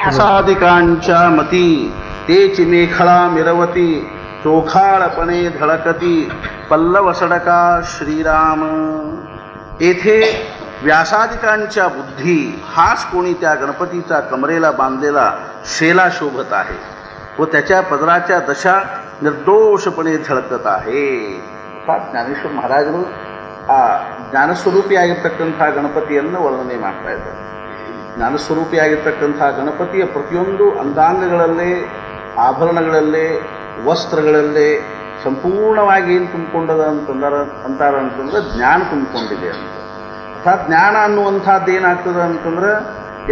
व्यासादिकांच्या मती तेची मेखळा मिरवती चोखाळपणे धडकती पल्लव सडका श्रीराम. येथे व्यासादिकांच्या बुद्धी हाच कोणी त्या गणपतीचा कमरेला बांधलेला शेला शोभत आहे व त्याच्या पदराच्या दशा ನಿರ್ದೋಷಪಣೆ ಝಳಕತ आहे. ಜ್ಞಾನೇಶ್ವರ ಮಹಾರಾಜರು ಆ ಜ್ಞಾನಸ್ವರೂಪಿಯಾಗಿರ್ತಕ್ಕಂಥ ಗಣಪತಿಯನ್ನು ವರ್ಣನೆ ಮಾಡ್ತಾ ಇದ್ದಾರೆ. ಜ್ಞಾನಸ್ವರೂಪಿಯಾಗಿರ್ತಕ್ಕಂಥ ಗಣಪತಿಯ ಪ್ರತಿಯೊಂದು ಅಂಗಾಂಗಗಳಲ್ಲೇ, ಆಭರಣಗಳಲ್ಲೇ, ವಸ್ತ್ರಗಳಲ್ಲೇ ಸಂಪೂರ್ಣವಾಗಿ ಏನು ತುಂಬಿಕೊಂಡದ ಅಂತಂದ್ರೆ ಜ್ಞಾನ ತುಂಬಿಕೊಂಡಿದೆ ಅಂತ. ಅರ್ಥಾತ್ ಜ್ಞಾನ ಅನ್ನುವಂಥದ್ದು ಏನಾಗ್ತದೆ ಅಂತಂದ್ರೆ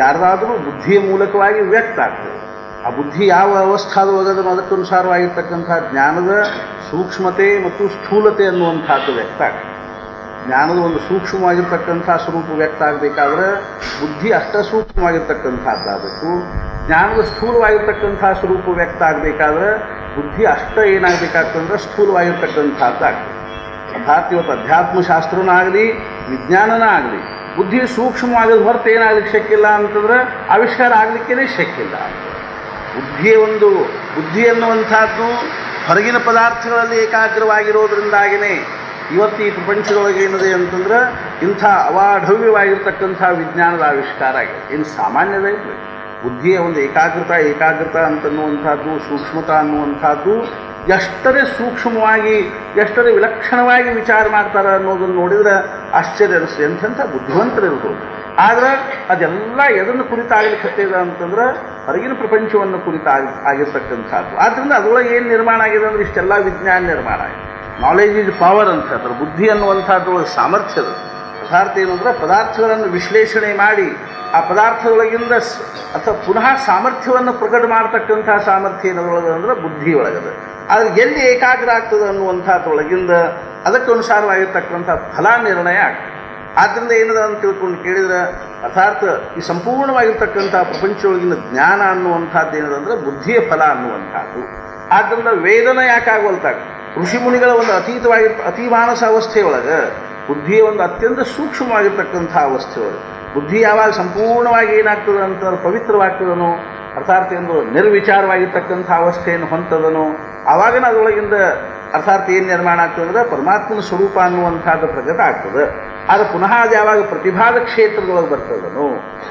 ಯಾರ್ದಾದ್ರೂ ಬುದ್ಧಿಯ ಮೂಲಕವಾಗಿ ವ್ಯಕ್ತ ಆಗ್ತದೆ. ಆ ಬುದ್ಧಿ ಯಾವ ಅವಸ್ಥಾದೊಳಗದನ್ನು ಅದಕ್ಕನುಸಾರವಾಗಿರ್ತಕ್ಕಂಥ ಜ್ಞಾನದ ಸೂಕ್ಷ್ಮತೆ ಮತ್ತು ಸ್ಥೂಲತೆ ಅನ್ನುವಂಥದ್ದು ವ್ಯಕ್ತ ಆಗ್ತದೆ. ಜ್ಞಾನದ ಒಂದು ಸೂಕ್ಷ್ಮವಾಗಿರ್ತಕ್ಕಂಥ ಸ್ವರೂಪ ವ್ಯಕ್ತ ಆಗಬೇಕಾದ್ರೆ ಬುದ್ಧಿ ಅಷ್ಟ ಸೂಕ್ಷ್ಮವಾಗಿರ್ತಕ್ಕಂಥದ್ದಾಗಬೇಕು. ಜ್ಞಾನದ ಸ್ಥೂಲವಾಗಿರ್ತಕ್ಕಂಥ ಸ್ವರೂಪ ವ್ಯಕ್ತ ಆಗಬೇಕಾದ್ರೆ ಬುದ್ಧಿ ಅಷ್ಟ ಏನಾಗಬೇಕಾಗ್ತಂದ್ರೆ ಸ್ಥೂಲವಾಗಿರ್ತಕ್ಕಂಥದ್ದಾಗ್ತದೆ. ಅರ್ಥಾತ್ ಇವತ್ತು ಅಧ್ಯಾತ್ಮಶಾಸ್ತ್ರನಾಗಲಿ ವಿಜ್ಞಾನನ ಆಗಲಿ ಬುದ್ಧಿ ಸೂಕ್ಷ್ಮವಾಗಿದ್ದು ಹೊರತು ಏನಾಗಲಿಕ್ಕೆ ಶಕ್ಕಿಲ್ಲ ಅಂತಂದ್ರೆ ಆವಿಷ್ಕಾರ ಆಗಲಿಕ್ಕೇ ಶಕ್ಕಿಲ್ಲ. ಬುದ್ಧಿ ಅನ್ನುವಂಥದ್ದು ಹೊರಗಿನ ಪದಾರ್ಥಗಳಲ್ಲಿ ಏಕಾಗ್ರವಾಗಿರೋದ್ರಿಂದಾಗಿಯೇ ಇವತ್ತು ಈ ಪ್ರಪಂಚದೊಳಗೆ ಏನಿದೆ ಅಂತಂದ್ರೆ ಇಂಥ ಅವಾಢವ್ಯವಾಗಿರ್ತಕ್ಕಂಥ ವಿಜ್ಞಾನದ ಆವಿಷ್ಕಾರ ಆಗಿದೆ. ಇನ್ನು ಸಾಮಾನ್ಯದ ಇಲ್ಲ. ಬುದ್ಧಿಯ ಒಂದು ಏಕಾಗ್ರತ ಅಂತನ್ನುವಂಥದ್ದು, ಸೂಕ್ಷ್ಮತಾ ಅನ್ನುವಂಥದ್ದು ಎಷ್ಟರೇ ಸೂಕ್ಷ್ಮವಾಗಿ, ಎಷ್ಟರೇ ವಿಲಕ್ಷಣವಾಗಿ ವಿಚಾರ ಮಾಡ್ತಾರೆ ಅನ್ನೋದನ್ನು ನೋಡಿದ್ರೆ ಆಶ್ಚರ್ಯ ಅನಿಸ್ತದೆ. ಎಂಥಂಥ ಬುದ್ಧಿವಂತರಿರ್ಬೋದು. ಆದರೆ ಅದೆಲ್ಲ ಎದನ್ನು ಕುರಿತಾಗಲಿಕ್ಕೆ ಅಂತಂದ್ರೆ ಹೊರಗಿನ ಪ್ರಪಂಚವನ್ನು ಆಗಿರ್ತಕ್ಕಂಥದ್ದು. ಆದ್ದರಿಂದ ಅದರೊಳಗೆ ಏನು ನಿರ್ಮಾಣ ಆಗಿದೆ ಅಂದರೆ ಇಷ್ಟೆಲ್ಲ ವಿಜ್ಞಾನ ನಿರ್ಮಾಣ ಆಗಿದೆ. ನಾಲೆಜ್ ಈಸ್ ಪವರ್ ಅಂತ ಹೇಳ್ತಾರೆ. ಬುದ್ಧಿ ಅನ್ನುವಂಥದ್ರೊಳಗೆ ಸಾಮರ್ಥ್ಯದ ಪದಾರ್ಥ ಏನು ಅಂದರೆ ಪದಾರ್ಥಗಳನ್ನು ವಿಶ್ಲೇಷಣೆ ಮಾಡಿ ಆ ಪದಾರ್ಥದೊಳಗಿಂದ ಅಥವಾ ಪುನಃ ಸಾಮರ್ಥ್ಯವನ್ನು ಪ್ರಕಟ ಮಾಡತಕ್ಕಂಥ ಸಾಮರ್ಥ್ಯ ಏನದೊಳಗೆ ಅಂದರೆ ಬುದ್ಧಿ ಒಳಗದೆ. ಆದರೆ ಎಲ್ಲಿ ಏಕಾಗ್ರ ಆಗ್ತದೆ ಅನ್ನುವಂಥದ್ರೊಳಗಿಂದ ಅದಕ್ಕನುಸಾರವಾಗಿರ್ತಕ್ಕಂಥ ಫಲ ನಿರ್ಣಯ ಆಗ್ತದೆ. ಆದ್ದರಿಂದ ಏನದ ಅಂತ ತಿಳ್ಕೊಂಡು ಕೇಳಿದ್ರೆ ಅರ್ಥಾತ್ ಈ ಸಂಪೂರ್ಣವಾಗಿರ್ತಕ್ಕಂಥ ಪ್ರಪಂಚದೊಳಗಿನ ಜ್ಞಾನ ಅನ್ನುವಂಥದ್ದು ಏನದಂದ್ರೆ ಬುದ್ಧಿಯ ಫಲ ಅನ್ನುವಂಥದ್ದು. ಆದ್ದರಿಂದ ವೇದನ ಯಾಕಾಗವಲ್ತಾಗ ಋಷಿಮುನಿಗಳ ಒಂದು ಅತಿಮಾನಸ ಅವಸ್ಥೆಯೊಳಗೆ ಬುದ್ಧಿಯ ಒಂದು ಅತ್ಯಂತ ಸೂಕ್ಷ್ಮವಾಗಿರ್ತಕ್ಕಂಥ ಅವಸ್ಥೆಯೊಳಗೆ ಬುದ್ಧಿ ಯಾವಾಗ ಸಂಪೂರ್ಣವಾಗಿ ಏನಾಗ್ತದೆ ಅಂತಂದ್ರೆ ಪವಿತ್ರವಾಗ್ತದನೋ, ಅರ್ಥಾತ್ ಎಂದು ನಿರ್ವಿಚಾರವಾಗಿರ್ತಕ್ಕಂಥ ಅವಸ್ಥೆಯನ್ನು ಹೊಂತದನೋ ಆವಾಗನ ಅದರೊಳಗಿಂದ ಅರ್ಥಾತ್ ಏನು ನಿರ್ಮಾಣ ಆಗ್ತದೆ ಅಂದರೆ ಪರಮಾತ್ಮನ ಸ್ವರೂಪ ಅನ್ನುವಂಥದ್ದು ಪ್ರಗಟ ಆಗ್ತದೆ. ಆದರೆ ಪುನಃ ಅದು ಯಾವಾಗ ಪ್ರತಿಭಾದ ಕ್ಷೇತ್ರದೊಳಗೆ ಬರ್ತದನೋ,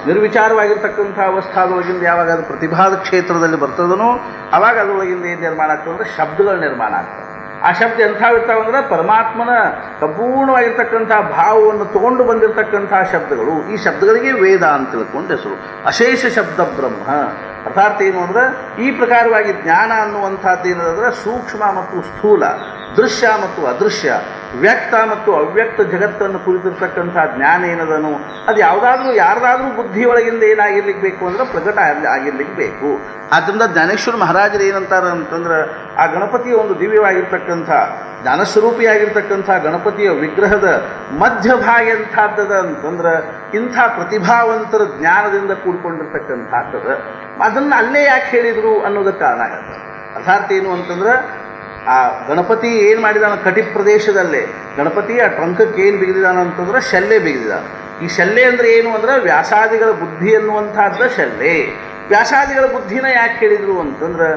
ನಿರ್ವಿಚಾರವಾಗಿರ್ತಕ್ಕಂಥ ಅವಸ್ಥಾದೊಳಗಿಂದ ಯಾವಾಗ ಅದು ಪ್ರತಿಭಾದ ಕ್ಷೇತ್ರದಲ್ಲಿ ಬರ್ತದನೋ ಆವಾಗ ಅದರೊಳಗಿಂದ ಏನು ನಿರ್ಮಾಣ ಆಗ್ತದೆ ಅಂದರೆ ಶಬ್ದಗಳ ನಿರ್ಮಾಣ ಆಗ್ತದೆ. ಆ ಶಬ್ದ ಎಂಥವಿರ್ತಾವಂದ್ರೆ ಪರಮಾತ್ಮನ ಸಂಪೂರ್ಣವಾಗಿರ್ತಕ್ಕಂಥ ಭಾವವನ್ನು ತಗೊಂಡು ಬಂದಿರತಕ್ಕಂಥ ಶಬ್ದಗಳು. ಈ ಶಬ್ದಗಳಿಗೆ ವೇದ ಅಂತ ತಿಳ್ಕೊಂಡು ಹೆಸರು. ಅಶೇಷ ಶಬ್ದ ಬ್ರಹ್ಮ. ಅರ್ಥಾತ್ ಏನು ಅಂದರೆ ಈ ಪ್ರಕಾರವಾಗಿ ಜ್ಞಾನ ಅನ್ನುವಂಥದ್ದು ಏನಂದ್ರೆ ಸೂಕ್ಷ್ಮ ಮತ್ತು ಸ್ಥೂಲ, ದೃಶ್ಯ ಮತ್ತು ಅದೃಶ್ಯ, ವ್ಯಕ್ತ ಮತ್ತು ಅವ್ಯಕ್ತ ಜಗತ್ತನ್ನು ಕುರಿತಿರ್ತಕ್ಕಂಥ ಜ್ಞಾನ ಏನದನು ಅದು ಯಾವುದಾದ್ರೂ ಯಾರ್ದಾದ್ರೂ ಬುದ್ಧಿಯೊಳಗಿಂದ ಏನಾಗಿರ್ಲಿಕ್ಕೆ ಬೇಕು ಅಂದರೆ ಪ್ರಕಟ ಆಗಿರ್ಲಿಕ್ಕೆ ಬೇಕು. ಆದ್ದರಿಂದ ಜ್ಞಾನೇಶ್ವರ ಮಹಾರಾಜರು ಏನಂತಾರೆ ಅಂತಂದ್ರೆ ಆ ಗಣಪತಿಯ ಒಂದು ದಿವ್ಯವಾಗಿರ್ತಕ್ಕಂಥ ಜ್ಞಾನಸ್ವರೂಪಿಯಾಗಿರ್ತಕ್ಕಂಥ ಗಣಪತಿಯ ವಿಗ್ರಹದ ಮಧ್ಯಭಾಗ ಎಂಥದ್ದದ ಅಂತಂದ್ರೆ ಇಂಥ ಪ್ರತಿಭಾವಂತರ ಜ್ಞಾನದಿಂದ ಕೂಡಿಕೊಂಡಿರ್ತಕ್ಕಂಥದ್ದದ. ಅದನ್ನು ಅಲ್ಲೇ ಯಾಕೆ ಹೇಳಿದರು ಅನ್ನೋದಕ್ಕೆ ಕಾರಣ ಆಗುತ್ತೆ. ಅರ್ಥಾತ್ ಏನು ಅಂತಂದ್ರೆ ಆ ಗಣಪತಿ ಏನು ಮಾಡಿದಾನ ಕಟಿ ಪ್ರದೇಶದಲ್ಲೇ ಗಣಪತಿಯ ಟ್ರಂಕಕ್ಕೆ ಏನು ಬಿಗಿದಾನ ಅಂತಂದ್ರೆ ಶಲ್ಲೆ ಬಿಗಿದಾನ. ಈ ಶಲ್ಲೆ ಅಂದರೆ ಏನು ಅಂದರೆ ವ್ಯಾಸಾದಿಗಳ ಬುದ್ಧಿ ಅನ್ನುವಂಥದ್ದು ಶಲ್ಲೆ. ವ್ಯಾಸಾದಿಗಳ ಬುದ್ಧಿನ ಯಾಕೆ ಹೇಳಿದರು ಅಂತಂದ್ರೆ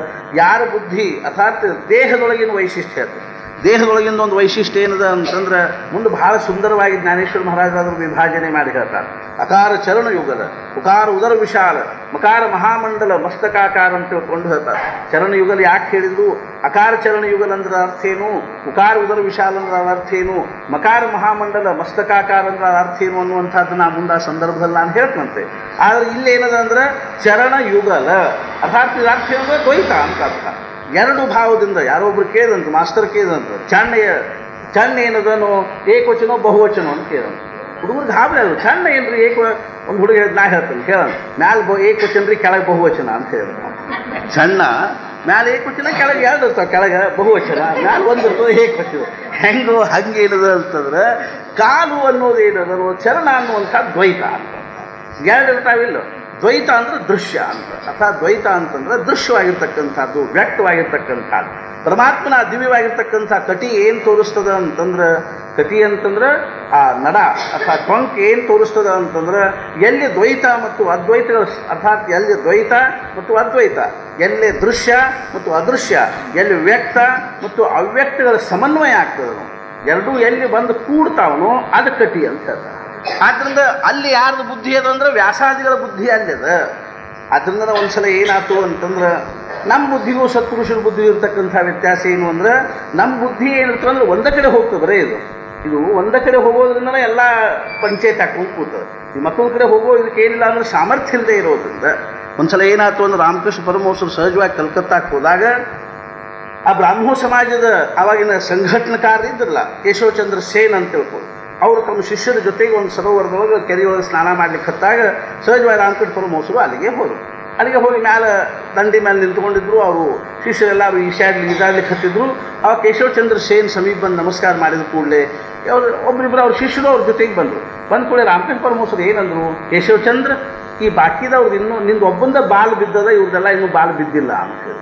ಯಾರ ಬುದ್ಧಿ ಅರ್ಥಾತ್ ದೇಹದೊಳಗಿನ ವೈಶಿಷ್ಟ್ಯ ಅದು. ದೇಹದೊಳಗಿಂದ ಒಂದು ವೈಶಿಷ್ಟ್ಯ ಏನದ ಅಂತಂದ್ರೆ ಮುಂದೆ ಬಹಳ ಸುಂದರವಾಗಿ ಜ್ಞಾನೇಶ್ವರ ಮಹಾರಾಜರಾದರೂ ವಿಭಾಜನೆ ಮಾಡಿ ಹೇಳ್ತಾರೆ. ಅಕಾರ ಚರಣ ಯುಗದ, ಉಕಾರ ಉದರ ವಿಶಾಲ, ಮಕಾರ ಮಹಾಮಂಡಲ ಮಸ್ತಕಾಕಾರ ಅಂತ ತಿಳ್ಕೊಂಡು ಹೇಳ್ತಾರೆ. ಚರಣ ಯುಗಲ್ ಯಾಕೆ ಹೇಳಿದ್ರು? ಅಕಾರ ಚರಣ ಯುಗಲ್ ಅಂದ್ರೆ ಅರ್ಥ ಏನು, ಉಕಾರ ಉದರ ವಿಶಾಲ ಅಂದ್ರೆ ಅರ್ಥ ಏನು, ಮಕಾರ ಮಹಾಮಂಡಲ ಮಸ್ತಕಾಕಾರ ಅಂದ್ರೆ ಅರ್ಥ ಏನು ಅನ್ನುವಂಥದ್ದು ನಾ ಮುಂದೆ ಆ ಸಂದರ್ಭದಲ್ಲಿ ನಾನು ಹೇಳ್ತಂತೆ. ಆದರೆ ಇಲ್ಲೇನದ ಅಂದ್ರೆ ಚರಣ ಯುಗಲ ಅರ್ಥಾತ್ ಇದು ಅರ್ಥ ಏನಂದ್ರೆ ದ್ವೈತ ಅಂತ ಅರ್ಥ. ಎರಡು ಭಾವದಿಂದ ಯಾರೊಬ್ರು ಕೇಳಿದಂತ ಮಾಸ್ತರ್ ಕೇಳಿದಂತ ಚಣ್ಣ ಏನದನೋ ಏಕವಚನೋ ಬಹುವಚನೋ ಅಂತ ಕೇಳಿದಂತ. ಹುಡುಗರು ಗಾಬರಿ ಅದು ಚಣ್ಣ ಏನ್ರಿ ಒಂದು ಹುಡುಗ ನಾ ಹೇಳ್ತಾನೆ ಕೇಳೋಣ ಮ್ಯಾಲೆ ಏಕವಚನ ರೀ ಕೆಳಗೆ ಬಹುವಚನ ಅಂತ ಹೇಳಿದ್ರು. ಸಣ್ಣ ಮ್ಯಾಲೆ ಏಕವಚನ ಕೆಳಗೆ ಎರಡು ಇರ್ತಾವೆ, ಕೆಳಗೆ ಬಹುವಚನ ಮ್ಯಾಲೆ ಒಂದು ಇರ್ತದೆ ಏಕವಚನ. ಹೆಂಗೋ ಹಂಗೆ ಏನದ ಅಂತಂದ್ರೆ ಕಾಲು ಅನ್ನೋದು ಏನದನೋ ಚರಣ ಅನ್ನುವಂಥ ದ್ವೈತ ಅಂತ ಎರಡು ಇರ್ತಾವಿಲ್ಲ. ದ್ವೈತ ಅಂದರೆ ದೃಶ್ಯ ಅಂತ. ಅರ್ಥಾತ್ ದ್ವೈತ ಅಂತಂದ್ರೆ ದೃಶ್ಯವಾಗಿರ್ತಕ್ಕಂಥದ್ದು, ವ್ಯಕ್ತವಾಗಿರ್ತಕ್ಕಂಥದ್ದು. ಪರಮಾತ್ಮನ ದಿವ್ಯವಾಗಿರ್ತಕ್ಕಂಥ ಕಟಿ ಏನು ತೋರಿಸ್ತದ ಅಂತಂದ್ರೆ ಕಟಿ ಅಂತಂದ್ರೆ ಆ ನಡ ಅಥವಾ ಟೊಂಕ್ ಏನು ತೋರಿಸ್ತದ ಅಂತಂದ್ರೆ ಎಲ್ಲಿ ದ್ವೈತ ಮತ್ತು ಅದ್ವೈತಗಳ ಅರ್ಥಾತ್ ಎಲ್ಲಿ ದ್ವೈತ ಮತ್ತು ಅದ್ವೈತ, ಎಲ್ಲಿ ದೃಶ್ಯ ಮತ್ತು ಅದೃಶ್ಯ, ಎಲ್ಲಿ ವ್ಯಕ್ತ ಮತ್ತು ಅವ್ಯಕ್ತಗಳ ಸಮನ್ವಯ ಆಗ್ತದೆ, ಎರಡೂ ಎಲ್ಲಿ ಬಂದು ಕೂಡ್ತಾವನೋ ಅದು ಕಟಿ ಅಂತ ಹೇಳ್ತಾರೆ. ಆದ್ದರಿಂದ ಅಲ್ಲಿ ಯಾರ್ದು ಬುದ್ಧಿ ಅದ ಅಂದ್ರೆ ವ್ಯಾಸಾದಿಗಳ ಬುದ್ಧಿ ಅಲ್ಲಿದ. ಆದ್ದರಿಂದ ಒಂದ್ಸಲ ಏನಾಯ್ತು ಅಂತಂದ್ರೆ ನಮ್ಮ ಬುದ್ಧಿಗೂ ಸತ್ಪುರುಷರ ಬುದ್ಧಿಗೂ ಇರ್ತಕ್ಕಂಥ ವ್ಯತ್ಯಾಸ ಏನು ಅಂದ್ರೆ ನಮ್ಮ ಬುದ್ಧಿ ಏನಿರ್ತದೆ ಅಂದ್ರೆ ಒಂದೇ ಕಡೆ ಹೋಗ್ತದೆ. ಬರೀ ಇದು ಒಂದೇ ಕಡೆ ಹೋಗೋದ್ರಿಂದ ಎಲ್ಲ ಪಂಚಾಯತ್ ಹಾಕಿ ಕೂತದೆ. ಈ ಮತ್ತೊಂದು ಕಡೆ ಹೋಗೋ ಇದಕ್ಕೇನಿಲ್ಲ ಅಂದ್ರೆ ಸಾಮರ್ಥ್ಯ ಇಲ್ಲದೆ ಇರೋದ್ರಿಂದ ಒಂದ್ಸಲ ಏನಾಯ್ತು ಅಂದ್ರೆ ರಾಮಕೃಷ್ಣ ಪರಮಹಂಸರು ಸಹಜವಾಗಿ ಕಲ್ಕತ್ತಾಕ್ಕೆ ಹೋದಾಗ ಆ ಬ್ರಾಹ್ಮಣ ಸಮಾಜದ ಆವಾಗಿನ ಸಂಘಟನಕಾರರು ಇದ್ರಲ್ಲ, ಕೇಶವಚಂದ್ರ ಸೇನ್ ಅಂತ ತಿಳ್ಕೊಂಡು, ಅವರು ತಮ್ಮ ಶಿಷ್ಯರ ಜೊತೆಗೆ ಒಂದು ಸರೋವರದೊಳಗೆ ಕೆರೆಯೊಳಗೆ ಸ್ನಾನ ಮಾಡ್ಲಿಕ್ಕೆ ಹತ್ತಾಗ ಸಹಜವಾಗಿ ರಾಮಕೃಷ್ಣ ಪರಮಹಂಸರು ಅಲ್ಲಿಗೆ ಹೋದರು. ಅಲ್ಲಿಗೆ ಹೋಗಿ ಮ್ಯಾಲೆ ದಂಡಿ ಮೇಲೆ ನಿಂತ್ಕೊಂಡಿದ್ರು. ಅವರು ಶಿಷ್ಯರೆಲ್ಲ ಈಜಾಡ್ಲಿಕ್ಕೆ ಹತ್ತಿದ್ರು. ಅವಾಗ ಕೇಶವಚಂದ್ರ ಸೇನ್ ಸಮೀಪ ಬಂದು ನಮಸ್ಕಾರ ಮಾಡಿದ ಕೂಡಲೇ ಒಬ್ಬರಿಬ್ಬರು ಅವ್ರ ಶಿಷ್ಯರು ಅವ್ರ ಜೊತೆಗೆ ಬಂದರು. ಬಂದ ಕೂಡಲೇ ರಾಮಕೃಷ್ಣ ಪರಮಹಂಸರು ಏನಂದ್ರು, ಕೇಶವಚಂದ್ರ ಈ ಬಾಕಿದವ್ರದ್ದು ಇನ್ನೂ ನಿಂದು ಒಬ್ಬಂದ ಬಾಲ್ ಬಿದ್ದದ, ಇವ್ರದೆಲ್ಲ ಇನ್ನೂ ಬಾಲ್ ಬಿದ್ದಿಲ್ಲ ಅಂತ ಹೇಳಿ.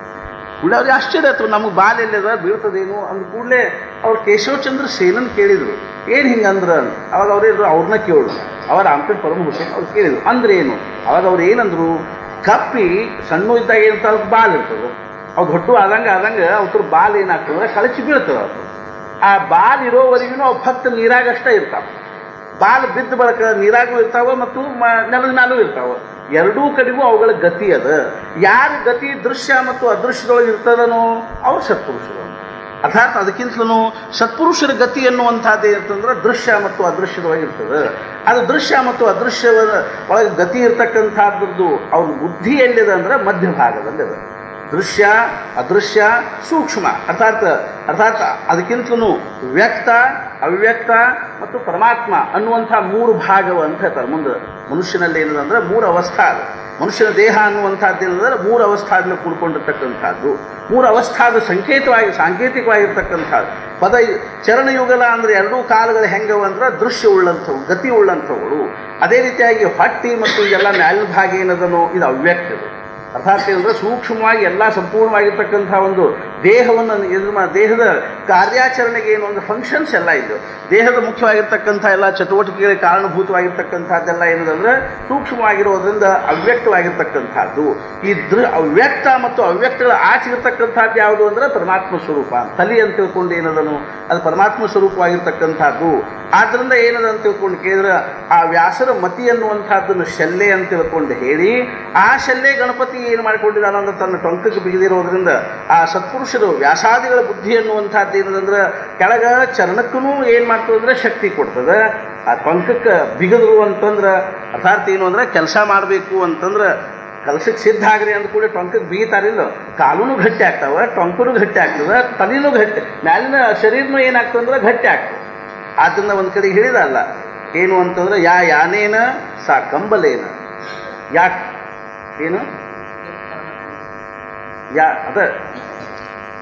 ಕೂಡಲೇ ಅವ್ರಿಗೆ ಆಶ್ಚರ್ಯ ಆಯ್ತು, ನಮಗೆ ಬಾಲ್ ಎಲ್ಲದ ಬೀಳ್ತದೇನು ಅಂದ ಕೂಡಲೇ ಅವ್ರು ಕೇಶವಚಂದ್ರ ಸೇನನ್ ಕೇಳಿದರು, ಏನು ಹಿಂಗಂದ್ರೆ ಅಂತ. ಅವಾಗ ಅವ್ರೇನು ಅವ್ರನ್ನ ಕೇಳಿದ್ರು. ಅವಾಗ ರಾಮಕೃಷ್ಣ ಪರಮಹಂಸ ಅವ್ರು ಕೇಳಿದ್ರು ಅಂದ್ರೆ ಏನು. ಅವಾಗ ಅವ್ರು ಏನಂದ್ರು, ಕಪ್ಪಿ ಸಣ್ಣ ಇದ್ದಾಗ ಏನಂತ ಅದಕ್ಕೆ ಬಾಲ್ ಇರ್ತದೆ, ಅವು ದೊಡ್ಡ ಆದಂಗೆ ಅವ್ರ ಬಾಲ್ ಏನಾಗ್ತದೆ ಕಳಚಿ ಬೀಳ್ತದೆ. ಅದು ಆ ಬಾಲ್ ಇರೋವರೆಗೂ ಅವು ಫಕ್ತ ನೀರಾಗಷ್ಟೇ ಇರ್ತಾವೆ. ಬಾಲ್ ಬಿದ್ದ ಬಳಕ ನೀರಾಗೂ ಇರ್ತಾವೆ ಮತ್ತು ನೆಲದ ಮ್ಯಾಲೂ ಇರ್ತಾವೆ. ಎರಡೂ ಕಡೆಗೂ ಅವುಗಳ ಗತಿ ಅದ. ಯಾರ ಗತಿ ದೃಶ್ಯ ಮತ್ತು ಅದೃಶ್ಯದೊಳಗೆ ಇರ್ತದನೋ ಅವ್ರು ಸತ್ಪುರುಷರು. ಅರ್ಥಾತ್ ಅದಕ್ಕಿಂತಲೂ ಸತ್ಪುರುಷರ ಗತಿ ಎನ್ನುವಂಥದ್ದು ಅಂತಂದ್ರೆ ದೃಶ್ಯ ಮತ್ತು ಅದೃಶ್ಯದೊಳಗೆ ಇರ್ತದೆ. ಅದು ದೃಶ್ಯ ಮತ್ತು ಅದೃಶ್ಯದ ಒಳಗೆ ಗತಿ ಇರ್ತಕ್ಕಂಥದ್ದು ಅವ್ರ ಬುದ್ಧಿ ಎಲ್ಲಿದೆ ಅಂದ್ರೆ ಮಧ್ಯಭಾಗದಲ್ಲಿದೆ. ದೃಶ್ಯ ಅದೃಶ್ಯ ಸೂಕ್ಷ್ಮ ಅರ್ಥಾತ್ ಅದಕ್ಕಿಂತಲೂ ವ್ಯಕ್ತ ಅವ್ಯಕ್ತ ಮತ್ತು ಪರಮಾತ್ಮ ಅನ್ನುವಂಥ ಮೂರು ಭಾಗವು ಅಂತ ಹೇಳ್ತಾರೆ. ಮುಂದೆ ಮನುಷ್ಯನಲ್ಲಿ ಏನಿದೆ ಅಂದರೆ ಮೂರು ಅವಸ್ಥಾ ಅದು. ಮನುಷ್ಯನ ದೇಹ ಅನ್ನುವಂಥದ್ದು ಏನಂದ್ರೆ ಮೂರು ಅವಸ್ಥಾದಿಂದ ಕೂಡ್ಕೊಂಡಿರ್ತಕ್ಕಂಥದ್ದು. ಮೂರು ಅವಸ್ಥಾದ ಸಾಂಕೇತಿಕವಾಗಿರ್ತಕ್ಕಂಥದ್ದು. ಪದ ಚರಣಯುಗಲ ಅಂದರೆ ಎರಡೂ ಕಾಲಗಳು ಹೆಂಗವು ಅಂದ್ರೆ ದೃಶ್ಯ ಉಳ್ಳಂಥವು, ಗತಿ ಉಳ್ಳಂಥವುಗಳು. ಅದೇ ರೀತಿಯಾಗಿ ಹೊಟ್ಟಿ ಮತ್ತು ಇದೆಲ್ಲ ಮ್ಯಾಲಿನ ಭಾಗ ಏನದನೋ ಇದು ಅವ್ಯಕ್ತದು. ಅರ್ಥಾತ್ ಏನಂದ್ರೆ ಸೂಕ್ಷ್ಮವಾಗಿ ಎಲ್ಲ ಸಂಪೂರ್ಣವಾಗಿರ್ತಕ್ಕಂಥ ಒಂದು ದೇಹವನ್ನು ದೇಹದ ಕಾರ್ಯಾಚರಣೆಗೆ ಏನು ಒಂದು ಫಂಕ್ಷನ್ಸ್ ಎಲ್ಲ ಇದು. ದೇಹದ ಮುಖ್ಯವಾಗಿರ್ತಕ್ಕಂಥ ಎಲ್ಲ ಚಟುವಟಿಕೆಗಳಿಗೆ ಕಾರಣಭೂತವಾಗಿರ್ತಕ್ಕಂಥದ್ದೆಲ್ಲ ಏನದಂದ್ರೆ ಸೂಕ್ಷ್ಮವಾಗಿರೋದ್ರಿಂದ ಅವ್ಯಕ್ತವಾಗಿರ್ತಕ್ಕಂಥದ್ದು. ಈ ಅವ್ಯಕ್ತ ಮತ್ತು ಅವ್ಯಕ್ತಗಳ ಆಚೆಗಿರ್ತಕ್ಕಂಥದ್ದು ಯಾವುದು ಅಂದರೆ ಪರಮಾತ್ಮ ಸ್ವರೂಪ. ತಲಿ ಅಂತ ತಿಳ್ಕೊಂಡು ಏನದನು ಅದು ಪರಮಾತ್ಮ ಸ್ವರೂಪವಾಗಿರ್ತಕ್ಕಂಥದ್ದು. ಆದ್ದರಿಂದ ಏನದ ಅಂತ ತಿಳ್ಕೊಂಡು ಕೇಳಿದ್ರೆ ಆ ವ್ಯಾಸರ ಮತಿ ಅನ್ನುವಂಥದ್ದನ್ನು ಶಲ್ಲೆ ಅಂತ ತಿಳ್ಕೊಂಡು ಹೇಳಿ ಆ ಶಲ್ಲೆ ಗಣಪತಿ ಏನು ಮಾಡಿಕೊಂಡಿದ್ದಾನೆ ಅಂದ್ರೆ ತನ್ನ ಟೊಂಕಕ್ಕೆ ಬಿಗಿದಿರೋದ್ರಿಂದ ಆ ಸತ್ಪುರುಷರು ವ್ಯಾಸಾದಿಗಳ ಬುದ್ಧಿ ಅನ್ನುವಂಥದ್ದು ಏನದಂದ್ರೆ ಕೆಳಗ ಚರಣಕ್ಕೂ ಏನು ಮಾಡ್ತದೆ ಅಂದರೆ ಶಕ್ತಿ ಕೊಡ್ತದೆ. ಆ ಟೊಂಕಕ್ಕೆ ಬಿಗಿದ್ರು ಅಂತಂದ್ರೆ ಅರ್ಥಾತ್ ಏನು ಅಂದ್ರೆ ಕೆಲಸ ಮಾಡಬೇಕು ಅಂತಂದ್ರೆ ಕೆಲಸಕ್ಕೆ ಸಿದ್ಧ ಆಗ್ರಿ ಅಂದ ಕೂಡ ಟೊಂಕಕ್ಕೆ ಬಿಗಿತಾರಿಲ್ಲ, ಕಾಲೂ ಗಟ್ಟಿ ಆಗ್ತಾವೆ, ಟೊಂಕನೂ ಗಟ್ಟಿ ಆಗ್ತದೆ, ತಲೆನೂ ಗಟ್ಟಿ, ಮ್ಯಾಲಿನ ಶರೀರನೂ ಏನಾಗ್ತದೆ ಅಂದ್ರೆ ಗಟ್ಟಿ ಆಗ್ತದೆ. ಆದ್ದರಿಂದ ಒಂದು ಕಡೆ ಹೇಳಿದಲ್ಲ ಏನು ಅಂತಂದ್ರೆ ಯಾನೇನ ಸಾ ಕಂಬಲೇನ, ಯಾಕೆ ಏನು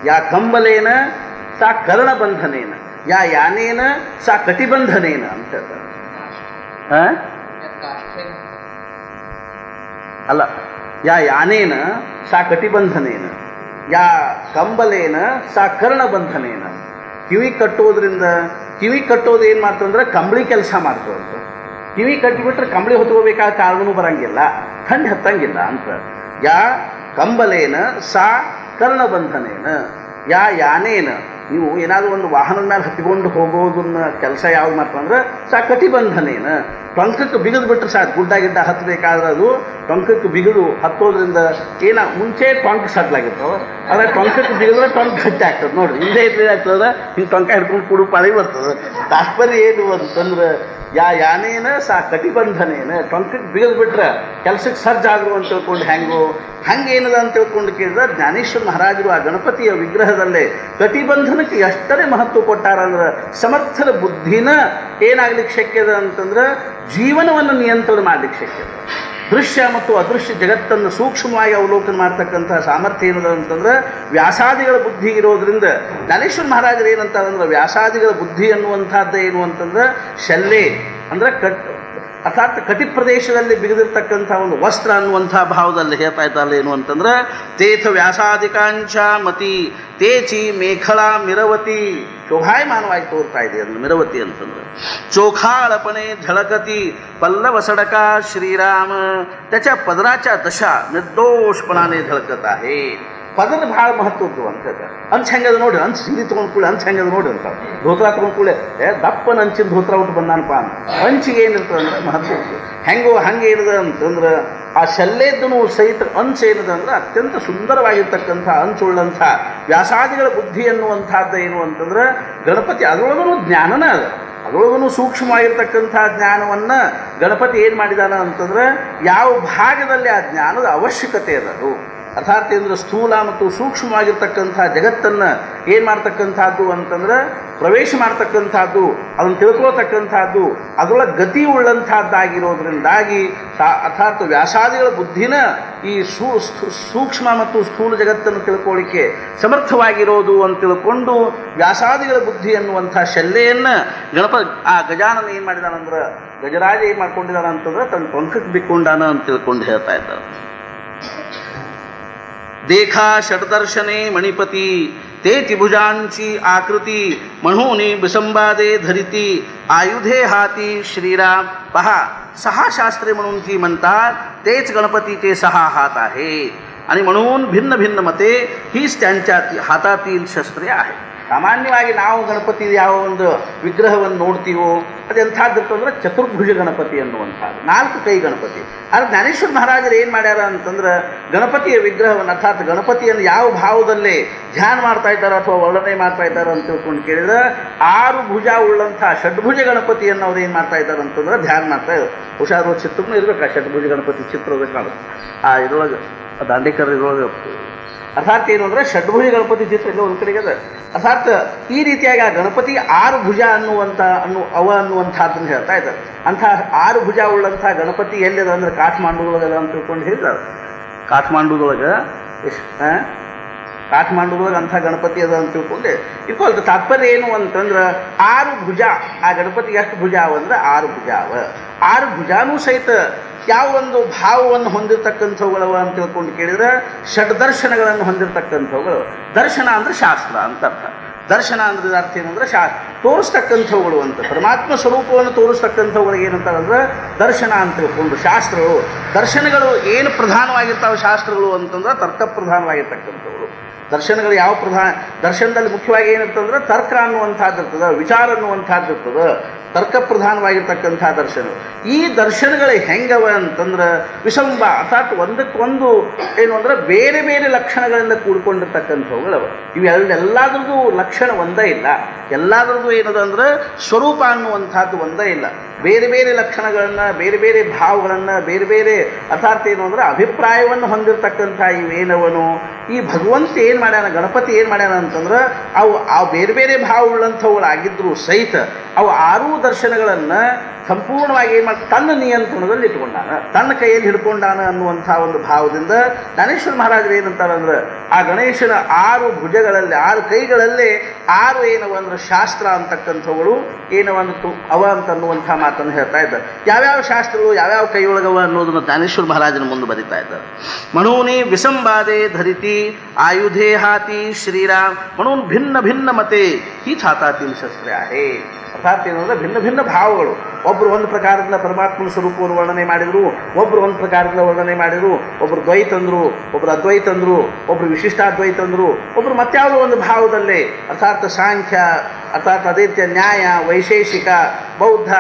ಯಾ ಕಂಬಲೇನ ಸಾ ಕರ್ಣಬಂಧನೇನ ಯಾನೇನ ಸಾ ಕಟಿಬಂಧನೇನ ಅಂತ ಅಲ್ಲ, ಯಾನೇನ ಸಾ ಕಟಿಬಂಧನೇನ ಯಾ ಕಂಬಲೇನ ಸಾ ಕರ್ಣಬಂಧನೇನ. ಕಿವಿ ಕಟ್ಟೋದು ಏನು ಮಾಡ್ತಂದ್ರೆ ಕಂಬಳಿ ಕೆಲಸ ಮಾಡ್ತದಂತ. ಕಿವಿ ಕಟ್ಟಿಬಿಟ್ರೆ ಕಂಬಳಿ ಹೊತ್ಕೋಬೇಕಾದ ಕಾರಣವೂ ಬರಂಗಿಲ್ಲ, ಥಂಡಿ ಹತ್ತಂಗಿಲ್ಲ ಅಂತ. ಯಾ ಕಂಬಲೇನ ಸಾ ಕರ್ಣಬಂಧನೇನ ಯಾನೇನ. ನೀವು ಏನಾದರೂ ಒಂದು ವಾಹನದ ಮೇಲೆ ಹತ್ತಿಕೊಂಡು ಹೋಗೋದನ್ನ ಕೆಲಸ ಯಾವ್ದು ಮಾಡ್ತಂದ್ರೆ ಸಾ ಕಟಿಬಂಧನೇನ. ಟೊಂಕಕ್ಕೆ ಬಿಗಿದು ಬಿಟ್ಟರೆ ಸಾಕು, ಗುಡ್ಡ ಗಿಡ್ಡ ಹತ್ತಬೇಕಾದ್ರೆ ಅದು ಟೊಂಕಕ್ಕೆ ಬಿಗಿದು ಹತ್ತೋದ್ರಿಂದ ಮುಂಚೆ ಟೊಂಕ ಸಡ್ಲಾಗಿರ್ತಾವೆ, ಆದರೆ ಟೊಂಕಕ್ಕೆ ಬಿಗಿದ್ರೆ ಟೊಂಕ ಗಟ್ಟಿ ಆಗ್ತದೆ. ನೋಡಿರಿ ಹಿಂದೆ ಆಗ್ತದೆ, ಹಿಂಗೆ ಟೊಂಕ ಹಿಡ್ಕೊಂಡು ಕುಡು ಪಾಳಿ ಬರ್ತದೆ. ತಾತ್ಪರ್ಯ ಏನು ಅಂತಂದ್ರೆ ಯಾನೇನ ಸಾ ಕಟಿಬಂಧನೇನ. ಟೊಂಕಕ್ಕೆ ಬಿಗಿದು ಬಿಟ್ರೆ ಕೆಲಸಕ್ಕೆ ಸಜ್ಜಾದ್ರು ಅಂತ ತಿಳ್ಕೊಂಡು ಹಂಗೇನದ ಅಂತ ತಿಳ್ಕೊಂಡು ಕೇಳಿದ್ರೆ ಜ್ಞಾನೇಶ್ವರ ಮಹಾರಾಜರು ಆ ಗಣಪತಿಯ ವಿಗ್ರಹದಲ್ಲೇ ಕಟಿಬಂಧನಕ್ಕೆ ಎಷ್ಟರೇ ಮಹತ್ವ ಕೊಟ್ಟಾರ ಅಂದ್ರೆ ಸಮರ್ಥರ ಬುದ್ಧಿನ ಏನಾಗ್ಲಿಕ್ಕೆ ಶಕ್ಯದ ಅಂತಂದ್ರೆ ಜೀವನವನ್ನು ನಿಯಂತ್ರಣ ಮಾಡ್ಲಿಕ್ಕೆ ಶಕ್ಯದ. ದೃಶ್ಯ ಮತ್ತು ಅದೃಶ್ಯ ಜಗತ್ತನ್ನು ಸೂಕ್ಷ್ಮವಾಗಿ ಅವಲೋಕನ ಮಾಡ್ತಕ್ಕಂಥ ಸಾಮರ್ಥ್ಯ ಏನದ ಅಂತಂದ್ರೆ ವ್ಯಾಸಾದಿಗಳ ಬುದ್ಧಿ ಇರೋದ್ರಿಂದ ಜ್ಞಾನೇಶ್ವರ ಮಹಾರಾಜರು ಏನಂತಾರಂದ್ರೆ ವ್ಯಾಸಾದಿಗಳ ಬುದ್ಧಿ ಅನ್ನುವಂಥದ್ದು ಏನು ಅಂತಂದ್ರೆ ಶಲ್ಲೆ ಅಂದ್ರೆ ಅರ್ಥಾತ್ ಕಟಿ ಪ್ರದೇಶದಲ್ಲಿ ಬಿಗಿದಿರ್ತಕ್ಕಂಥ ಒಂದು ವಸ್ತ್ರ ಅನ್ನುವಂಥ ಭಾವದಲ್ಲಿ ಹೇಳ್ತಾ ಇದ್ದಲ್ಲ ಏನು ಅಂತಂದ್ರೆ ತೇಥ ವ್ಯಾಸಾಧಿಕಾಂಶ ಮತಿ ತೇಚಿ ಮೇಖಲಾ ಮಿರವತಿ ಶೋಭಾಯಮಾನವಾಗಿ ತೋರ್ತಾ ಇದೆ ಅಂದ್ರೆ ಮಿರವತಿ ಅಂತಂದ್ರೆ चोखाळपणे झळकती पल्लव सडका श्रीराम त्याच्या पदराच्या दशा निर्दोषपणाने झळकत आहे. ಪದರ ಭಾಳ ಮಹತ್ವದ್ದು ಅಂತದ ಅಂಚ್ ಹೆಂಗದ ನೋಡಿ ಅಂಚ್ ಸೀರೆ ತೊಗೊಂಡು ಕೂಳೆ ಅಂಚ್ ಹೆಂಗದ ನೋಡಿ ಅಂತ ಧೋತ್ರ ತೊಗೊಂಡು ಕೂಳೆ ದಪ್ಪನ ಅಂಚಿನ ಧೋತ್ರ ಉಟ್ಟು ಬಂದಾನಪ್ಪ ಅಂತ ಅಂಚಿಗೆ ಏನಿರ್ತದೆ ಅಂದ್ರೆ ಮಹತ್ವದ್ದು ಹೆಂಗೋ ಹಂಗೆ ಏನದ ಅಂತಂದ್ರೆ ಆ ಶಲ್ಲೆದ್ದನು ಸಹಿತ ಅಂಚು ಏನದ ಅಂದ್ರೆ ಅತ್ಯಂತ ಸುಂದರವಾಗಿರ್ತಕ್ಕಂಥ ಅಂಚುಳ್ಳಂಥ ವ್ಯಾಸಾದಿಗಳ ಬುದ್ಧಿ ಅನ್ನುವಂಥದ್ದು ಏನು ಅಂತಂದ್ರೆ ಗಣಪತಿ ಅದರೊಳಗೂ ಜ್ಞಾನನ ಅದ ಅದರೊಳಗೂ ಸೂಕ್ಷ್ಮವಾಗಿರ್ತಕ್ಕಂಥ ಜ್ಞಾನವನ್ನು ಗಣಪತಿ ಏನು ಮಾಡಿದಾನ ಅಂತಂದ್ರೆ ಯಾವ ಭಾಗದಲ್ಲಿ ಆ ಜ್ಞಾನದ ಅವಶ್ಯಕತೆ ಅದದು ಅರ್ಥಾತ್ ಅಂದರೆ ಸ್ಥೂಲ ಮತ್ತು ಸೂಕ್ಷ್ಮವಾಗಿರ್ತಕ್ಕಂಥ ಜಗತ್ತನ್ನು ಏನು ಮಾಡ್ತಕ್ಕಂಥದ್ದು ಅಂತಂದ್ರೆ ಪ್ರವೇಶ ಮಾಡ್ತಕ್ಕಂಥದ್ದು ಅದನ್ನು ತಿಳ್ಕೊಳ್ತಕ್ಕಂಥದ್ದು ಅದರೊಳಗೆ ಗತಿ ಉಳ್ಳಂಥದ್ದಾಗಿರೋದ್ರಿಂದಾಗಿ ಅರ್ಥಾತ್ ವ್ಯಾಸಾದಿಗಳ ಬುದ್ಧಿನ ಈ ಸೂಕ್ಷ್ಮ ಮತ್ತು ಸ್ಥೂಲ ಜಗತ್ತನ್ನು ತಿಳ್ಕೊಳ್ಳಿಕ್ಕೆ ಸಮರ್ಥವಾಗಿರೋದು ಅಂತ ತಿಳ್ಕೊಂಡು ವ್ಯಾಸಾದಿಗಳ ಬುದ್ಧಿ ಅನ್ನುವಂಥ ಶಲ್ಲೆಯನ್ನು ಆ ಗಜಾನನ ಏನು ಮಾಡಿದಾನಂದ್ರೆ ಗಜರಾಜ ಏನು ಮಾಡ್ಕೊಂಡಿದ್ದಾನ ಅಂತಂದ್ರೆ ತನ್ನ ಪಂಖಕ್ಕೆ ಬಿಕ್ಕೊಂಡಾನ ಅಂತ ತಿಳ್ಕೊಂಡು ಹೇಳ್ತಾ ಇದ್ದಾರೆ. देखा षडदर्शने मणिपती ते त्रिभुजांची आकृती म्हणून बिसंबादे धरिती आयुधे हाती श्रीराम. पहा 6 शास्त्रे म्हणून ती म्हणतात तेच गणपतीचे 6 हात आहेत आणि म्हणून भिन्न भिन्न मते हीच त्यांच्या हातातील शस्त्रे आहेत. ಸಾಮಾನ್ಯವಾಗಿ ನಾವು ಗಣಪತಿ ಯಾವ ಒಂದು ವಿಗ್ರಹವನ್ನು ನೋಡ್ತೀವೋ ಅದೆಂಥದ್ದಿರ್ತಂದ್ರೆ ಚತುರ್ಭುಜ ಗಣಪತಿ ಅನ್ನುವಂಥದ್ದು 4 ಕೈ ಗಣಪತಿ. ಆದರೆ ಜ್ಞಾನೇಶ್ವರ ಮಹಾರಾಜರು ಏನು ಮಾಡ್ಯಾರ ಅಂತಂದ್ರೆ ಗಣಪತಿಯ ವಿಗ್ರಹವನ್ನು ಅರ್ಥಾತ್ ಗಣಪತಿಯನ್ನು ಯಾವ ಭಾವದಲ್ಲಿ ಧ್ಯಾನ ಮಾಡ್ತಾ ಇದ್ದಾರೆ ಅಥವಾ ವರ್ಣನೆ ಮಾಡ್ತಾ ಇದ್ದಾರೆ ಅಂತ ತಿಳ್ಕೊಂಡು ಕೇಳಿದ್ರೆ 6 ಭುಜ ಉಳ್ಳಂಥ ಷಡ್ಭುಜ ಗಣಪತಿಯನ್ನು ಅವ್ರು ಏನು ಮಾಡ್ತಾ ಇದ್ದಾರೆ ಅಂತಂದ್ರೆ ಧ್ಯಾನ ಮಾಡ್ತಾ ಇದ್ದಾರೆ. ಹುಷಾರು ಚಿತ್ರನೂ ಇರಬೇಕು ಆ ಷಡ್ಭುಜ ಗಣಪತಿ ಚಿತ್ರ ಕಾಣುತ್ತೆ ಆ ಇದ್ರೊಳಗೆ ದಾಂಡೇಕರ್ ಇದ್ರೊಳಗೆ ಅರ್ಥಾತ್ ಏನು ಅಂದರೆ ಷಡ್ಭುಜ ಗಣಪತಿ ಚಿತ್ರ ಎಲ್ಲ ಒಂದು ಕಡೆಗೆ ಅದ. ಅರ್ಥಾತ್ ಈ ರೀತಿಯಾಗಿ ಆ ಗಣಪತಿ 6 ಭುಜ ಅನ್ನುವಂಥದ್ದನ್ನು ಹೇಳ್ತಾ ಇದ್ದಾರೆ. ಅಂಥ 6 ಭುಜ ಉಳ್ಳಂಥ ಗಣಪತಿ ಎಲ್ಲಿದೆ ಅಂದ್ರೆ ಕಾಠ್ಮಾಂಡುದೊಳಗದ ಅಂತ ತಿಳ್ಕೊಂಡು ಹೇಳ್ತಾರೆ. ಕಾಠ್ಮಾಂಡುದೊಳಗೆ ಕಾಠ್ಮಾಂಡುದೊಳಗೆ ಅಂಥ ಗಣಪತಿ ಅದ ಅಂತ ತಿಳ್ಕೊಂಡೆ ಇಟ್ಕೊಳ್ತ ತಾತ್ಪರ್ಯ ಏನು ಅಂತಂದ್ರೆ 6 ಭುಜ ಆ ಗಣಪತಿಗೆ ಎಷ್ಟು ಭುಜ ಅವಂದ್ರೆ 6 ಭುಜ ಅವ. 6 ಭುಜಾನೂ ಸಹಿತ ಯಾವ ಒಂದು ಭಾವವನ್ನು ಹೊಂದಿರತಕ್ಕಂಥವುಗಳವ ಅಂತ ತಿಳ್ಕೊಂಡು ಕೇಳಿದ್ರೆ ಷಡ್ದರ್ಶನಗಳನ್ನು ಹೊಂದಿರತಕ್ಕಂಥವುಗಳು. ದರ್ಶನ ಅಂದರೆ ಶಾಸ್ತ್ರ ಅಂತ ಅರ್ಥ. ದರ್ಶನ ಅಂದ್ರೆ ಅರ್ಥ ಏನಂದ್ರೆ ತೋರಿಸ್ತಕ್ಕಂಥವುಗಳು ಅಂತ ಪರಮಾತ್ಮ ಸ್ವರೂಪವನ್ನು ತೋರಿಸ್ತಕ್ಕಂಥವುಗಳಿಗೆ ಏನಂತಾರಂದ್ರೆ ದರ್ಶನ ಅಂತ ತಿಳ್ಕೊಂಡು ಶಾಸ್ತ್ರಗಳು. ದರ್ಶನಗಳು ಏನು ಪ್ರಧಾನವಾಗಿರ್ತಾವೆ ಶಾಸ್ತ್ರಗಳು ಅಂತಂದ್ರೆ ತರ್ಕ ಪ್ರಧಾನವಾಗಿರ್ತಕ್ಕಂಥವುಗಳು. ದರ್ಶನಗಳು ಯಾವ ದರ್ಶನದಲ್ಲಿ ಮುಖ್ಯವಾಗಿ ಏನಿರ್ತಂದ್ರೆ ತರ್ಕ ಅನ್ನುವಂಥದ್ದು ಇರ್ತದೆ, ವಿಚಾರ ಅನ್ನುವಂಥದ್ದು ಇರ್ತದೆ, ತರ್ಕ ಪ್ರಧಾನವಾಗಿರ್ತಕ್ಕಂಥ ದರ್ಶನ. ಈ ದರ್ಶನಗಳು ಹೆಂಗವ ಅಂತಂದ್ರೆ ವಿಸಂಬ ಅರ್ಥಾತ್ ಒಂದಕ್ಕೊಂದು ಏನು ಅಂದ್ರೆ ಬೇರೆ ಬೇರೆ ಲಕ್ಷಣಗಳಿಂದ ಕೂಡ್ಕೊಂಡಿರ್ತಕ್ಕಂಥವುಗಳವ. ಇವೆಲ್ಲದ್ರದ್ದು ಲಕ್ಷಣ ಒಂದೇ ಇಲ್ಲ, ಎಲ್ಲದ್ರದ್ದು ಏನದ ಅಂದ್ರೆ ಸ್ವರೂಪ ಅನ್ನುವಂಥದ್ದು ಒಂದೇ ಇಲ್ಲ. ಬೇರೆ ಬೇರೆ ಲಕ್ಷಣಗಳನ್ನು ಬೇರೆ ಬೇರೆ ಭಾವಗಳನ್ನು ಬೇರೆ ಬೇರೆ ಅರ್ಥಾತ್ ಏನು ಅಂದರೆ ಅಭಿಪ್ರಾಯವನ್ನು ಹೊಂದಿರತಕ್ಕಂಥ ಇವೇನವನು ಈ ಭಗವಂತ ಏನು ಮಾಡ್ಯಾನ ಗಣಪತಿ ಏನು ಮಾಡ್ಯಾನ ಅಂತಂದ್ರೆ ಅವು ಬೇರೆ ಬೇರೆ ಭಾವ ಉಳ್ಳಂಥವುಗಳಾಗಿದ್ದರೂ ಸಹಿತ ಅವು 6 ದರ್ಶನಗಳನ್ನು ಸಂಪೂರ್ಣವಾಗಿ ಏನು ಮಾಡಿ ತನ್ನ ನಿಯಂತ್ರಣದಲ್ಲಿ ಇಟ್ಕೊಂಡಾನ, ತನ್ನ ಕೈಯಲ್ಲಿ ಹಿಡ್ಕೊಂಡಾನ ಅನ್ನುವಂಥ ಒಂದು ಭಾವದಿಂದ ಜ್ಞಾನೇಶ್ವರ ಮಹಾರಾಜರು ಏನಂತಾರೆ ಅಂದ್ರೆ ಆ ಗಣೇಶನ 6 ಭುಜಗಳಲ್ಲಿ 6 ಕೈಗಳಲ್ಲೇ 6 ಏನವ ಅಂದ್ರೆ ಶಾಸ್ತ್ರ ಅಂತಕ್ಕಂಥವುಗಳು ಏನವಂದು ಅವ ಅಂತನ್ನುವಂಥ ಮಾತನ್ನು ಹೇಳ್ತಾ ಇದ್ದಾರೆ. ಯಾವ್ಯಾವ ಶಾಸ್ತ್ರಗಳು ಯಾವ್ಯಾವ ಕೈಯೊಳಗವ ಅನ್ನೋದನ್ನು ಜ್ಞಾನೇಶ್ವರ ಮಹಾರಾಜನ ಮುಂದೆ ಬರೀತಾ ಇದ್ದಾರೆ. म्हणून विसंबादे धरिती आयुधे हाती श्रीराम म्हणून भिन्न भिन्न मते हीच हातातील शस्त्रे आहे. ಅರ್ಥಾತ್ ಏನಂದ್ರೆ ಭಿನ್ನ ಭಿನ್ನ ಭಾವಗಳು. ಒಬ್ಬರು ಒಂದು ಪ್ರಕಾರದಿಂದ ಪರಮಾತ್ಮನ ಸ್ವರೂಪವನ್ನು ವರ್ಣನೆ ಮಾಡಿದರು, ಒಬ್ಬರು ಒಂದು ಪ್ರಕಾರದಿಂದ ವರ್ಣನೆ ಮಾಡಿದರು, ಒಬ್ಬರು ದ್ವೈತ ಅಂದರು, ಒಬ್ಬರು ಅದ್ವೈತ ಅಂದರು, ಒಬ್ಬರು ವಿಶಿಷ್ಟಾದ್ವೈತ ಅಂದರು, ಒಬ್ಬರು ಮತ್ಯಾವುದೋ ಒಂದು ಭಾವದಲ್ಲಿ ಅರ್ಥಾತ್ ಸಾಂಖ್ಯ ಅರ್ಥಾತ್ ಅದೇ ರೀತಿಯ ನ್ಯಾಯ ವೈಶೇಷಿಕ ಬೌದ್ಧ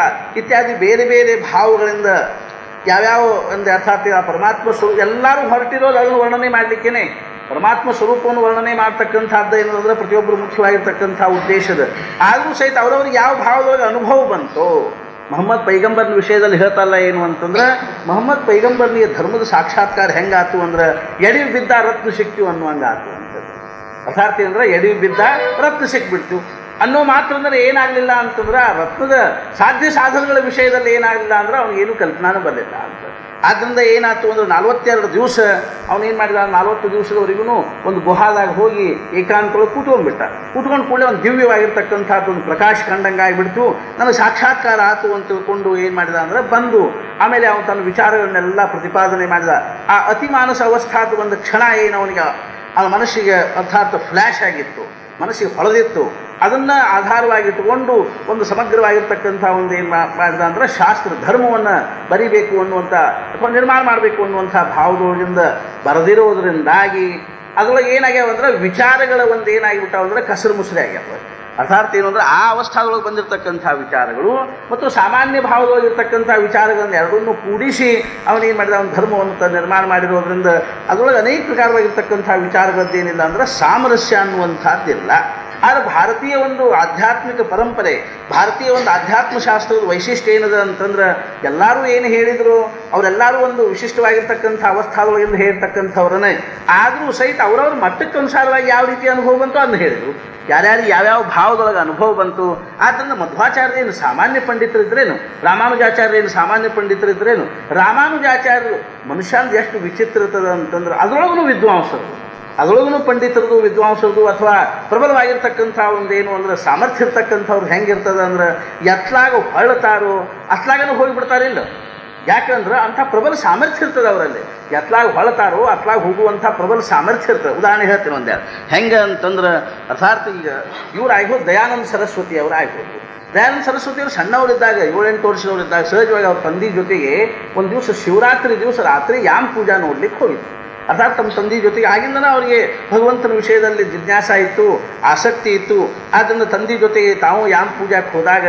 ಇತ್ಯಾದಿ ಬೇರೆ ಬೇರೆ ಭಾವಗಳಿಂದ ಯಾವ್ಯಾವ ಒಂದು ಅರ್ಥಾತ್ ಆ ಪರಮಾತ್ಮ ಸ್ವರೂಪ ಎಲ್ಲರೂ ಹೊರಟಿರೋದು ಅದನ್ನು ವರ್ಣನೆ ಮಾಡಲಿಕ್ಕೇನೆ. ಪರಮಾತ್ಮ ಸ್ವರೂಪವನ್ನು ವರ್ಣನೆ ಮಾಡ್ತಕ್ಕಂಥದ್ದು ಏನಂದ್ರೆ ಪ್ರತಿಯೊಬ್ಬರು ಮುಖ್ಯವಾಗಿರ್ತಕ್ಕಂಥ ಉದ್ದೇಶದ. ಆದರೂ ಸಹಿತ ಅವರವ್ರಿಗೆ ಯಾವ ಭಾವದೊಳಗೆ ಅನುಭವ ಬಂತು. ಮೊಹಮ್ಮದ್ ಪೈಗಂಬರ್ನ ವಿಷಯದಲ್ಲಿ ಹೇಳ್ತಲ್ಲ ಏನು ಅಂತಂದ್ರೆ ಮೊಹಮ್ಮದ್ ಪೈಗಂಬರ್ನಿಯ ಧರ್ಮದ ಸಾಕ್ಷಾತ್ಕಾರ ಹೆಂಗಾತು ಅಂದ್ರೆ ಎಡವಿ ಬಿದ್ದ ರತ್ನ ಸಿಕ್ತೀವಿ ಅನ್ನುವಂಗಾತು ಅಂತ. ಅರ್ಥಾತ್ ಏನಂದ್ರೆ ಎಡವಿ ಬಿದ್ದ ರತ್ನ ಸಿಕ್ಬಿಡ್ತೀವಿ ಅನ್ನೋ ಮಾತ್ರ ಅಂದ್ರೆ ಏನಾಗಲಿಲ್ಲ ಅಂತಂದ್ರೆ ಆ ರತ್ನದ ಸಾಧ್ಯ ಸಾಧನಗಳ ವಿಷಯದಲ್ಲಿ ಏನಾಗಲಿಲ್ಲ ಅಂದ್ರೆ ಅವ್ನಿಗೇನು ಕಲ್ಪನಾನು ಬರಲಿಲ್ಲ ಅಂತ. ಆದ್ದರಿಂದ ಏನಾಯ್ತು ಅಂದ್ರೆ 42 ದಿವಸ ಅವನೇನು ಮಾಡಿದ, 40 ದಿವಸದವರೆಗೂ ಒಂದು ಗುಹಾದಾಗ ಹೋಗಿ ಏಕಾಂತೊಳಗೆ ಕೂತ್ಕೊಂಡ್ಬಿಟ್ಟ. ಕೂತ್ಕೊಂಡು ಕೂಡಲೇ ಒಂದು ದಿವ್ಯವಾಗಿರ್ತಕ್ಕಂಥದ್ದು ಒಂದು ಪ್ರಕಾಶ ಕಂಡಂಗೆ ಆಗಿಬಿಡ್ತು. ನನಗೆ ಸಾಕ್ಷಾತ್ಕಾರ ಆತು ಅಂತ ತಿಳ್ಕೊಂಡು ಏನು ಮಾಡಿದ ಅಂದರೆ ಬಂದು ಆಮೇಲೆ ಅವನು ತನ್ನ ವಿಚಾರಗಳನ್ನೆಲ್ಲ ಪ್ರತಿಪಾದನೆ ಮಾಡಿದ. ಆ ಅತಿಮಾನಸ ಅವಸ್ಥಾದ ಒಂದು ಕ್ಷಣ ಏನು ಅವನಿಗೆ ಆ ಮನಸ್ಸಿಗೆ ಅರ್ಥಾತ್ ಫ್ಲ್ಯಾಶ್ ಆಗಿತ್ತು, ಮನಸ್ಸಿಗೆ ಹೊಳೆದಿತ್ತು. ಅದನ್ನು ಆಧಾರವಾಗಿಟ್ಟುಕೊಂಡು ಒಂದು ಸಮಗ್ರವಾಗಿರ್ತಕ್ಕಂಥ ಒಂದು ಏನು ಮಾಡಿದ ಅಂದರೆ ಶಾಸ್ತ್ರ ಧರ್ಮವನ್ನು ಬರಿಬೇಕು ಅನ್ನುವಂಥ ಅಥವಾ ನಿರ್ಮಾಣ ಮಾಡಬೇಕು ಅನ್ನುವಂಥ ಭಾವದೊಳಗಿಂದ ಬರೆದಿರೋದ್ರಿಂದಾಗಿ ಅದರೊಳಗೆ ಏನಾಗ್ಯಾವ ಅಂದ್ರೆ ವಿಚಾರಗಳ ಒಂದು ಏನಾಗಿಬಿಟ್ಟಾವ ಅಂದರೆ ಕಸರು ಮುಸರೆ ಆಗ್ಯಾವ. ಅರ್ಥಾತ್ ಏನು ಅಂದರೆ ಆ ಅವಸ್ಥಾದೊಳಗೆ ಬಂದಿರತಕ್ಕಂಥ ವಿಚಾರಗಳು ಮತ್ತು ಸಾಮಾನ್ಯ ಭಾವದೊಳಗಿರ್ತಕ್ಕಂಥ ವಿಚಾರಗಳನ್ನು ಎರಡನ್ನೂ ಕೂಡಿಸಿ ಅವನೇನು ಮಾಡಿದ, ಅವನ ಧರ್ಮವನ್ನು ನಿರ್ಮಾಣ ಮಾಡಿರೋದ್ರಿಂದ ಅದರೊಳಗೆ ಅನೇಕ ಪ್ರಕಾರವಾಗಿರ್ತಕ್ಕಂಥ ವಿಚಾರಗಳದ್ದೇನಿಲ್ಲ ಅಂದರೆ ಸಾಮರಸ್ಯ ಅನ್ನುವಂಥದ್ದಿಲ್ಲ. ಆದರೆ ಭಾರತೀಯ ಒಂದು ಆಧ್ಯಾತ್ಮಿಕ ಪರಂಪರೆ, ಭಾರತೀಯ ಒಂದು ಅಧ್ಯಾತ್ಮಶಾಸ್ತ್ರದ ವೈಶಿಷ್ಟ್ಯ ಏನದ ಅಂತಂದ್ರೆ ಎಲ್ಲರೂ ಏನು ಹೇಳಿದರು ಅವರೆಲ್ಲರೂ ಒಂದು ವಿಶಿಷ್ಟವಾಗಿರ್ತಕ್ಕಂಥ ಅವಸ್ಥಾದೊಳಗಿಂದ ಹೇಳಿರ್ತಕ್ಕಂಥವ್ರನ್ನೇ. ಆದರೂ ಸಹಿತ ಅವರವ್ರ ಮಟ್ಟಕ್ಕೆ ಅನುಸಾರವಾಗಿ ಯಾವ ರೀತಿ ಅನುಭವ ಬಂತು ಅದನ್ನು ಹೇಳಿದರು. ಯಾರ್ಯಾರಿಗೆ ಯಾವ್ಯಾವ ಭಾವದೊಳಗೆ ಅನುಭವ ಬಂತು. ಆದ್ದರಿಂದ ಮಧ್ವಾಚಾರ್ಯರೇನು ಸಾಮಾನ್ಯ ಪಂಡಿತರಿದ್ರೇನು, ರಾಮಾನುಜಾಚಾರ್ಯರೇನು ಸಾಮಾನ್ಯ ಪಂಡಿತರಿದ್ರೇನು, ರಾಮಾನುಜಾಚಾರ್ಯರು ಮನುಷ್ಯಂದು ಎಷ್ಟು ವಿಚಿತ್ರ ಇರ್ತದೆ ಅಂತಂದ್ರೆ ಅದರೊಳಗೂ ವಿದ್ವಾಂಸರು, ಅದರೊಳಗೂ ಪಂಡಿತರದು ವಿದ್ವಾಂಸರದು ಅಥವಾ ಪ್ರಬಲವಾಗಿರ್ತಕ್ಕಂಥ ಒಂದೇನು ಅಂದ್ರೆ ಸಾಮರ್ಥ್ಯ ಇರ್ತಕ್ಕಂಥವ್ರು ಹೆಂಗಿರ್ತದೆ ಅಂದ್ರೆ ಎತ್ಲಾಗ ಹೊಳ್ತಾರೋ ಅತ್ಲಾಗನೂ ಹೋಗಿಬಿಡ್ತಾರಿಲ್ಲ. ಯಾಕಂದ್ರೆ ಅಂಥ ಪ್ರಬಲ ಸಾಮರ್ಥ್ಯ ಇರ್ತದೆ ಅವರಲ್ಲಿ. ಎತ್ಲಾಗ ಹೊಳ್ತಾರೋ ಅತ್ಲಾಗ ಹೋಗುವಂಥ ಪ್ರಬಲ ಸಾಮರ್ಥ್ಯ ಇರ್ತದೆ. ಉದಾಹರಣೆ ಹೇಳ್ತೀನಿ ಒಂದ್ಯಾರು ಹೆಂಗೆ ಅಂತಂದ್ರೆ ಅರ್ಥಾತ್ ಈಗ ಇವ್ರು ಆಗ್ಬೋದು ದಯಾನಂದ ಸರಸ್ವತಿ ಅವರು ಆಗ್ಬೋದು. ದಯಾನಂದ ಸರಸ್ವತಿಯವರು ಸಣ್ಣವರಿದ್ದಾಗ 7-8 ವರ್ಷದವರಿದ್ದಾಗ ಸಹಜವಾಗಿ ಅವ್ರ ತಂದೆ ಜೊತೆಗೆ ಒಂದು ದಿವಸ ಶಿವರಾತ್ರಿ ದಿವಸ ರಾತ್ರಿ ಯಾಮ ಪೂಜಾ ನೋಡ್ಲಿಕ್ಕೆ ಹೋಗಿದ್ರು. ಅರ್ಥಾತ್ ತಮ್ಮ ತಂದೆ ಜೊತೆಗೆ ಆಗಿಂದನ ಅವರಿಗೆ ಭಗವಂತನ ವಿಷಯದಲ್ಲಿ ಜಿಜ್ಞಾಸ ಇತ್ತು, ಆಸಕ್ತಿ ಇತ್ತು. ಆದ್ದರಿಂದ ತಂದೆ ಜೊತೆಗೆ ತಾವು ಯಾಮ ಪೂಜಾಕ್ಕೆ ಹೋದಾಗ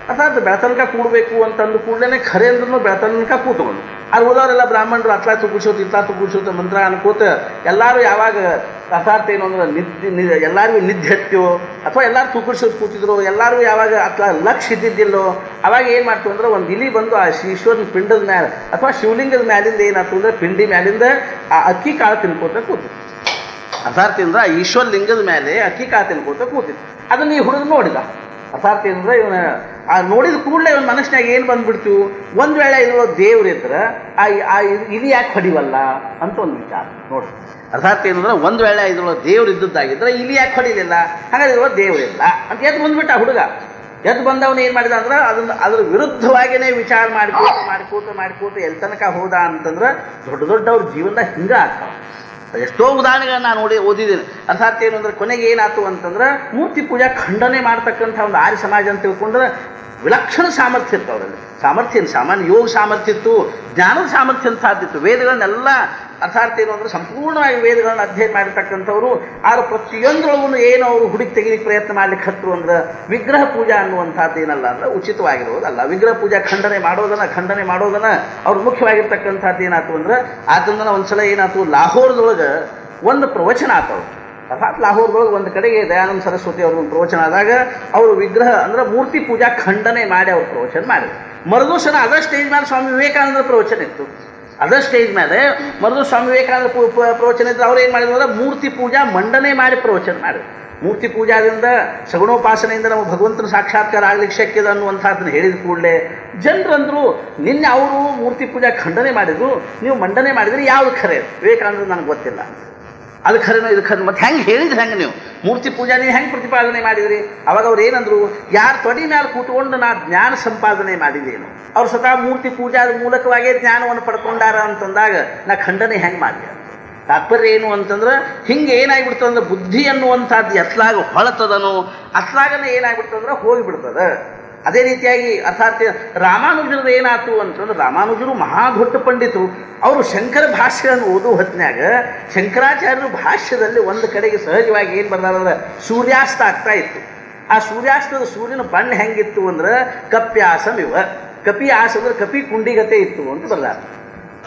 ಅರ್ಥಾತ್ ಬೆಳತನಕ ಕೂಡಬೇಕು ಅಂತಂದು ಕೂಡಲೇ ಖರೆ ಅಂದ್ರೂ ಬೆಳತನಕ ಕೂತ್ಕೊಂಡು ಅಲ್ಲಿ ಹೋದವರೆಲ್ಲ ಬ್ರಾಹ್ಮಣರು ಅತ್ಲಾ ತುಗುಸೋದು ಇತ್ಲಾ ತುಗುಸೋದು ಮಂತ್ರ ಅನ್ಕೋತ ಎಲ್ಲರೂ ಯಾವಾಗ ಅರ್ಥಾತ್ ಏನು ಅಂದ್ರೆ ನಿದ್ದೆ ಎಲ್ಲರಿಗೂ ನಿದ್ದೆ ಹತ್ತೋ ಅಥವಾ ಎಲ್ಲರೂ ತುಗುಸೋದು ಕೂತಿದ್ರು, ಎಲ್ಲರೂ ಯಾವಾಗ ಅತ್ಲಾ ಲಕ್ಷ ಇದ್ದಿದ್ದಿಲ್ಲೋ ಅವಾಗ ಏನು ಮಾಡ್ತು ಅಂದ್ರೆ ಒಂದು ಇಲಿ ಬಂದು ಆ ಈಶ್ವರನ ಪಿಂಡದ ಮೇಲೆ ಅಥವಾ ಶಿವಲಿಂಗದ ಮ್ಯಾಲಿಂದ ಏನಾಯ್ತು ಅಂದ್ರೆ ಪಿಂಡಿ ಮ್ಯಾಲಿಂದ ಆ ಅಕ್ಕಿ ಕಾಳು ತಿನ್ಕೋತ ಕೂತಿತ್ತು. ಅರ್ಥಾತ್ ಅಂದ್ರೆ ಆ ಈಶ್ವರ ಲಿಂಗದ ಮೇಲೆ ಅಕ್ಕಿ ಕಾಳು ತಿನ್ಕೋತ ಕೂತಿತ್ತು. ಅದನ್ನು ಈ ಹುಡುಗ ನೋಡಿದ. ಅರ್ಥಾತ್ ಏನಂದ್ರೆ ಇವನ ಆ ನೋಡಿದ ಕೂಡಲೇ ಇವನ ಮನಸ್ಸಿನಾಗ ಏನು ಬಂದ್ಬಿಡ್ತು, ಒಂದು ವೇಳೆ ಇರೋ ದೇವ್ರಿದ್ರೆ ಆ ಇಲಿ ಯಾಕೆ ಹೊಡಿವಲ್ಲ ಅಂತ ಒಂದು ವಿಚಾರ ನೋಡಿ. ಅರ್ಥಾತ್ ಏನಂದ್ರೆ ಒಂದು ವೇಳೆ ಇದ್ರೊಳ ದೇವ್ರು ಇದ್ದದ್ದಾಗಿದ್ರೆ ಇಲ್ಲಿ ಯಾಕೆ ಹೊಡಿಲಿಲ್ಲ, ಹಾಗಾದ್ರೆ ಇದ್ರೊಳ ದೇವ್ರಿಲ್ಲ ಅಂತ ಎದ್ದು ಬಂದ್ಬಿಟ್ಟ ಹುಡುಗ. ಎದ್ದು ಬಂದವನು ಏನು ಮಾಡಿದ ಅಂದ್ರೆ ಅದ್ರ ವಿರುದ್ಧವಾಗಿಯೇ ವಿಚಾರ ಮಾಡ್ಕೋತ ಎಲ್ಲಿ ತನಕ ಹೋದ ಅಂತಂದ್ರೆ ದೊಡ್ಡ ದೊಡ್ಡವ್ರ ಜೀವನದಾಗ ಹಿಂಗೆ ಆಗ್ತಾವೆ. ಎಷ್ಟೋ ಉದಾಹರಣೆಗಳನ್ನ ನಾನು ಓದಿದ್ದೀನಿ. ಅರ್ಥಾತ್ ಏನು ಅಂದ್ರೆ ಕೊನೆಗೆ ಏನಾಯ್ತು ಅಂತಂದ್ರೆ ಮೂರ್ತಿ ಪೂಜಾ ಖಂಡನೆ ಮಾಡ್ತಕ್ಕಂಥ ಒಂದು ಆರ್ಯ ಸಮಾಜ ಅಂತ ತಿಳ್ಕೊಂಡ್ರೆ ವಿಲಕ್ಷಣ ಸಾಮರ್ಥ್ಯ ಇತ್ತು ಅವರಲ್ಲಿ. ಸಾಮರ್ಥ್ಯ ಸಾಮಾನ್ಯ ಯೋಗ ಸಾಮರ್ಥ್ಯ ಇತ್ತು, ಜ್ಞಾನದ ಸಾಮರ್ಥ್ಯ ಅಂತಾದಿತ್ತು. ವೇದಗಳನ್ನೆಲ್ಲ ಅರ್ಥಾತ್ ಏನು ಅಂದರೆ ಸಂಪೂರ್ಣವಾಗಿ ವೇದಗಳನ್ನ ಅಧ್ಯಯನ ಮಾಡಿರ್ತಕ್ಕಂಥವ್ರು. ಆದ್ರೆ ಪ್ರತಿಯೊಂದರೊಳಗೂ ಏನು ಅವರು ಹುಡುಕಿ ತೆಗಿಲಿಕ್ಕೆ ಪ್ರಯತ್ನ ಮಾಡ್ಲಿಕ್ಕೆ ಹತ್ತರು ಅಂದ್ರೆ ವಿಗ್ರಹ ಪೂಜಾ ಅನ್ನುವಂಥದ್ದು ಏನಲ್ಲ ಅಂದ್ರೆ ಉಚಿತವಾಗಿರೋದಲ್ಲ. ವಿಗ್ರಹ ಪೂಜಾ ಖಂಡನೆ ಮಾಡೋದನ್ನ ಅವ್ರು ಮುಖ್ಯವಾಗಿರ್ತಕ್ಕಂಥದ್ದು ಏನಾಯ್ತು ಅಂದ್ರೆ ಆದ್ದರಿಂದ ಒಂದ್ಸಲ ಏನಾಯ್ತು ಲಾಹೋರ್ದೊಳಗೆ ಒಂದು ಪ್ರವಚನ ಆತವ್ರು. ಅರ್ಥಾತ್ ಲಾಹೋರ್ದೊಳಗೆ ಒಂದು ಕಡೆಗೆ ದಯಾನಂದ ಸರಸ್ವತಿ ಅವ್ರ ಒಂದು ಪ್ರವಚನ ಆದಾಗ ಅವರು ವಿಗ್ರಹ ಅಂದ್ರೆ ಮೂರ್ತಿ ಪೂಜಾ ಖಂಡನೆ ಮಾಡಿ ಅವ್ರು ಪ್ರವಚನ ಮಾಡಿದ್ರು. ಮರುದಿವಸನ ಅದೇ ಸ್ಟೇಜ್ ಮೇಲೆ ಸ್ವಾಮಿ ವಿವೇಕಾನಂದರ ಪ್ರವಚನ ಇತ್ತು. ಅದೇ ಸ್ಟೇಜ್ ಮೇಲೆ ಮರುದಿವಸ ಸ್ವಾಮಿ ವಿವೇಕಾನಂದ ಪ್ರವಚನ ಇತ್ತು. ಅವ್ರು ಏನು ಮಾಡಿದ್ರು ಅಂದ್ರೆ ಮೂರ್ತಿ ಪೂಜಾ ಮಂಡನೆ ಮಾಡಿ ಪ್ರವಚನ ಮಾಡಿದ್ರು. ಮೂರ್ತಿ ಪೂಜಾದಿಂದ ಸಗುಣೋಪಾಸನೆಯಿಂದ ನಮ್ಮ ಭಗವಂತನ ಸಾಕ್ಷಾತ್ಕಾರ ಆಗ್ಲಿಕ್ಕೆ ಶಕ್ಯದ ಅನ್ನುವಂಥದ್ದನ್ನು ಹೇಳಿದ ಕೂಡಲೇ ಜನರಂದರು ನಿನ್ನೆ ಅವರು ಮೂರ್ತಿ ಪೂಜಾ ಖಂಡನೆ ಮಾಡಿದ್ರು, ನೀವು ಮಂಡನೆ ಮಾಡಿದ್ರೆ ಯಾವುದು ಖರೆ? ವಿವೇಕಾನಂದ ನನಗೆ ಗೊತ್ತಿಲ್ಲ, ಅದು ಖರೇನೋ ಇದು ಖರೆ, ಮತ್ತು ಹೆಂಗೆ ಹೇಳಿದ್ರಿ ಹೆಂಗೆ ನೀವು ಮೂರ್ತಿ ಪೂಜಾ ನೀವು ಹೆಂಗೆ ಪ್ರತಿಪಾದನೆ ಮಾಡಿದ್ರಿ? ಅವಾಗ ಅವ್ರು ಏನಂದ್ರು, ಯಾರು ತೊಡಿ ಮೇಲೆ ಕೂತ್ಕೊಂಡು ನಾ ಜ್ಞಾನ ಸಂಪಾದನೆ ಮಾಡಿದ್ದೇನು, ಅವ್ರು ಸ್ವತಃ ಮೂರ್ತಿ ಪೂಜಾದ ಮೂಲಕವಾಗೇ ಜ್ಞಾನವನ್ನು ಪಡ್ಕೊಂಡಾರ ಅಂತಂದಾಗ ನಾ ಖಂಡನೆ ಹೆಂಗೆ ಮಾಡಿದೆ. ತಾತ್ಪರ್ಯ ಏನು ಅಂತಂದ್ರೆ ಹಿಂಗೆ ಏನಾಗ್ಬಿಡ್ತದೆ ಅಂದ್ರೆ ಬುದ್ಧಿ ಅನ್ನುವಂಥದ್ದು ಎತ್ಲಾಗ ಹೊಳತದನೋ ಅತ್ಲಾಗನೇ ಏನಾಗ್ಬಿಡ್ತಂದ್ರೆ ಹೋಗಿಬಿಡ್ತದೆ. ಅದೇ ರೀತಿಯಾಗಿ ಅರ್ಥಾತ್ ರಾಮಾನುಜರದು ಏನಾಯ್ತು ಅಂತಂದ್ರೆ ರಾಮಾನುಜರು ಮಹಾ ದೊಡ್ಡ ಪಂಡಿತರು. ಅವರು ಶಂಕರ ಭಾಷ್ಯವನ್ನು ಓದುವ ಹೊತ್ತಿನಾಗ ಶಂಕರಾಚಾರ್ಯರು ಭಾಷ್ಯದಲ್ಲಿ ಒಂದು ಕಡೆಗೆ ಸಹಜವಾಗಿ ಏನು ಬರ್ದಾರಂದ್ರೆ ಸೂರ್ಯಾಸ್ತ ಆಗ್ತಾ ಇತ್ತು. ಆ ಸೂರ್ಯಾಸ್ತದ ಸೂರ್ಯನ ಬಣ್ಣ ಹೆಂಗಿತ್ತು ಅಂದ್ರೆ ಕಪ್ಯಾಸಮಿವ, ಕಪಿ ಆಸ ಅಂದ್ರೆ ಕಪಿ ಕುಂಡಿಗತೆ ಇತ್ತು ಅಂತ ಬರ್ದಾರ.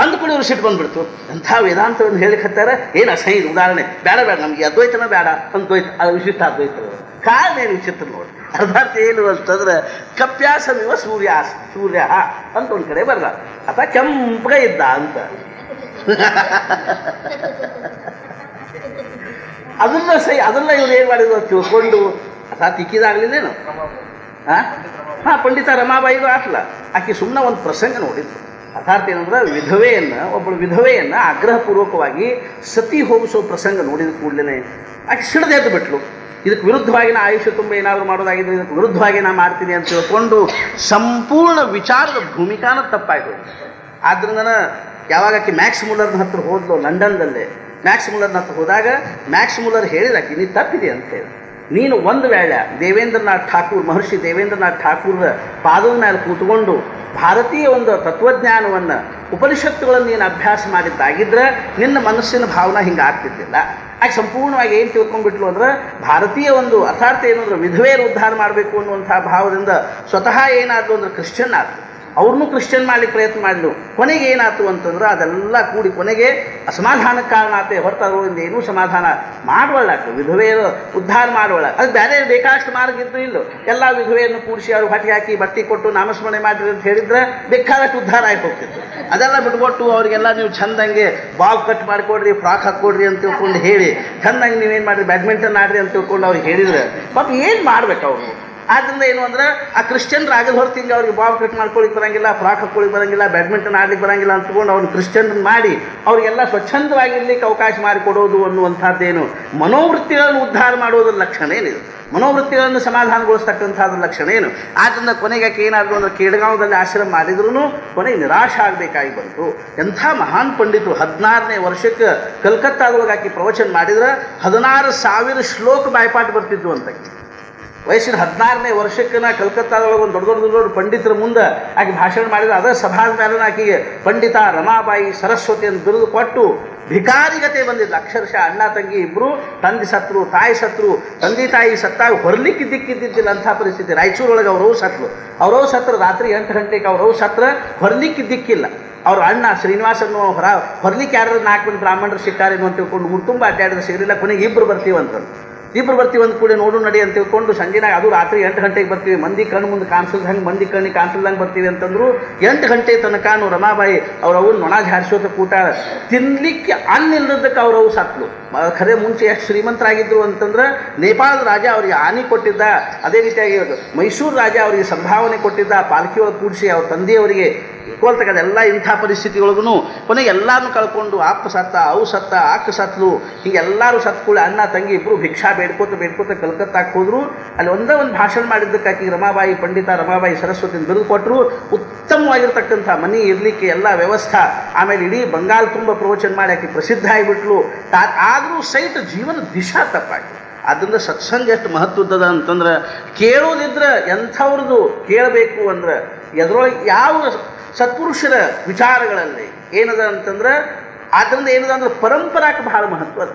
ಅಂದ್ಕೊಂಡು ಇವ್ರು ಸಿಟ್ಟು ಬಂದ್ಬಿಡ್ತು. ಅಂಥ ವೇದಾಂತವನ್ನು ಹೇಳಿಕತ್ತಾರ ಏನು ಅಸಹ್ಯ ಉದಾಹರಣೆ ಬೇಡ ನಮಗೆ ಅದ್ವೈತನ ಬೇಡ, ಅದ್ವೈತ ಅದು ವಿಚಿತ್ರ ಅದ್ವೈತ ಕಾರಣ ಏನು ವಿಚಿತ್ರ ನೋಡಿ. ಅರ್ಥಾತ್ ಏನು ಅಂತಂದ್ರೆ ಕಪ್ಯಾಸಮಿವ ಸೂರ್ಯ ಅಂತ ಒಂದು ಕಡೆ ಬರ್ದ, ಅಥವಾ ಕೆಂಪಗ ಇದ್ದ ಅಂತ. ಅದನ್ನ ಇವ್ರು ಏನು ಮಾಡಿದ್ರು ತಿಳ್ಕೊಂಡು ಅರ್ಥಾತ್ ಇಕ್ಕಿದಾಗ್ಲಿಲ್ಲೇನು. ಹಾಂ ಪಂಡಿತ ರಮಾಬಾಯಿಗೂ ಆಟ್ಲ ಆಕೆ ಸುಮ್ಮನೆ ಒಂದು ಪ್ರಸಂಗ ನೋಡಿದ್ರು. ಅರ್ಥಾತ್ ಏನಂದ್ರೆ ಒಬ್ಬಳು ವಿಧವೆಯನ್ನು ಆಗ್ರಹಪೂರ್ವಕವಾಗಿ ಸತಿ ಹೋಗಿಸೋ ಪ್ರಸಂಗ ನೋಡಿದ ಕೂಡಲೇ ಆಕೆ ಸಿಡದೆದ್ದು ಬಿಟ್ಲು. ಇದಕ್ಕೆ ವಿರುದ್ಧವಾಗಿ ನಾ ಆಯುಷ್ಯ ತುಂಬ ಏನಾದರೂ ಮಾಡೋದಾಗಿದ್ರೆ ಇದಕ್ಕೆ ವಿರುದ್ಧವಾಗಿ ನಾ ಮಾಡ್ತೀನಿ ಅಂತ ತಿಳ್ಕೊಂಡು ಸಂಪೂರ್ಣ ವಿಚಾರದ ಭೂಮಿಕಾನ ತಪ್ಪಾಯಿತು. ಆದ್ದರಿಂದ ಯಾವಾಗ ಆಕೆ ಮ್ಯಾಕ್ಸ್ ಮುಲ್ಲರ್ನ ಹತ್ರ ಹೋದ್ಲು ಲಂಡನ್ದಲ್ಲೇ, ಮ್ಯಾಕ್ಸ್ ಮುಲ್ಲರ್ನ ಹತ್ರ ಹೋದಾಗ ಮ್ಯಾಕ್ಸ್ ಮುಲ್ಲರ್ ಹೇಳಿದಾಕಿ ನೀ ತಪ್ಪಿದೆ ಅಂತ ಹೇಳಿ, ನೀನು ಒಂದು ವೇಳೆ ಮಹರ್ಷಿ ದೇವೇಂದ್ರನಾಥ್ ಠಾಕೂರ್ ಪಾದದ ಮೇಲೆ ಕೂತ್ಕೊಂಡು ಭಾರತೀಯ ಒಂದು ತತ್ವಜ್ಞಾನವನ್ನು ಉಪನಿಷತ್ತುಗಳನ್ನು ನೀನು ಅಭ್ಯಾಸ ಮಾಡಿದ್ದಾಗಿದ್ರೆ ನಿನ್ನ ಮನಸ್ಸಿನ ಭಾವನೆ ಹಿಂಗೆ ಆಗ್ತಿದ್ದಿಲ್ಲ. ಆಕೆ ಸಂಪೂರ್ಣವಾಗಿ ಏನು ತಿಳ್ಕೊಂಡ್ಬಿಟ್ಲು ಅಂದ್ರೆ ಭಾರತೀಯ ಒಂದು ಅರ್ಥಾರ್ಥ ಏನು ಅಂದ್ರೆ ವಿಧವೆಯರು ಉದ್ಧಾರ ಮಾಡಬೇಕು ಅನ್ನುವಂಥ ಭಾವದಿಂದ ಸ್ವತಃ ಏನಾದ್ರು ಅಂದ್ರೆ ಕ್ರಿಶ್ಚಿಯನ್ ಆಯ್ತು, ಅವ್ರನ್ನೂ ಕ್ರಿಶ್ಚಿಯನ್ ಮಾಡಲಿಕ್ಕೆ ಪ್ರಯತ್ನ ಮಾಡಲು. ಕೊನೆಗೆ ಏನಾಯ್ತು ಅಂತಂದ್ರೆ ಅದೆಲ್ಲ ಕೂಡಿ ಕೊನೆಗೆ ಅಸಮಾಧಾನಕ್ಕೆ ಕಾರಣ ಆತೆ ಹೊರತು ಅದರಿಂದ ಏನೂ ಸಮಾಧಾನ ಮಾಡುವಳ್ಳಾಗ್ತದೆ, ವಿಧವೆಯರು ಉದ್ಧಾರ ಮಾಡುವಳ. ಅದು ಬೇರೆ ಬೇಕಾದಷ್ಟು ಮಾರ್ಗ ಇದ್ದು ಇಲ್ಲೋ, ಎಲ್ಲ ವಿಧವೆಯನ್ನು ಕೂಡಿಸಿ ಅವರು ಹೊಟ್ಟೆ ಹಾಕಿ ಬಟ್ಟೆ ಕೊಟ್ಟು ನಾಮಸ್ಮರಣೆ ಮಾಡಿರಿ ಅಂತ ಹೇಳಿದ್ರೆ ಬೇಕಾದಷ್ಟು ಉದ್ಧಾರ ಆಗಿ ಹೋಗ್ತಿತ್ತು. ಅದೆಲ್ಲ ಬಿಟ್ಕೊಟ್ಟು ಅವರಿಗೆಲ್ಲ ನೀವು ಚಂದಂಗೆ ಬಾಬ್ ಕಟ್ ಮಾಡಿಕೊಡ್ರಿ, ಫ್ರಾಕ್ ಹಾಕ್ಕೊಡ್ರಿ ಅಂತ ತಿಳ್ಕೊಂಡು ಹೇಳಿ ಚಂದಂಗೆ ನೀವೇನು ಮಾಡಿರಿ ಬ್ಯಾಡ್ಮಿಂಟನ್ ಆಡ್ರಿ ಅಂತ ತಿಳ್ಕೊಂಡು ಅವ್ರಿಗೆ ಹೇಳಿದ್ರೆ ಪಾಪ ಏನು ಮಾಡ್ಬೇಕು ಅವರು. ಆದ್ದರಿಂದ ಏನು ಅಂದ್ರೆ ಆ ಕ್ರಿಶ್ಚಿಯನ್ರು ಆಗದ ಹೊರತು ಹಿಂಗೆ ಅವ್ರಿಗೆ ಬಾಬ್ ಕಟ್ ಮಾಡ್ಕೊಳಿಕ್ಕೆ ಬರಂಗಿಲ್ಲ, ಫ್ರಾಕ್ ಹಾಕ್ಕೊಳಿಕ್ಕೆ ಬರಂಗಿಲ್ಲ, ಬ್ಯಾಡ್ಮಿಂಟನ್ ಆಡ್ಲಿಕ್ಕೆ ಬರಂಗಿಲ್ಲ ಅಂತಕೊಂಡು ಅವ್ರನ್ನ ಕ್ರಿಶ್ಚಿಯನ್ ಮಾಡಿ ಅವರಿಗೆಲ್ಲ ಸ್ವಚ್ಛಂದವಾಗಿರ್ಲಿಕ್ಕೆ ಅವಕಾಶ ಮಾಡಿಕೊಡೋದು ಅನ್ನುವಂಥದ್ದೇನು ಮನೋವೃತ್ತಿಗಳನ್ನು ಉದ್ಧಾರ ಮಾಡೋದ್ರ ಲಕ್ಷಣ ಏನಿದೆ, ಮನೋವೃತ್ತಿಗಳನ್ನು ಸಮಾಧಾನಗೊಳಿಸ್ತಕ್ಕಂಥದ್ರ ಲಕ್ಷಣ ಏನು. ಆದ್ದರಿಂದ ಕೊನೆಗೆ ಏನಾದರೂ ಅಂದ್ರೆ ಕೇಡಗಾಂವದಲ್ಲಿ ಆಶ್ರಮ ಮಾಡಿದ್ರೂ ಕೊನೆಗೆ ನಿರಾಶೆ ಆಗಬೇಕಾಗಿ ಬಂತು. ಎಂಥ ಮಹಾನ್ ಪಂಡಿತರು 16ನೇ ವರ್ಷಕ್ಕೆ ಕಲ್ಕತ್ತಾದೊಳಗೆ ಆಕಿ ಪ್ರವಚನ ಮಾಡಿದ್ರೆ 16,000 ಶ್ಲೋಕ ಬಾಯ್ಪಾಠ ಬರ್ತಿದ್ವು ಅಂತ. ವಯಸ್ಸಿನ 16ನೇ ವರ್ಷಕ್ಕೆ ನಾ ಕಲ್ಕತ್ತಾದೊಳಗೆ ಒಂದು ದೊಡ್ಡ ಪಂಡಿತರ ಮುಂದೆ ಆಕೆ ಭಾಷಣ ಮಾಡಿದ್ರೆ ಅದರ ಸಭಾದ ಮೇಲೆ ಆಕೆಗೆ ಪಂಡಿತ ರಮಾಬಾಯಿ ಸರಸ್ವತಿ ಅಂತ ಬಿರುದು ಕೊಟ್ಟು ಭಿಕಾರಿಗತೆ ಬಂದಿದ್ದು. ಅಕ್ಷರಶಃ ಅಣ್ಣ ತಂಗಿ ಇಬ್ಬರು, ತಂದೆ ಸತ್ರು, ತಾಯಿ ಸತ್ರು, ತಂದೆ ತಾಯಿ ಸತ್ತಾಗ ಹೊರಲಿಕ್ಕೆ ದಿಕ್ಕಿದ್ದಿದ್ದಿಲ್ಲ ಅಂಥ ಪರಿಸ್ಥಿತಿ. ರಾಯಚೂರೊಳಗೆ ಅವರವು ಸತ್ರ ರಾತ್ರಿ 8 ಗಂಟೆಗೆ ಅವರವು ಸತ್ರ ಹೊರಲಿಕ್ಕೆ ದಿಕ್ಕಿಲ್ಲ. ಅವ್ರ ಅಣ್ಣ ಶ್ರೀನಿವಾಸನ್ನು ಹೊರಲಿಕ್ಕೆ ಯಾರು 4 ಮಂದಿ ಬ್ರಾಹ್ಮಣರು ಸಿಕ್ಕಾರೇನು ಅಂತ ತಿಳ್ಕೊಂಡು ಊರು ತುಂಬ ಅಡ್ಡಾಡಿದ್ರೆ ಸಿಗಲಿಲ್ಲ. ಕೊನೆಗೆ ಇಬ್ಬರು ಬರ್ತೀವಿ ಒಂದು ಕೂಡ ನೋಡು ನಡಿ ಅಂತ ತಿಳ್ಕೊಂಡು ಸಂಜೆನಾಗ ಅದು ರಾತ್ರಿ 8 ಗಂಟೆಗೆ ಬರ್ತೀವಿ, ಮಂದಿ ಕಣ್ಣು ಮುಂದೆ ಕಾಣಿಸೋದು ಹಂಗೆ ಮಂದಿ ಕಣ್ಣಿಗೆ ಕಾಣಿಸಲ್ದಂಗೆ ಬರ್ತೀವಿ ಅಂತಂದ್ರು 8 ಗಂಟೆ ತನಕ ರಮಾಬಾಯಿ ಅವ್ರವ್ವ ನೊಣ ಜಾರಿಸೋತ ಕೂಟ ತಿನ್ಲಿಕ್ಕೆ ಅನ್ನ ಇಲ್ಲದಕ್ಕೆ ಅವ್ರವ್ವ ಸತ್ಲು. ಖರೆ ಮುಂಚೆ ಎಷ್ಟು ಶ್ರೀಮಂತರಾಗಿದ್ರು ಅಂತಂದ್ರೆ ನೇಪಾಳದ ರಾಜ ಅವರಿಗೆ ಆನೆ ಕೊಟ್ಟಿದ್ದ, ಅದೇ ರೀತಿಯಾಗಿ ಮೈಸೂರು ರಾಜ ಅವರಿಗೆ ಸಂಭಾವನೆ ಕೊಟ್ಟಿದ್ದ, ಪಾಲ್ಕಿಯೊಳಗೆ ಕೂಡಿಸಿ ಅವ್ರ ತಂದೆಯವರಿಗೆ ಅದೆಲ್ಲ ಇಂಥ ಪರಿಸ್ಥಿತಿಗಳಿಗೂ ಕೊನೆಗೆ ಎಲ್ಲರೂ ಕಳ್ಕೊಂಡು ಅಪ್ಪ ಸತ್ತ, ಅವು ಸತ್ತ, ಅಕ್ಕ ಸತ್ಲು, ಹೀಗೆ ಎಲ್ಲರೂ ಸತ್ಕೊಳ್ಳಿ ಅಣ್ಣ ತಂಗಿ ಇಬ್ಬರು ಭಿಕ್ಷಾ ಬೇಡ್ಕೋತ ಕಲ್ಕತ್ತಾಕ್ಕೆ ಹೋದ್ರು. ಅಲ್ಲಿ ಒಂದೇ ಒಂದು ಭಾಷಣ ಮಾಡಿದ್ದಕ್ಕಾಕಿ ರಮಾಬಾಯಿ ಪಂಡಿತ ರಮಾಬಾಯಿ ಸರಸ್ವತಿನ ಬಿರುದು ಕೊಟ್ಟರು. ಉತ್ತಮವಾಗಿರ್ತಕ್ಕಂಥ ಮನೆ ಇರಲಿಕ್ಕೆ ಎಲ್ಲ ವ್ಯವಸ್ಥೆ, ಆಮೇಲೆ ಇಡೀ ಬಂಗಾಲ್ ತುಂಬ ಪ್ರವಚನ ಮಾಡಿ ಆಕೆ ಪ್ರಸಿದ್ಧ ಆಗಿಬಿಟ್ಲು. ಆದರೂ ಸಹಿತ ಜೀವನ ದಿಶಾ ತಪ್ಪಾಗಿ. ಆದ್ದರಿಂದ ಸತ್ಸಂಗ ಎಷ್ಟು ಮಹತ್ವದ ಅಂತಂದ್ರೆ ಕೇಳೋದಿದ್ರೆ ಎಂಥವ್ರದ್ದು ಕೇಳಬೇಕು ಅಂದ್ರೆ ಎದ್ರೊಳಗೆ ಯಾವ ಸತ್ಪುರುಷರ ವಿಚಾರಗಳಲ್ಲಿ ಏನದ ಅಂತಂದ್ರೆ ಆದ್ದರಿಂದ ಏನದ ಅಂದ್ರೆ ಪರಂಪರಾಕ್ಕೆ ಬಹಳ ಮಹತ್ವ ಅದ.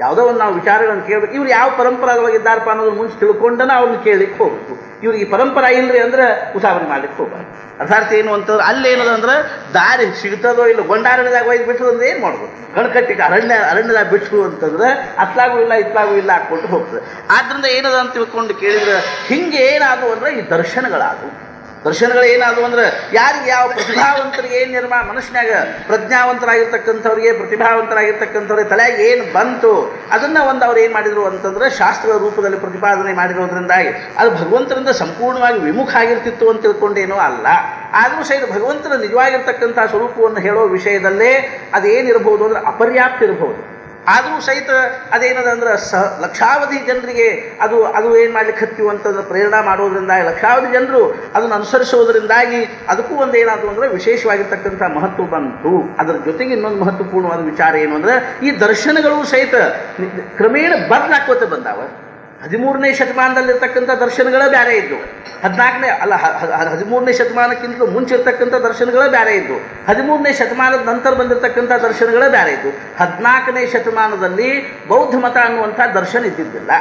ಯಾವುದೋ ಒಂದು ನಾವು ವಿಚಾರಗಳನ್ನು ಕೇಳಬೇಕು, ಇವ್ರು ಯಾವ ಪರಂಪರಾದೊಳಗೆ ಇದ್ದಾರಪ್ಪ ಅನ್ನೋದು ಮುಂಚೆ ತಿಳ್ಕೊಂಡನ ಅವ್ರನ್ನ ಕೇಳಲಿಕ್ಕೆ ಹೋಗ್ಬೇಕು. ಇವ್ರಿಗೆ ಪರಂಪರಾ ಇಲ್ಲರಿ ಅಂದ್ರೆ ಉಸಾವರಿ ಮಾಡ್ಲಿಕ್ಕೆ ಹೋಗ್ಬಾರ್ದು. ಅರ್ಥಾತ್ ಏನು ಅಂತಂದ್ರೆ ಅಲ್ಲೇನದ ಅಂದ್ರೆ ದಾರಿ ಸಿಗ್ತದೋ ಇಲ್ಲ, ಗೊಂಡಾರಣ್ಯದಾಗ ಒಯ್ದು ಬಿಟ್ಟರು ಅಂದ್ರೆ ಏನು ಮಾಡ್ಬೋದು, ಕಣ್ಕಟ್ಟಿಗೆ ಅರಣ್ಯದಾಗ ಬಿಟ್ಟರು ಅಂತಂದ್ರೆ ಅತ್ಲಾಗೂ ಇಲ್ಲ ಇತ್ಲಾಗೂ ಇಲ್ಲ ಹಾಕ್ಕೊಟ್ಟು ಹೋಗ್ತದೆ. ಆದ್ದರಿಂದ ಏನದ ಅಂತ ತಿಳ್ಕೊಂಡು ಕೇಳಿದ್ರೆ ಹಿಂಗೆ ಏನಾದವು ಅಂದ್ರೆ ಈ ದರ್ಶನಗಳು ಏನಾದವು ಅಂದ್ರೆ ಯಾರಿಗೆ ಯಾವ ಪ್ರತಿಭಾವಂತರಿಗೆ ಏನು ಮನುಷ್ಯನಾಗ ಪ್ರಜ್ಞಾವಂತರಾಗಿರ್ತಕ್ಕಂಥವ್ರಿಗೆ ಪ್ರತಿಭಾವಂತರಾಗಿರ್ತಕ್ಕಂಥವ್ರಿಗೆ ತಲೆಯಾಗಿ ಏನು ಬಂತು ಅದನ್ನು ಒಂದು ಅವ್ರು ಏನು ಮಾಡಿದರು ಅಂತಂದ್ರೆ ಶಾಸ್ತ್ರದ ರೂಪದಲ್ಲಿ ಪ್ರತಿಪಾದನೆ ಮಾಡಿರೋದ್ರಿಂದಾಗಿ ಅದು ಭಗವಂತರಿಂದ ಸಂಪೂರ್ಣವಾಗಿ ವಿಮುಖ ಆಗಿರ್ತಿತ್ತು ಅಂತ ತಿಳ್ಕೊಂಡೇನೋ ಅಲ್ಲ. ಆದರೂ ಸಹಿತ ಭಗವಂತನ ನಿಜವಾಗಿರ್ತಕ್ಕಂಥ ಸ್ವರೂಪವನ್ನು ಹೇಳೋ ವಿಷಯದಲ್ಲೇ ಅದೇನಿರ್ಬೋದು ಅಂದ್ರೆ ಅಪರ್ಯಾಪ್ತ ಇರಬಹುದು. ಆದರೂ ಸಹಿತ ಅದೇನದ ಅಂದ್ರೆ ಲಕ್ಷಾವಧಿ ಜನರಿಗೆ ಅದು ಏನು ಮಾಡ್ಲಿಕ್ಕೆ ಹತ್ತೀವಿ ಅಂತಂದ್ರೆ ಪ್ರೇರಣೆ ಮಾಡೋದ್ರಿಂದಾಗಿ ಲಕ್ಷಾವಧಿ ಜನರು ಅದನ್ನು ಅನುಸರಿಸೋದ್ರಿಂದಾಗಿ ಅದಕ್ಕೂ ಒಂದು ಏನಾದರೂ ಅಂದರೆ ವಿಶೇಷವಾಗಿರ್ತಕ್ಕಂಥ ಮಹತ್ವ ಬಂತು. ಅದರ ಜೊತೆಗೆ ಇನ್ನೊಂದು ಮಹತ್ವಪೂರ್ಣವಾದ ವಿಚಾರ ಏನು ಅಂದರೆ ಈ ದರ್ಶನಗಳು ಸಹಿತ ಕ್ರಮೇಣ ಬದಲಾಕೋತ ಬಂದಾವ. 13ನೇ ಶತಮಾನದಲ್ಲಿರ್ತಕ್ಕಂಥ ದರ್ಶನಗಳೇ ಬೇರೆ ಇದ್ದವು, 13ನೇ ಶತಮಾನಕ್ಕಿಂತಲೂ ಮುಂಚೆ ಇರ್ತಕ್ಕಂಥ ದರ್ಶನಗಳೇ ಬೇರೆ ಇದ್ದವು, 13ನೇ ಶತಮಾನದ ನಂತರ ಬಂದಿರತಕ್ಕಂಥ ದರ್ಶನಗಳೇ ಬೇರೆ ಇದ್ದವು. 14ನೇ ಶತಮಾನದಲ್ಲಿ ಬೌದ್ಧ ಮತ ಅನ್ನುವಂಥ ದರ್ಶನ ಇದ್ದಿದ್ದಿಲ್ಲ.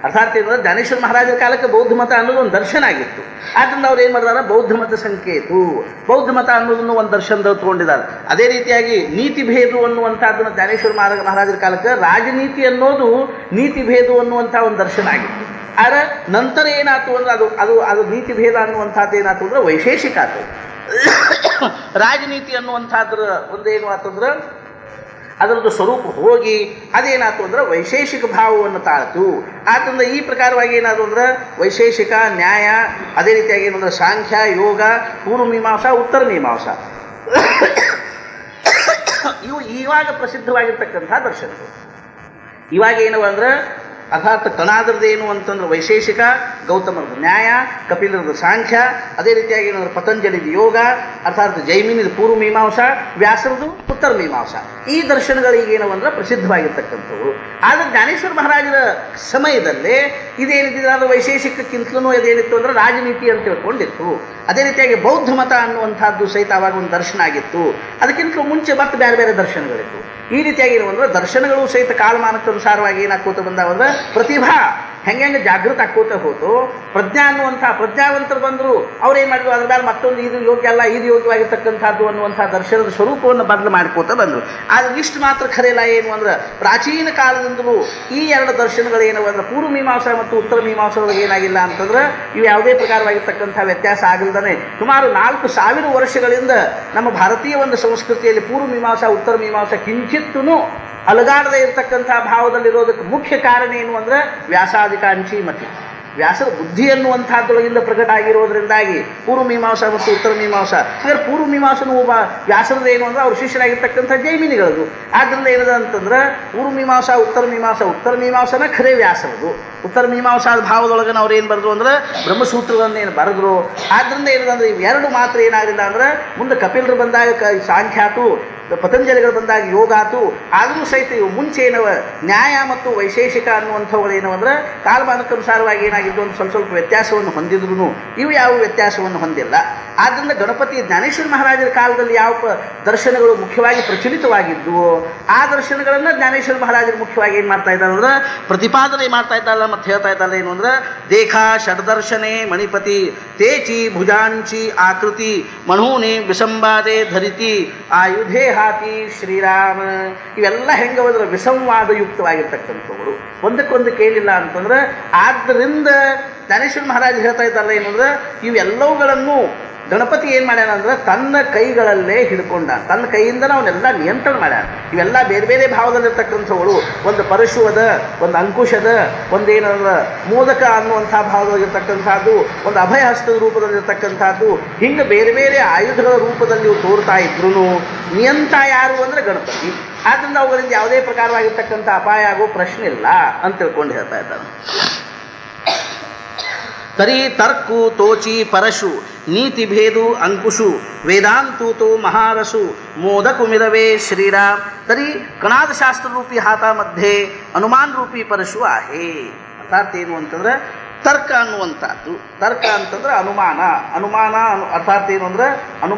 ಅರ್ಥಾತ್ ಏನಂದ್ರೆ ಜ್ಞಾನೇಶ್ವರ ಮಹಾರಾಜರ ಕಾಲಕ್ಕೆ ಬೌದ್ಧ ಮತ ಅನ್ನೋದು ಒಂದು ದರ್ಶನ ಆಗಿತ್ತು. ಆದ್ದರಿಂದ ಅವ್ರು ಏನು ಮಾಡಿದಾರೆ, ಬೌದ್ಧ ಮತ ಸಂಕೇತು, ಬೌದ್ಧ ಮತ ಅನ್ನೋದನ್ನು ಒಂದು ದರ್ಶನದವ್ರು ತೊಗೊಂಡಿದ್ದಾರೆ. ಅದೇ ರೀತಿಯಾಗಿ ನೀತಿ ಭೇದು ಅನ್ನುವಂಥದ್ದನ್ನು ಜ್ಞಾನೇಶ್ವರ ಮಹಾರಾಜರ ಕಾಲಕ್ಕೆ ರಾಜನೀತಿ ಅನ್ನೋದು ನೀತಿ ಭೇದು ಅನ್ನುವಂಥ ಒಂದು ದರ್ಶನ ಆಗಿತ್ತು. ಆದರೆ ನಂತರ ಏನಾಯ್ತು ಅಂದ್ರೆ ಅದು ನೀತಿ ಭೇದ ಅನ್ನುವಂಥದ್ದು ಏನಾಯ್ತು ಅಂದ್ರೆ ವೈಶೇಷಿಕ ಆಯ್ತು. ರಾಜನೀತಿ ಅನ್ನುವಂಥದ್ರ ಒಂದೇನು ಆತಂದ್ರೆ ಅದರದ್ದು ಸ್ವರೂಪ ಹೋಗಿ ಅದೇನಾಯ್ತು ಅಂದ್ರೆ ವೈಶೇಷಿಕ ಭಾವವನ್ನು ತಾಳ್ತು. ಆದ್ದರಿಂದ ಈ ಪ್ರಕಾರವಾಗಿ ಏನಾದ್ರು ಅಂದ್ರೆ ವೈಶೇಷಿಕ ನ್ಯಾಯ, ಅದೇ ರೀತಿಯಾಗಿ ಏನಂದ್ರೆ ಸಾಂಖ್ಯ, ಯೋಗ, ಪೂರ್ವ ಮೀಮಾಂಸಾ, ಉತ್ತರ ಮೀಮಾಂಸಾ ಇವು ಇವಾಗ ಪ್ರಸಿದ್ಧವಾಗಿರ್ತಕ್ಕಂಥ ದರ್ಶನಗಳು. ಇವಾಗ ಏನವ ಅಂದ್ರೆ ಅರ್ಥಾತ್ ಕಣಾದ್ರದ್ದು ಏನು ಅಂತಂದ್ರೆ ವೈಶೇಷಿಕ, ಗೌತಮರದ ನ್ಯಾಯ, ಕಪಿಲರದ ಸಾಂಖ್ಯ, ಅದೇ ರೀತಿಯಾಗಿ ಏನಂದ್ರೆ ಪತಂಜಲಿದು ಯೋಗ, ಅರ್ಥಾತ್ ಜೈಮಿನಿದು ಪೂರ್ವ ಮೀಮಾಂಸಾ, ವ್ಯಾಸರದು ಉತ್ತರ ಮೀಮಾಂಸಾ. ಈ ದರ್ಶನಗಳಿಗೆ ಏನವ ಅಂದ್ರೆ ಪ್ರಸಿದ್ಧವಾಗಿರ್ತಕ್ಕಂಥವು. ಆದರೆ ಜ್ಞಾನೇಶ್ವರ ಮಹಾರಾಜರ ಸಮಯದಲ್ಲೇ ಇದೇನಿದೆ ಅದು ವೈಶೇಷಿಕಕ್ಕಿಂತಲೂ ಅದೇನಿತ್ತು ಅಂದ್ರೆ ರಾಜನೀತಿ ಅಂತ ತಿಳ್ಕೊಂಡಿತ್ತು. ಅದೇ ರೀತಿಯಾಗಿ ಬೌದ್ಧ ಮತ ಅನ್ನುವಂಥದ್ದು ಸಹಿತ ಅವಾಗ ಒಂದು ದರ್ಶನ ಆಗಿತ್ತು. ಅದಕ್ಕಿಂತಲೂ ಮುಂಚೆ ಮತ್ತೆ ಬೇರೆ ಬೇರೆ ದರ್ಶನಗಳಿತ್ತು. ಈ ರೀತಿಯಾಗಿ ಏನಂದ್ರೆ ದರ್ಶನಗಳು ಸಹಿತ ಕಾಲಮಾನಕ್ಕನುಸಾರವಾಗಿ ಏನಾಗ್ಕೋತ ಬಂದಾವಂದ್ರೆ ಪ್ರತಿಭಾ ಹೆಂಗೆ ಜಾಗೃತ ಆಕ್ಕೋತ ಹೋತು. ಪ್ರಜ್ಞಾ ಅನ್ನುವಂಥ ಪ್ರಜ್ಞಾವಂತರು ಬಂದರು, ಅವ್ರು ಏನು ಮಾಡಿದ್ರು ಅದ್ರ ಮೇಲೆ ಮತ್ತೊಂದು ಇದು ಯೋಗ್ಯ ಅಲ್ಲ, ಇದು ಯೋಗ್ಯವಾಗಿರ್ತಕ್ಕಂಥದ್ದು ಅನ್ನುವಂಥ ದರ್ಶನದ ಸ್ವರೂಪವನ್ನು ಬದಲು ಮಾಡ್ಕೋತ ಬಂದರು. ಆದರೆ ಇಷ್ಟು ಮಾತ್ರ ಖರೇಲ್ಲ ಏನು ಅಂದ್ರೆ ಪ್ರಾಚೀನ ಕಾಲದಿಂದಲೂ ಈ ಎರಡು ದರ್ಶನಗಳು ಏನವ ಅಂದ್ರೆ ಪೂರ್ವ ಮೀಮಾಂಸಾ ಮತ್ತು ಉತ್ತರ ಮೀಮಾಂಸದೊಳಗೆ ಏನಾಗಿಲ್ಲ ಅಂತಂದ್ರೆ ಇವು ಯಾವುದೇ ಪ್ರಕಾರವಾಗಿರ್ತಕ್ಕಂಥ ವ್ಯತ್ಯಾಸ ಆಗಲ್ದೇ ಸುಮಾರು 4000 ವರ್ಷಗಳಿಂದ ನಮ್ಮ ಭಾರತೀಯ ಒಂದು ಸಂಸ್ಕೃತಿಯಲ್ಲಿ ಪೂರ್ವ ಮೀಮಾಂಸಾ ಉತ್ತರ ಮೀಮಾಂಸಾ ಕಿಂಚಿತ್ತೂ ಅಲಗಾಡದೇ ಇರತಕ್ಕಂಥ ಭಾವದಲ್ಲಿರೋದಕ್ಕೆ ಮುಖ್ಯ ಕಾರಣ ಏನು ಅಂದರೆ ವ್ಯಾಸಾಧಿಕಾಂಕ್ಷಿ ಮತಿ, ವ್ಯಾಸರ ಬುದ್ಧಿ ಅನ್ನುವಂಥದ್ದೊಳಗಿಂದ ಪ್ರಕಟ ಆಗಿರೋದ್ರಿಂದಾಗಿ ಪೂರ್ವ ಮೀಮಾಂಸಾ ಮತ್ತು ಉತ್ತರ ಮೀಮಾಂಸಾ. ಹಾಗಾದ್ರೆ ಪೂರ್ವ ಮೀಮಾಂಸನು ವ್ಯಾಸರದ ಏನು ಅಂದ್ರೆ ಅವ್ರ ಶಿಷ್ಯರಾಗಿರ್ತಕ್ಕಂಥ ಜೈಮಿನಿಗಳದು. ಆದ್ದರಿಂದ ಏನದ ಅಂತಂದ್ರೆ ಪೂರ್ವ ಮೀಮಾಂಸಾ ಉತ್ತರ ಮೀಮಾಂಸಾನ ಖರೇ ವ್ಯಾಸರದು. ಉತ್ತರ ಮೀಮಾಂಸಾದ ಭಾವದೊಳಗನ ಅವ್ರು ಏನು ಬರೆದ್ರು ಅಂದ್ರೆ ಬ್ರಹ್ಮಸೂತ್ರವನ್ನು ಏನು ಬರೆದ್ರು. ಆದ್ದರಿಂದ ಏನದಂದ್ರೆ ಇವೆರಡು ಮಾತ್ರ ಏನಾಗಲಿಲ್ಲ ಅಂದ್ರೆ ಮುಂದೆ ಕಪಿಲರು ಬಂದಾಗ ಸಾಂಖ್ಯಾತು, ಪತಂಜಲಿಗಳು ಬಂದಾಗ ಯೋಗ ಆತು. ಆದರೂ ಸಹಿತ ಇವು ಮುಂಚೆ ಏನವ ನ್ಯಾಯ ಮತ್ತು ವೈಶೇಷಿಕ ಅನ್ನುವಂಥವುಗಳು ಏನವಂದ್ರೆ ಕಾಲಮಾನಕ್ಕನುಸಾರವಾಗಿ ಏನಾಗಿದ್ದು ಒಂದು ಸ್ವಲ್ಪ ವ್ಯತ್ಯಾಸವನ್ನು ಹೊಂದಿದ್ರು ಇವು ಯಾವ ವ್ಯತ್ಯಾಸವನ್ನು ಹೊಂದಿಲ್ಲ. ಆದ್ದರಿಂದ ಗಣಪತಿ ಜ್ಞಾನೇಶ್ವರ ಮಹಾರಾಜರ ಕಾಲದಲ್ಲಿ ಯಾವ ದರ್ಶನಗಳು ಮುಖ್ಯವಾಗಿ ಪ್ರಚಲಿತವಾಗಿದ್ದುವೋ ಆ ದರ್ಶನಗಳನ್ನು ಜ್ಞಾನೇಶ್ವರ ಮಹಾರಾಜರು ಮುಖ್ಯವಾಗಿ ಏನು ಮಾಡ್ತಾ ಇದ್ದಾರೆ ಅಂದ್ರೆ ಪ್ರತಿಪಾದನೆ ಮಾಡ್ತಾ ಇದ್ದಾರಲ್ಲ ಮತ್ತು ಹೇಳ್ತಾ ಇದ್ದಾರೆ ಏನು ಅಂದ್ರೆ ದೇಖಾ ಷಡ್ದರ್ಶನೆ ಮಣಿಪತಿ ತೇಚಿ ಭುಜಾಂಚಿ ಆಕೃತಿ ಮಣೂನೆ ವಿಸಂವಾದೆ ಧರಿತಿ ಆಯುಧೇ ಹಾತಿ ಶ್ರೀರಾಮ. ಇವೆಲ್ಲ ಹೆಂಗಂದ್ರೆ ವಿಸಂವಾದಯುಕ್ತವಾಗಿರ್ತಕ್ಕಂಥವರು, ಒಂದಕ್ಕೊಂದಕ್ಕೆ ಏನಿಲ್ಲ ಅಂತಂದ್ರೆ. ಆದ್ದರಿಂದ ಜ್ಞಾನೇಶ್ವರ ಮಹಾರಾಜ್ ಹೇಳ್ತಾ ಇದ್ದಾರಲ್ಲ ಏನು ಅಂದ್ರೆ ಇವೆಲ್ಲವುಗಳನ್ನು ಗಣಪತಿ ಏನು ಮಾಡ್ಯಾನ ಅಂದ್ರೆ ತನ್ನ ಕೈಗಳಲ್ಲೇ ಹಿಡ್ಕೊಂಡ, ತನ್ನ ಕೈಯಿಂದನೇ ಅವನ್ನೆಲ್ಲ ನಿಯಂತ್ರಣ ಮಾಡ್ಯಾನ. ಇವೆಲ್ಲ ಬೇರೆ ಬೇರೆ ಭಾವದಲ್ಲಿರ್ತಕ್ಕಂಥವಳು, ಒಂದು ಪರಶು ಅದ, ಒಂದು ಅಂಕುಶದ, ಒಂದೇನಂದ್ರೆ ಮೋದಕ ಅನ್ನುವಂಥ ಭಾವದಲ್ಲಿರ್ತಕ್ಕಂಥದ್ದು, ಒಂದು ಅಭಯ ಹಸ್ತದ ರೂಪದಲ್ಲಿರ್ತಕ್ಕಂಥದ್ದು, ಹಿಂಗೆ ಬೇರೆ ಬೇರೆ ಆಯುಧಗಳ ರೂಪದಲ್ಲಿ ತೋರ್ತಾ ಇದ್ರು ನಿಯಂತ ಯಾರು ಅಂದರೆ ಗಣಪತಿ. ಆದ್ದರಿಂದ ಅವುಗಳಿಂದ ಯಾವುದೇ ಪ್ರಕಾರವಾಗಿರ್ತಕ್ಕಂಥ ಅಪಾಯ ಆಗೋ ಪ್ರಶ್ನೆ ಇಲ್ಲ ಅಂತ ತಿಳ್ಕೊಂಡು ಹೇಳ್ತಾ ಇದ್ದಾರೆ. ತರಿ ತರ್ಕು ತೋಚಿ ಪರಶು ನೀತಿ ಭೇದು ಅಂಕುಶು ವೇದಾಂತೂತು ಮಹಾರಸು ಮೋದಕುಮಿದವೇ ಶ್ರೀರಾಮ್. ತರಿ ಕಣಾದ ಶಾಸ್ತ್ರ ರೂಪಿ ಹಾತ ಮಧ್ಯೆ ಅನುಮಾನ ರೂಪಿ ಪರಶು ಆಹೇ. ಅರ್ಥಾತ್ ಏನು ಅಂತಂದ್ರೆ ತರ್ಕ ಅನ್ನುವಂಥದ್ದು, ತರ್ಕ ಅಂತಂದ್ರೆ ಅನುಮಾನ ಅರ್ಥಾತ್ ಏನು ಅಂದ್ರೆ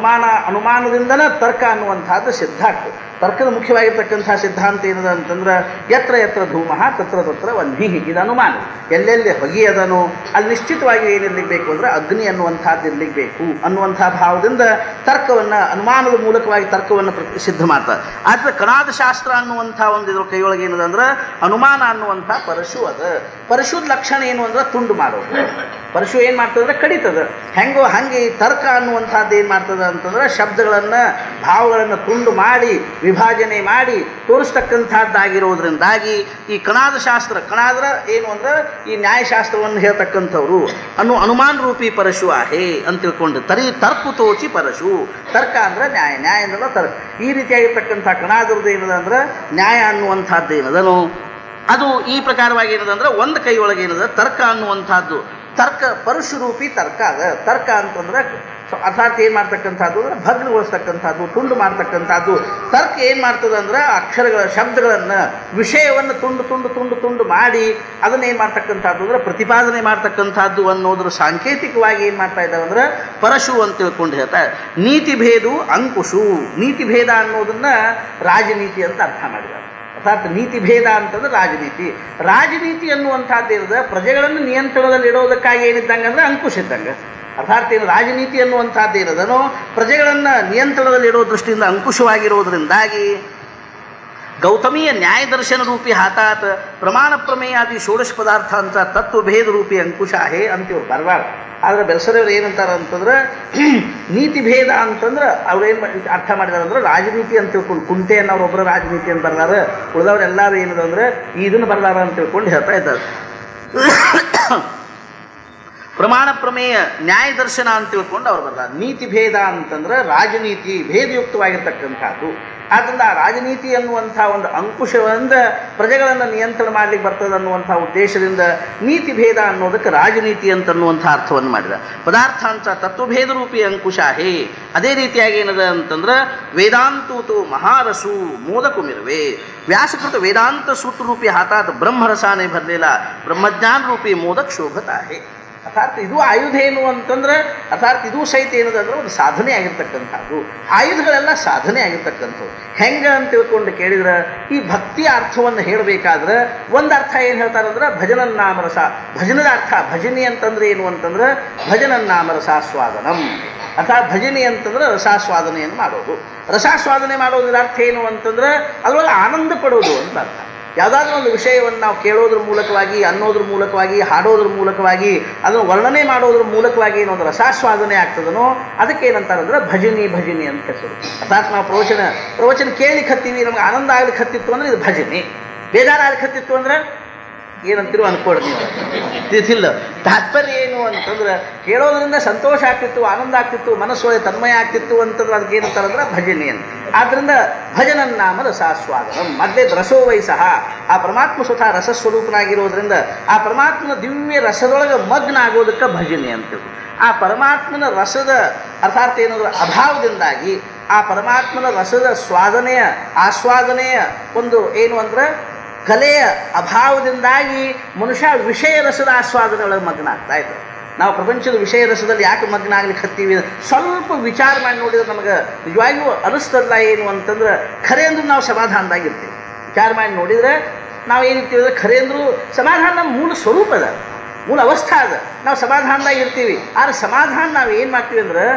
ಅನುಮಾನದಿಂದನೇ ತರ್ಕ ಅನ್ನುವಂಥದ್ದು ಸಿದ್ಧ ಆಗ್ತದೆ. ತರ್ಕದ ಮುಖ್ಯವಾಗಿರ್ತಕ್ಕಂಥ ಸಿದ್ಧಾಂತ ಏನದ ಅಂತಂದ್ರೆ ಯತ್ರ ಯತ್ರ ಧೂಮಃ ತತ್ರ ತತ್ರ ವನ್ಹಿ. ಇದು ಅನುಮಾನ, ಎಲ್ಲೆಲ್ಲಿ ಹೊಗೆ ಅದನೋ ಅಲ್ಲಿ ನಿಶ್ಚಿತವಾಗಿ ಏನಿರ್ಲಿಕ್ಕೆ ಬೇಕು ಅಂದರೆ ಅಗ್ನಿ ಅನ್ನುವಂಥದ್ದು ಇರ್ಲಿಕ್ಕೆ ಬೇಕು ಅನ್ನುವಂಥ ಭಾವದಿಂದ ತರ್ಕವನ್ನು ಅನುಮಾನದ ಮೂಲಕವಾಗಿ ತರ್ಕವನ್ನು ಸಿದ್ಧ ಮಾಡ್ತಾರೆ. ಆದರೆ ಕಣಾದ ಶಾಸ್ತ್ರ ಅನ್ನುವಂಥ ಒಂದು ಇದ್ರ ಕೈಯೊಳಗೆ ಏನದ ಅಂದ್ರೆ ಅನುಮಾನ ಅನ್ನುವಂಥ ಪರಶು ಅದ. ಪರಶುದ ಲಕ್ಷಣ ಏನು ಅಂದ್ರೆ ತುಂಡು ಮಾಡೋದು. ಪರಶು ಏನು ಮಾಡ್ತದೆ ಅಂದರೆ ಕಡಿತದ. ಹೆಂಗೋ ಹಾಗೆ ತರ್ಕ ಅನ್ನುವಂಥದ್ದು ಏನು ಮಾಡ್ತದೆ ಅಂತಂದ್ರೆ ಶಬ್ದಗಳನ್ನು ಭಾವಗಳನ್ನು ತುಂಡು ಮಾಡಿ ವಿಭಾಜನೆ ಮಾಡಿ ತೋರಿಸ್ತಕ್ಕಂಥದ್ದಾಗಿರೋದ್ರಿಂದಾಗಿ ಈ ಕಣಾದ ಶಾಸ್ತ್ರ, ಕಣಾದ್ರ ಏನು ಅಂದ್ರೆ ಈ ನ್ಯಾಯಶಾಸ್ತ್ರವನ್ನು ಹೇಳ್ತಕ್ಕಂಥವ್ರು ಅನುಮಾನ ರೂಪಿ ಪರಶು ಆಹೇ ಅಂತ ತಿಳ್ಕೊಂಡು ತರಿ ತರ್ಕು ತೋಚಿ ಪರಶು. ತರ್ಕ ಅಂದ್ರೆ ನ್ಯಾಯ, ನ್ಯಾಯ ಅಂದ್ರೆ ತರ್ಕ. ಈ ರೀತಿಯಾಗಿರ್ತಕ್ಕಂಥ ಕಣಾದ್ರದ್ದು ಏನದ ಅಂದ್ರೆ ನ್ಯಾಯ ಅನ್ನುವಂಥದ್ದು ಏನದನು ಅದು ಈ ಪ್ರಕಾರವಾಗಿ ಏನದಂದ್ರೆ ಒಂದು ಕೈ ಒಳಗೆ ಏನದ ತರ್ಕ ಅನ್ನುವಂಥದ್ದು. ತರ್ಕ ಪರಶುರೂಪಿ ತರ್ಕ ಅದ. ತರ್ಕ ಅಂತಂದ್ರೆ ಅರ್ಥಾತ್ ಏನು ಮಾಡ್ತಕ್ಕಂಥದ್ದು ಅಂದ್ರೆ ಭಗ್ನಗೊಳಿಸ್ತಕ್ಕಂಥದ್ದು, ತುಂಡು ಮಾಡ್ತಕ್ಕಂಥದ್ದು. ತರ್ಕ ಏನು ಮಾಡ್ತದೆ ಅಂದ್ರೆ ಅಕ್ಷರಗಳ ಶಬ್ದಗಳನ್ನು ವಿಷಯವನ್ನು ತುಂಡು ಮಾಡಿ ಅದನ್ನೇನು ಮಾಡ್ತಕ್ಕಂಥದ್ದು ಅಂದ್ರೆ ಪ್ರತಿಪಾದನೆ ಮಾಡ್ತಕ್ಕಂಥದ್ದು ಅನ್ನೋದ್ರ ಸಾಂಕೇತಿಕವಾಗಿ ಏನು ಮಾಡ್ತಾ ಇದ್ದಾವೆ ಅಂದ್ರೆ ಪರಶು ಅಂತ ತಿಳ್ಕೊಂಡು ಹೇಳ್ತಾರೆ. ನೀತಿ ಭೇದು ಅಂಕುಶು. ನೀತಿ ಭೇದ ಅನ್ನೋದನ್ನ ರಾಜನೀತಿ ಅಂತ ಅರ್ಥ ಮಾಡಿದ್ದಾರೆ. ಅರ್ಥಾತ್ ನೀತಿ ಭೇದ ಅಂತಂದ್ರೆ ರಾಜನೀತಿ ಅನ್ನುವಂಥದ್ದು ಏನಿದೆ ಪ್ರಜೆಗಳನ್ನು ನಿಯಂತ್ರಣದಲ್ಲಿಡೋದಕ್ಕಾಗಿ ಏನಿದ್ದಂಗೆ ಅಂದರೆ ಅಂಕುಶ ಇದ್ದಂಗೆ. ಅರ್ಥಾತ್ ಏನು ರಾಜನೀತಿ ಅನ್ನುವಂಥದ್ದು ಏನದನೋ ಪ್ರಜೆಗಳನ್ನು ನಿಯಂತ್ರಣದಲ್ಲಿಡೋ ದೃಷ್ಟಿಯಿಂದ ಅಂಕುಶವಾಗಿರೋದ್ರಿಂದಾಗಿ ಗೌತಮೀಯ ನ್ಯಾಯದರ್ಶನ ರೂಪಿ ಹಾತಾತ್ ಪ್ರಮಾಣ ಪ್ರಮೇಯಾದಿ ಷೋಡಶ ಪದಾರ್ಥ ಅಂತ ತತ್ವಭೇದ ರೂಪಿ ಅಂಕುಶ ಹೇ ಅಂತೀವ್ರು ಬರಬಾರ್ದು. ಆದರೆ ಬೆಲ್ಸರವ್ರು ಏನಂತಾರೆ ಅಂತಂದ್ರೆ ನೀತಿ ಭೇದ ಅಂತಂದ್ರೆ ಅವ್ರೇನು ಅರ್ಥ ಮಾಡಿದಾರೆ ಅಂದ್ರೆ ರಾಜನೀತಿ ಅಂತ ತಿಳ್ಕೊಂಡು ಕುಂಟೆಯನ್ನು ಅವ್ರೊಬ್ಬರ ರಾಜನೀತಿ ಅಂತ ಬರ್ದಾರ, ಉಳಿದವ್ರೆಲ್ಲರೂ ಏನದು ಅಂದರೆ ಇದನ್ನು ಬರ್ದಾರ ಅಂತ ತಿಳ್ಕೊಂಡು ಹೇಳ್ತಾ ಇದ್ದಾರೆ. ಪ್ರಮಾಣ ಪ್ರಮೇಯ ನ್ಯಾಯ ದರ್ಶನ ಅಂತ ತಿಳ್ಕೊಂಡು ಅವ್ರು ಬರ್ತಾರೆ. ನೀತಿ ಭೇದ ಅಂತಂದ್ರೆ ರಾಜನೀತಿ ಭೇದಯುಕ್ತವಾಗಿರ್ತಕ್ಕಂಥದ್ದು. ಆದ್ದರಿಂದ ಆ ರಾಜನೀತಿ ಅನ್ನುವಂಥ ಒಂದು ಅಂಕುಶದಿಂದ ಪ್ರಜೆಗಳನ್ನು ನಿಯಂತ್ರಣ ಮಾಡಲಿಕ್ಕೆ ಬರ್ತದೆ ಅನ್ನುವಂಥ ಉದ್ದೇಶದಿಂದ ನೀತಿ ಭೇದ ಅನ್ನೋದಕ್ಕೆ ರಾಜನೀತಿ ಅಂತನ್ನುವಂಥ ಅರ್ಥವನ್ನು ಮಾಡಿದ. ಪದಾರ್ಥಾಂಶ ತತ್ವಭೇದ ರೂಪಿ ಅಂಕುಶಾಹೇ. ಅದೇ ರೀತಿಯಾಗಿ ಏನದ ಅಂತಂದ್ರೆ ವೇದಾಂತೂತು ಮಹಾರಸು ಮೋದಕುಮಿರುವೆ. ವ್ಯಾಸಕೃತ ವೇದಾಂತ ಸೂತ್ರ ರೂಪಿ ಹಾತಾತ್ ಬ್ರಹ್ಮರಸಾನೇ ಬರಲಿಲ್ಲ ಬ್ರಹ್ಮಜ್ಞಾನ ರೂಪಿ ಮೋದಕ್ ಶೋಭತಾಹೇ. ಅರ್ಥಾತ್ ಇದು ಆಯುಧ ಏನು ಅಂತಂದ್ರೆ ಅರ್ಥಾತ್ ಇದು ಸಹಿತ ಏನದಂದ್ರೆ ಒಂದು ಸಾಧನೆ ಆಗಿರ್ತಕ್ಕಂಥದ್ದು. ಆಯುಧಗಳೆಲ್ಲ ಸಾಧನೆ ಆಗಿರ್ತಕ್ಕಂಥದ್ದು. ಹೆಂಗೆ ಅಂತ ತಿಳ್ಕೊಂಡು ಕೇಳಿದ್ರೆ ಈ ಭಕ್ತಿಯ ಅರ್ಥವನ್ನು ಹೇಳಬೇಕಾದ್ರೆ ಒಂದು ಅರ್ಥ ಏನು ಹೇಳ್ತಾರಂದ್ರೆ ಭಜನನ್ನಾಮರಸ. ಭಜನದ ಅರ್ಥ ಭಜನೆ ಅಂತಂದ್ರೆ ಏನು ಅಂತಂದ್ರೆ ಭಜನನ್ನಾಮರಸಾಸ್ವಾದನಂ. ಅರ್ಥಾತ್ ಭಜನೆ ಅಂತಂದ್ರೆ ರಸಾಸ್ವಾದನೆಯನ್ನು ಮಾಡೋದು. ರಸಾಸ್ವಾದನೆ ಮಾಡೋದ್ರ ಅರ್ಥ ಏನು ಅಂತಂದ್ರೆ ಅದ್ರೊಳಗೆ ಆನಂದ ಪಡೋದು ಅಂತ ಅರ್ಥ. ಯಾವುದಾದ್ರೂ ಒಂದು ವಿಷಯವನ್ನು ನಾವು ಕೇಳೋದ್ರ ಮೂಲಕವಾಗಿ, ಅನ್ನೋದ್ರ ಮೂಲಕವಾಗಿ, ಹಾಡೋದ್ರ ಮೂಲಕವಾಗಿ, ಅದನ್ನು ವರ್ಣನೆ ಮಾಡೋದ್ರ ಮೂಲಕವಾಗಿ ಏನೊಂದು ರಸಾಸ್ವಾದನೆ ಆಗ್ತದನೋ ಅದಕ್ಕೆ ಏನಂತಾರಂದ್ರೆ ಭಜನಿ ಅಂತ ಹೆಸರು. ಅರ್ಥಾತ್ ನಾವು ಪ್ರವಚನ ಕೇಳಲಿಕ್ಕೆ ಹತ್ತೀವಿ, ನಮ್ಗೆ ಆನಂದ ಆಗ್ಲಿಕ್ಕೆ ಹತ್ತಿತ್ತು ಅಂದ್ರೆ ಇದು ಭಜನೆ. ಬೇಜಾರು ಆಗ್ಲಿಕ್ಕೆ ಹತ್ತಿತ್ತು ಅಂದ್ರೆ ಏನಂತೀರೋ ಅನ್ಕೊಡ್ರಿ ನೀವು. ತಿಳ್ಸಿಲ್ಲ ತಾತ್ಪರ್ಯ ಏನು ಅಂತಂದ್ರೆ ಕೇಳೋದ್ರಿಂದ ಸಂತೋಷ ಆಗ್ತಿತ್ತು, ಆನಂದ ಆಗ್ತಿತ್ತು, ಮನಸ್ಸೊಳಗೆ ತನ್ಮಯ ಆಗ್ತಿತ್ತು ಅಂತಂದ್ರೆ ಅದಕ್ಕೆ ಏನಂತಾರಂದ್ರೆ ಭಜನೆ ಅಂತ. ಆದ್ದರಿಂದ ಭಜನನ್ನಾಮ ರಸಾಸ್ವಾದನಂ. ಮೊದಲೇ ರಸೋ ವಯಸ್ಸಹ ಆ ಪರಮಾತ್ಮ ಸ್ವತಃ ರಸಸ್ವರೂಪನಾಗಿರೋದ್ರಿಂದ ಆ ಪರಮಾತ್ಮನ ದಿವ್ಯ ರಸದೊಳಗೆ ಮಗ್ನ ಆಗೋದಕ್ಕೆ ಭಜನೆ ಅಂತೇಳಿ. ಆ ಪರಮಾತ್ಮನ ರಸದ ಅರ್ಥಾತ್ ಏನಾದ್ರು ಅಭಾವದಿಂದಾಗಿ ಆ ಪರಮಾತ್ಮನ ರಸದ ಆಸ್ವಾದನೆಯ ಒಂದು ಏನು ಅಂದ್ರೆ ಕಲೆಯ ಅಭಾವದಿಂದಾಗಿ ಮನುಷ್ಯ ವಿಷಯ ರಸದ ಆಸ್ವಾದನೆಯೊಳಗೆ ಮಗ್ನ ಆಗ್ತಾ ಇದ್ದಾರೆ. ನಾವು ಪ್ರಪಂಚದ ವಿಷಯ ರಸದಲ್ಲಿ ಯಾಕೆ ಮಗ್ನ ಆಗ್ಲಿಕ್ಕೆ ಹತ್ತೀವಿ ಸ್ವಲ್ಪ ವಿಚಾರ ಮಾಡಿ ನೋಡಿದ್ರೆ ನಮಗೆ ನಿಜವಾಗಿಯೂ ಅನಿಸ್ತಲ್ಲ ಏನು ಅಂತಂದ್ರೆ ಖರೆ ಅಂದ್ರೂ ನಾವು ಸಮಾಧಾನದಾಗಿರ್ತೀವಿ. ವಿಚಾರ ಮಾಡಿ ನೋಡಿದರೆ ನಾವು ಏನಿರ್ತೀವಿ ಅಂದರೆ ಖರೆ ಅಂದರೂ ಸಮಾಧಾನ ನಮ್ಮ ಮೂಲ ಸ್ವರೂಪ ಅದ, ಮೂಲ ಅವಸ್ಥೆ ಅದ. ನಾವು ಸಮಾಧಾನದಾಗಿರ್ತೀವಿ. ಆದರೆ ಸಮಾಧಾನ ನಾವು ಏನು ಮಾಡ್ತೀವಿ ಅಂದ್ರೆ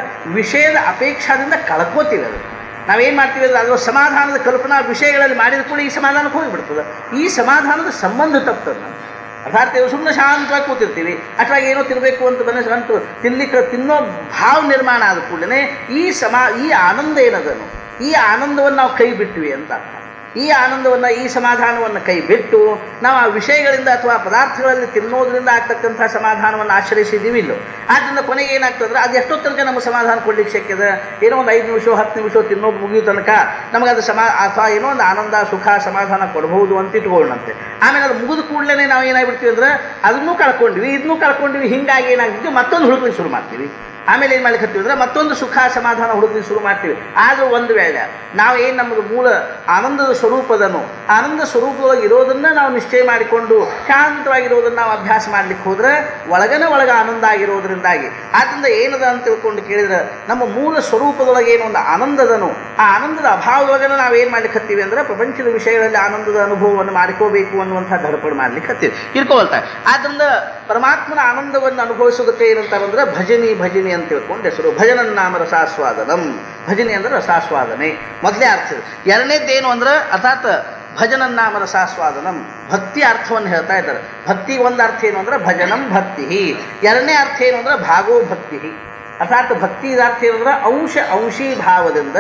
ವಿಷಯದ ಅಪೇಕ್ಷಾದಿಂದ ಕಳ್ಕೋತೀವಿ. ಅದು ನಾವೇನು ಮಾಡ್ತೀವಿ ಅಂದರೆ ಅದು ಸಮಾಧಾನದ ಕಲ್ಪನಾ ವಿಷಯಗಳಲ್ಲಿ ಮಾಡಿದ ಕೂಡ ಈ ಸಮಾಧಾನಕ್ಕೆ ಹೋಗಿಬಿಡ್ತದೆ. ಈ ಸಮಾಧಾನದ ಸಂಬಂಧ ತಪ್ತದೆ. ನಾವು ಅರ್ಥಾತ್ ಸುಮ್ಮನೆ ಶಾಂತವಾಗಿ ಕೂತಿರ್ತೀವಿ, ಅಷ್ಟಾಗಿ ಏನೋ ತಿನ್ನಬೇಕು ಅಂತ ಮನಸ್ಸು ತಿನ್ನೋ ಭಾವ ನಿರ್ಮಾಣ ಆದ ಕೂಡಲೇ ಈ ಆನಂದ ಏನದನು, ಈ ಆನಂದವನ್ನು ನಾವು ಕೈ ಬಿಟ್ವಿ ಅಂತ ಅರ್ಥ. ಈ ಆನಂದವನ್ನು, ಈ ಸಮಾಧಾನವನ್ನು ಕೈ ಬಿಟ್ಟು ನಾವು ಆ ವಿಷಯಗಳಿಂದ ಅಥವಾ ಪದಾರ್ಥಗಳಲ್ಲಿ ತಿನ್ನೋದ್ರಿಂದ ಆಗ್ತಕ್ಕಂಥ ಸಮಾಧಾನವನ್ನು ಆಶ್ರಯಿಸಿದ್ದೀವಿ ಇಲ್ಲೋ. ಆದ್ದರಿಂದ ಕೊನೆಗೆ ಏನಾಗ್ತದ್ರೆ ಅದು ಎಷ್ಟೋ ತನಕ ನಮಗೆ ಸಮಾಧಾನ ಕೊಡ್ಲಿಕ್ಕೆ ಶಕ್ಯದ. ಏನೋ ಒಂದು 5 ನಿಮಿಷ 10 ನಿಮಿಷ ತಿನ್ನೋದು ಮುಗಿಯೋ ತನಕ ನಮಗದು ಅಥವಾ ಏನೋ ಒಂದು ಆನಂದ ಸುಖ ಸಮಾಧಾನ ಕೊಡ್ಬೋದು ಅಂತ ಇಟ್ಕೊಳ್ಳೋಣಂತೆ. ಆಮೇಲೆ ಅದು ಮುಗಿದ ಕೂಡಲೇ ನಾವು ಏನಾಗ್ಬಿಡ್ತೀವಿ ಅಂದ್ರೆ ಅದನ್ನೂ ಕಳ್ಕೊಂಡ್ವಿ. ಹಿಂಗಾಗಿ ಏನಾಗ್ತಿದ್ವಿ ಮತ್ತೊಂದು ಹುಡುಕಲಿಕ್ಕೆ ಶುರು ಮಾಡ್ತೀವಿ. ಆಮೇಲೆ ಏನು ಮಾಡ್ಲಿಕ್ಕೆ ಹತ್ತೀವಿ ಅಂದರೆ ಮತ್ತೊಂದು ಸುಖ ಸಮಾಧಾನ ಹುಡುಕಲಿಕ್ಕೆ ಶುರು ಮಾಡ್ತೀವಿ. ಆದರೂ ಒಂದು ವೇಳೆ ನಾವು ಏನು ನಮಗೆ ಮೂಲ ಆನಂದದ ಸ್ವರೂಪದನು, ಆನಂದ ಸ್ವರೂಪವಾಗಿ ಇರೋದನ್ನು ನಾವು ನಿಶ್ಚಯ ಮಾಡಿಕೊಂಡು ಶಾಂತವಾಗಿರೋದನ್ನು ನಾವು ಅಭ್ಯಾಸ ಮಾಡ್ಲಿಕ್ಕೆ ಹೋದರೆ ಒಳಗೆ ಆನಂದ ಆಗಿರೋದ್ರಿಂದಾಗಿ ಆದ್ದರಿಂದ ಏನದ ಅಂತ ತಿಳ್ಕೊಂಡು ಕೇಳಿದ್ರೆ ನಮ್ಮ ಮೂಲ ಸ್ವರೂಪದೊಳಗೆ ಏನು ಒಂದು ಆನಂದದನು, ಆ ಆನಂದದ ಅಭಾವದೊಳಗೆ ನಾವು ಏನು ಮಾಡ್ಲಿಕ್ಕೆ ಹತ್ತೀವಿ ಅಂದರೆ ಪ್ರಪಂಚದ ವಿಷಯಗಳಲ್ಲಿ ಆನಂದದ ಅನುಭವವನ್ನು ಮಾಡಿಕೋಬೇಕು ಅನ್ನುವಂಥ ಧಡಪಡಿ ಮಾಡ್ಲಿಕ್ಕೆ ಹತ್ತೀವಿ, ಇರ್ಕೊಳ್ತಾರೆ. ಆದ್ದರಿಂದ ಪರಮಾತ್ಮನ ಆನಂದವನ್ನು ಅನುಭವಿಸೋದಕ್ಕೆ ಏನಂತಾರೆ ಅಂದರೆ ಭಜನಿ ಅಂತ ತಿಳ್ಕೊಂಡು ಹೆಸರು. ಭಜನನ್ನಾಮ ರಸಾಸ್ವಾದನಂ. ಭಜನೆ ಅಂದರೆ ರಸಾಸ್ವಾದನೆ ಮೊದಲೇ ಅರ್ಥ. ಎರಡನೇದ್ದೇನು ಅಂದ್ರೆ ಅರ್ಥಾತ್ ಭಜನನ್ನಾಮ ರಸಾಸ್ವಾದನಂ ಭಕ್ತಿ ಅರ್ಥವನ್ನು ಹೇಳ್ತಾ ಇದ್ದಾರೆ. ಭಕ್ತಿ ಒಂದು ಅರ್ಥ ಏನು ಅಂದ್ರೆ ಭಜನಂ ಭಕ್ತಿ. ಎರಡನೇ ಅರ್ಥ ಏನು ಅಂದ್ರೆ ಭಾಗೋ ಭಕ್ತಿ. ಅರ್ಥಾತ್ ಭಕ್ತಿ ಅರ್ಥ ಏನು ಅಂದ್ರೆ ಅಂಶಿ ಭಾವದಿಂದ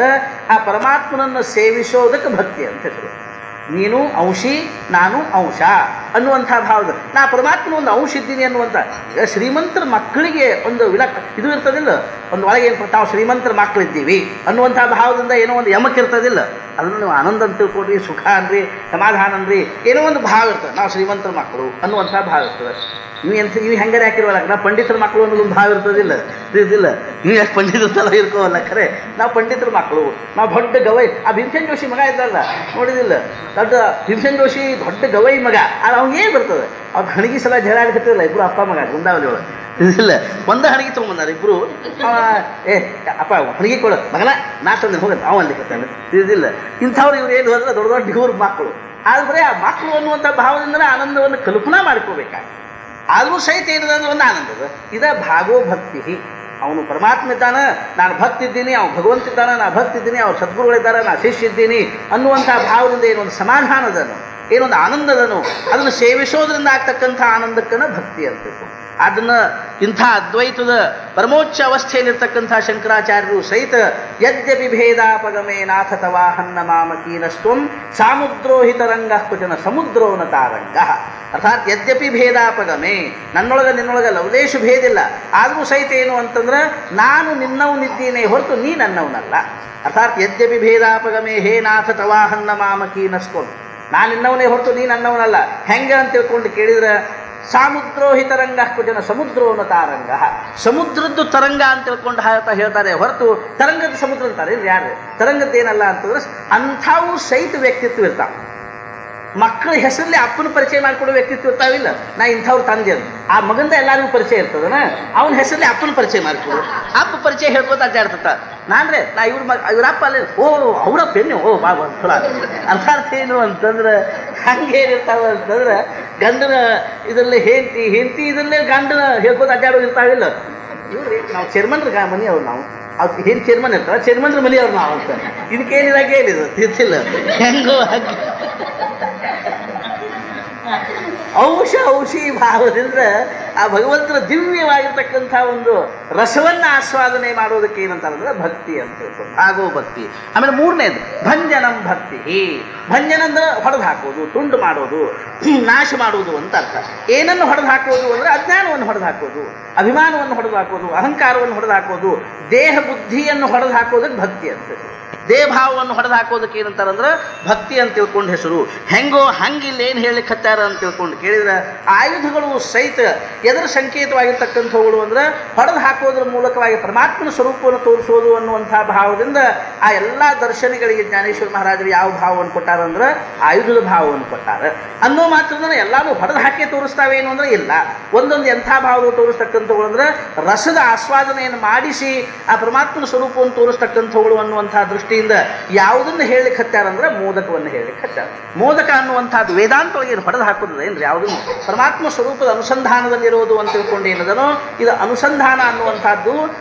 ಆ ಪರಮಾತ್ಮನನ್ನು ಸೇವಿಸೋದಕ್ಕೆ ಭಕ್ತಿ ಅಂತ ಹೆಸರು. ನೀನು ಅಂಶಿ, ನಾನು ಅಂಶ ಅನ್ನುವಂಥ ಭಾವದ ನಾ ಪರಮಾತ್ಮನ ಒಂದು ಅಂಶ ಇದ್ದೀನಿ ಅನ್ನುವಂಥ. ಈಗ ಶ್ರೀಮಂತರ ಮಕ್ಕಳಿಗೆ ಒಂದು ಇದು ಇರ್ತದಿಲ್ಲ, ಒಂದು ಒಳಗೆ ಏನು ತಾವು ಶ್ರೀಮಂತರ ಮಕ್ಕಳಿದ್ದೀವಿ ಅನ್ನುವಂಥ ಭಾವದಿಂದ ಏನೋ ಒಂದು ಯಮಕ್ಕೆ ಇರ್ತದಿಲ್ಲ. ಅದನ್ನು ನೀವು ಆನಂದ ಅಂತ ತಿಳ್ಕೊಡ್ರಿ, ಸುಖ ಅನ್ರಿ, ಸಮಾಧಾನ ಅನ್ರಿ, ಏನೋ ಒಂದು ಭಾವ ಇರ್ತದೆ. ನಾವು ಶ್ರೀಮಂತರ ಮಕ್ಕಳು ಅನ್ನುವಂಥ ಭಾವ ಇರ್ತದೆ. ನೀವು ಹೆಂಗಾರೆ ಹಾಕಿರುವಲ್ಲ, ನಾವು ಪಂಡಿತರ ಮಕ್ಕಳು ಅನ್ನೋದೊಂದು ಭಾವ ಇರ್ತದಿಲ್ಲ. ನೀವು ಎಷ್ಟು ಪಂಡಿತರ ಥರ ಇರ್ಕೋವಲ್ಲ, ಖರೆ ನಾವು ಪಂಡಿತರ ಮಕ್ಕಳು, ನಾವು ದೊಡ್ಡ ಗವೈ. ಆ ಭೀಮಸೇನ್ ಜೋಶಿ ಮಗ ಇದ್ದಲ್ಲ, ನೋಡಿದಿಲ್ಲ, ದೊಡ್ಡ ಭೀಮಸೇನ್ ಜೋಶಿ ದೊಡ್ಡ ಗವೈ ಮಗ. ಅದು ಅವ್ನಿಗೆ ಏನು ಬರ್ತದೆ, ಅವ್ರು ಹಣಗಿ ಸಲ ಜಗಳ ಆಡ್ತಿರ್ತಿಲ್ಲ ಇಬ್ಬರು ಅಪ್ಪ ಮಗ ಗುಂದಾವಲಿ ಒಳಗೆ. ಇಲ್ಲ ಒಂದು ಹಣಗಿ ತೊಗೊಂಬಂದಾರ ಇಬ್ಬರು. ಅಪ್ಪ ಹಣಗಿ ಕೊಡು ಮಗನ, ನಾ ತಂದೆ ಹೋಗತ್ತೆ ಅವ ಅಲ್ಲಿಕತ್ತಾನೆ. ಇದಿಲ್ಲ ಇಂಥವ್ರು ಇವ್ರು ಏನು ಅಂದ್ರೆ ದೊಡ್ಡ ಇವ್ರ ಮಕ್ಕಳು. ಆದರೆ ಆ ಮಕ್ಕಳು ಅನ್ನುವಂಥ ಭಾವದಿಂದಲೇ ಆನಂದವನ್ನು ಕಲ್ಪನಾ ಮಾಡ್ಕೋಬೇಕಾಗಿ. ಆದರೂ ಸಹಿತ ಏನದ ಒಂದು ಆನಂದದ ಇದ ಭಾಗೋ ಭಕ್ತಿ. ಅವನು ಪರಮಾತ್ಮ ಇದ್ದಾನೆ, ನಾನು ಭಕ್ತಿ ಇದ್ದೀನಿ, ಅವನು ಭಗವಂತ ಇದ್ದಾನೆ, ನಾನು ಭಕ್ತಿ ಇದ್ದೀನಿ, ಅವ್ರು ಸದ್ಗುರುಗಳಿದ್ದಾರೆ, ನಾನು ಶಿಷ್ಯ ಇದ್ದೀನಿ ಅನ್ನುವಂಥ ಭಾವದಿಂದ ಏನೊಂದು ಸಮಾಧಾನದನು, ಏನೊಂದು ಆನಂದದನು, ಅದನ್ನು ಸೇವಿಸೋದ್ರಿಂದ ಆಗ್ತಕ್ಕಂಥ ಆನಂದಕ್ಕನ ಭಕ್ತಿ ಅಂತ. ಅದನ್ನು ಇಂಥ ಅದ್ವೈತದ ಪರಮೋಚ್ಚ ಅವಸ್ಥೆಯಲ್ಲಿರ್ತಕ್ಕಂಥ ಶಂಕರಾಚಾರ್ಯರು ಸಹಿತ ಯದ್ಯಪಿ ಭೇದಾಪಗಮೇ ನಾಥ ತವಾಹನ್ನ ಮಾಮಕೀನಸ್ತ್ವಂ ಸಾಮುದ್ರೋಹಿತರಂಗ ಕ್ವಚನ ಸಮುದ್ರೋನತಾರಂಗ. ಅರ್ಥಾತ್ ಯದ್ಯಪಿ ಭೇದಾಪಗಮೆ, ನನ್ನೊಳಗೆ ನಿನ್ನೊಳಗೆ ಲವಲೇಶು ಭೇದ ಇಲ್ಲ, ಆದರೂ ಸಹಿತ ಏನು ಅಂತಂದ್ರೆ ನಾನು ನಿನ್ನವನಿದ್ದೀನಿ ಹೊರತು ನೀ ನನ್ನವನಲ್ಲ. ಅರ್ಥಾತ್ ಯದ್ಯಪಿ ಭೇದಾಪಗಮೆ ಹೇ ನಾಥ ತವಾಹನ್ನ ಮಾಮಕಿ ನಸ್ಕೊಂಡು, ನಾನು ನಿನ್ನವನೇ ಹೊರತು ನೀ ನನ್ನವನಲ್ಲ. ಹೆಂಗೆ ಅಂತ ತಿಳ್ಕೊಂಡು ಕೇಳಿದ್ರೆ ಸಾಮುದ್ರೋಹಿ ತರಂಗ ಕುಜನ ಸಮುದ್ರೋನ ತಾರಂಗ, ಸಮುದ್ರದ್ದು ತರಂಗ ಅಂತ ತಿಳ್ಕೊಂಡು ಹೇಳ್ತಾರೆ ಹೊರತು ತರಂಗದ ಸಮುದ್ರ ಅಂತಾರೆ ಯಾರು? ತರಂಗದ್ದೇನಲ್ಲ ಅಂತಂದ್ರೆ ಅಂಥವು ಸಹಿತ ವ್ಯಕ್ತಿತ್ವ ಇರ್ತಾವೆ. ಮಕ್ಕಳ ಹೆಸರಲ್ಲಿ ಅಪ್ಪನ ಪರಿಚಯ ಮಾಡಿಕೊಡೋ ವ್ಯಕ್ತಿತ್ವ ಇರ್ತಾವಿಲ್ಲ. ನಾ ಇಂಥವ್ರು ತಂದೆ ಅದು ಆ ಮಗಂದ ಎಲ್ಲರಿಗೂ ಪರಿಚಯ ಇರ್ತದನ, ಅವನ ಹೆಸರಲ್ಲಿ ಅಪ್ಪನ ಪರಿಚಯ ಮಾಡಿಕೊಡು. ಅಪ್ಪ ಪರಿಚಯ ಹೇಳ್ಕೊತ ಅಡ್ಡಾಡ್ತ ನಾನ್ರೆ ನಾ ಇವ್ರಪ್ಪ ಅಲ್ಲಿ ಓ ಅವ್ರಪ್ಪ ಏನು ಓ ಬಾ ಚಲೋ ಅರ್ಥಾರ್ಥ ಏನು ಅಂತಂದ್ರೆ ಹಂಗೇನಿರ್ತಾವ ಅಂತಂದ್ರೆ ಗಂಡನ ಇದರಲ್ಲಿ ಹೆಂಡತಿ ಇದರಲ್ಲೇ ಗಂಡನ ಹೇಳ್ಕೊತ ಅಡ್ಡಾಡೋದು ಇರ್ತಾವಿಲ್ಲ. ಇವ್ರಿ ನಾವು ಚೇರ್ಮನ್ರ ಮನಿ ಅವ್ರು, ನಾವು ಅವ್ರು ಏನು ಚೇರ್ಮನ್ ಇರ್ತಾರ ಚೇರ್ಮನ್ರ ಮನಿ ಅವ್ರು ನಾವು ಅಂತ ಇದಕ್ಕೇನಿದಾಗ ಏನಿದು ತಿರ್ಸಿಲ್ಲ ಹೆಂಗೋ ಹಾಗೆ ಔಷಿ ಭಾವದಿಂದ ಆ ಭಗವಂತನ ದಿವ್ಯವಾಗಿರ್ತಕ್ಕಂಥ ಒಂದು ರಸವನ್ನು ಆಸ್ವಾದನೆ ಮಾಡೋದಕ್ಕೆ ಏನಂತಾರಂದ್ರೆ ಭಕ್ತಿ ಅಂತ ಹೇಳ್ಕೊಂಡು ಆಗೋ ಭಕ್ತಿ. ಆಮೇಲೆ ಮೂರನೇದು ಭಂಜನಂ ಭಕ್ತಿ. ಭಂಜನ ಅಂದ್ರೆ ಹೊಡೆದು ಹಾಕೋದು, ತುಂಡು ಮಾಡೋದು, ನಾಶ ಮಾಡುವುದು ಅಂತ ಅರ್ಥ. ಏನನ್ನು ಹೊಡೆದು ಹಾಕೋದು ಅಂದರೆ ಅಜ್ಞಾನವನ್ನು ಹೊಡೆದು ಹಾಕೋದು, ಅಭಿಮಾನವನ್ನು ಹೊಡೆದು ಹಾಕೋದು, ಅಹಂಕಾರವನ್ನು ಹೊಡೆದು ಹಾಕೋದು, ದೇಹ ಬುದ್ಧಿಯನ್ನು ಹೊಡೆದು ಹಾಕೋದಕ್ಕೆ ಭಕ್ತಿ ಅಂತ. ದೇಹಭಾವವನ್ನು ಹೊಡೆದು ಹಾಕೋದಕ್ಕೆ ಏನಂತಾರಂದ್ರೆ ಭಕ್ತಿ ಅಂತ ತಿಳ್ಕೊಂಡು ಹೆಸರು. ಹೆಂಗೋ ಹಂಗಿಲ್ಲ ಏನು ಹೇಳಲಿಕ್ಕೆ ಹತ್ತಾರ ಅಂತ ತಿಳ್ಕೊಂಡು ಕೇಳಿದ್ರೆ ಆಯುಧಗಳು ಸಹಿತ ಎದರ ಸಂಕೇತವಾಗಿರ್ತಕ್ಕಂಥವುಗಳು ಅಂದ್ರೆ ಹೊಡೆದು ಹಾಕೋದ್ರ ಮೂಲಕವಾಗಿ ಪರಮಾತ್ಮನ ಸ್ವರೂಪವನ್ನು ತೋರಿಸೋದು ಅನ್ನುವಂಥ ಭಾವದಿಂದ ಆ ಎಲ್ಲ ದರ್ಶನಗಳಿಗೆ ಜ್ಞಾನೇಶ್ವರ ಮಹಾರಾಜರು ಯಾವ ಭಾವವನ್ನು ಕೊಟ್ಟಾರಂದ್ರೆ ಆಯುಧದ ಭಾವವನ್ನು ಕೊಟ್ಟಾರ ಅನ್ನೋ ಮಾತ್ರದಿಂದ ಎಲ್ಲಾನು ಹೊಡೆದು ಹಾಕಿ ತೋರಿಸ್ತಾವೇನು ಅಂದ್ರೆ ಇಲ್ಲ. ಒಂದೊಂದು ಎಂಥ ಭಾವಗಳು ತೋರಿಸ್ತಕ್ಕಂಥವುಗಳು ಅಂದ್ರೆ ರಸದ ಆಸ್ವಾದನೆಯನ್ನು ಮಾಡಿಸಿ ಆ ಪರಮಾತ್ಮನ ಸ್ವರೂಪವನ್ನು ತೋರಿಸ್ತಕ್ಕಂಥವುಗಳು ಅನ್ನುವಂಥ ದೃಷ್ಟಿಯಿಂದ ಯಾವುದನ್ನು ಹೇಳಲಿಕ್ಕೆ ಹತ್ತಾರಂದ್ರೆ ಮೋದಕವನ್ನು ಹೇಳಲಿಕ್ಕೆ ಹತ್ತಾರ. ಮೋದಕ ಅನ್ನುವಂಥದ್ದು ವೇದಾಂತೊಳಗೆ ಏನು ಹೊಡೆದು ಹಾಕೋದು ಏನ್ರಿ ಯಾವುದನ್ನು ಪರಮಾತ್ಮ ಸ್ವರೂಪದ ಅನುಸಂಧಾನದಲ್ಲಿರೋದು ಅಂತ ತಿಳ್ಕೊಂಡು ಏನದನೋ ಇದು ಅನುಸಂಧಾನ ಅನ್ನುವಂಥದ್ದು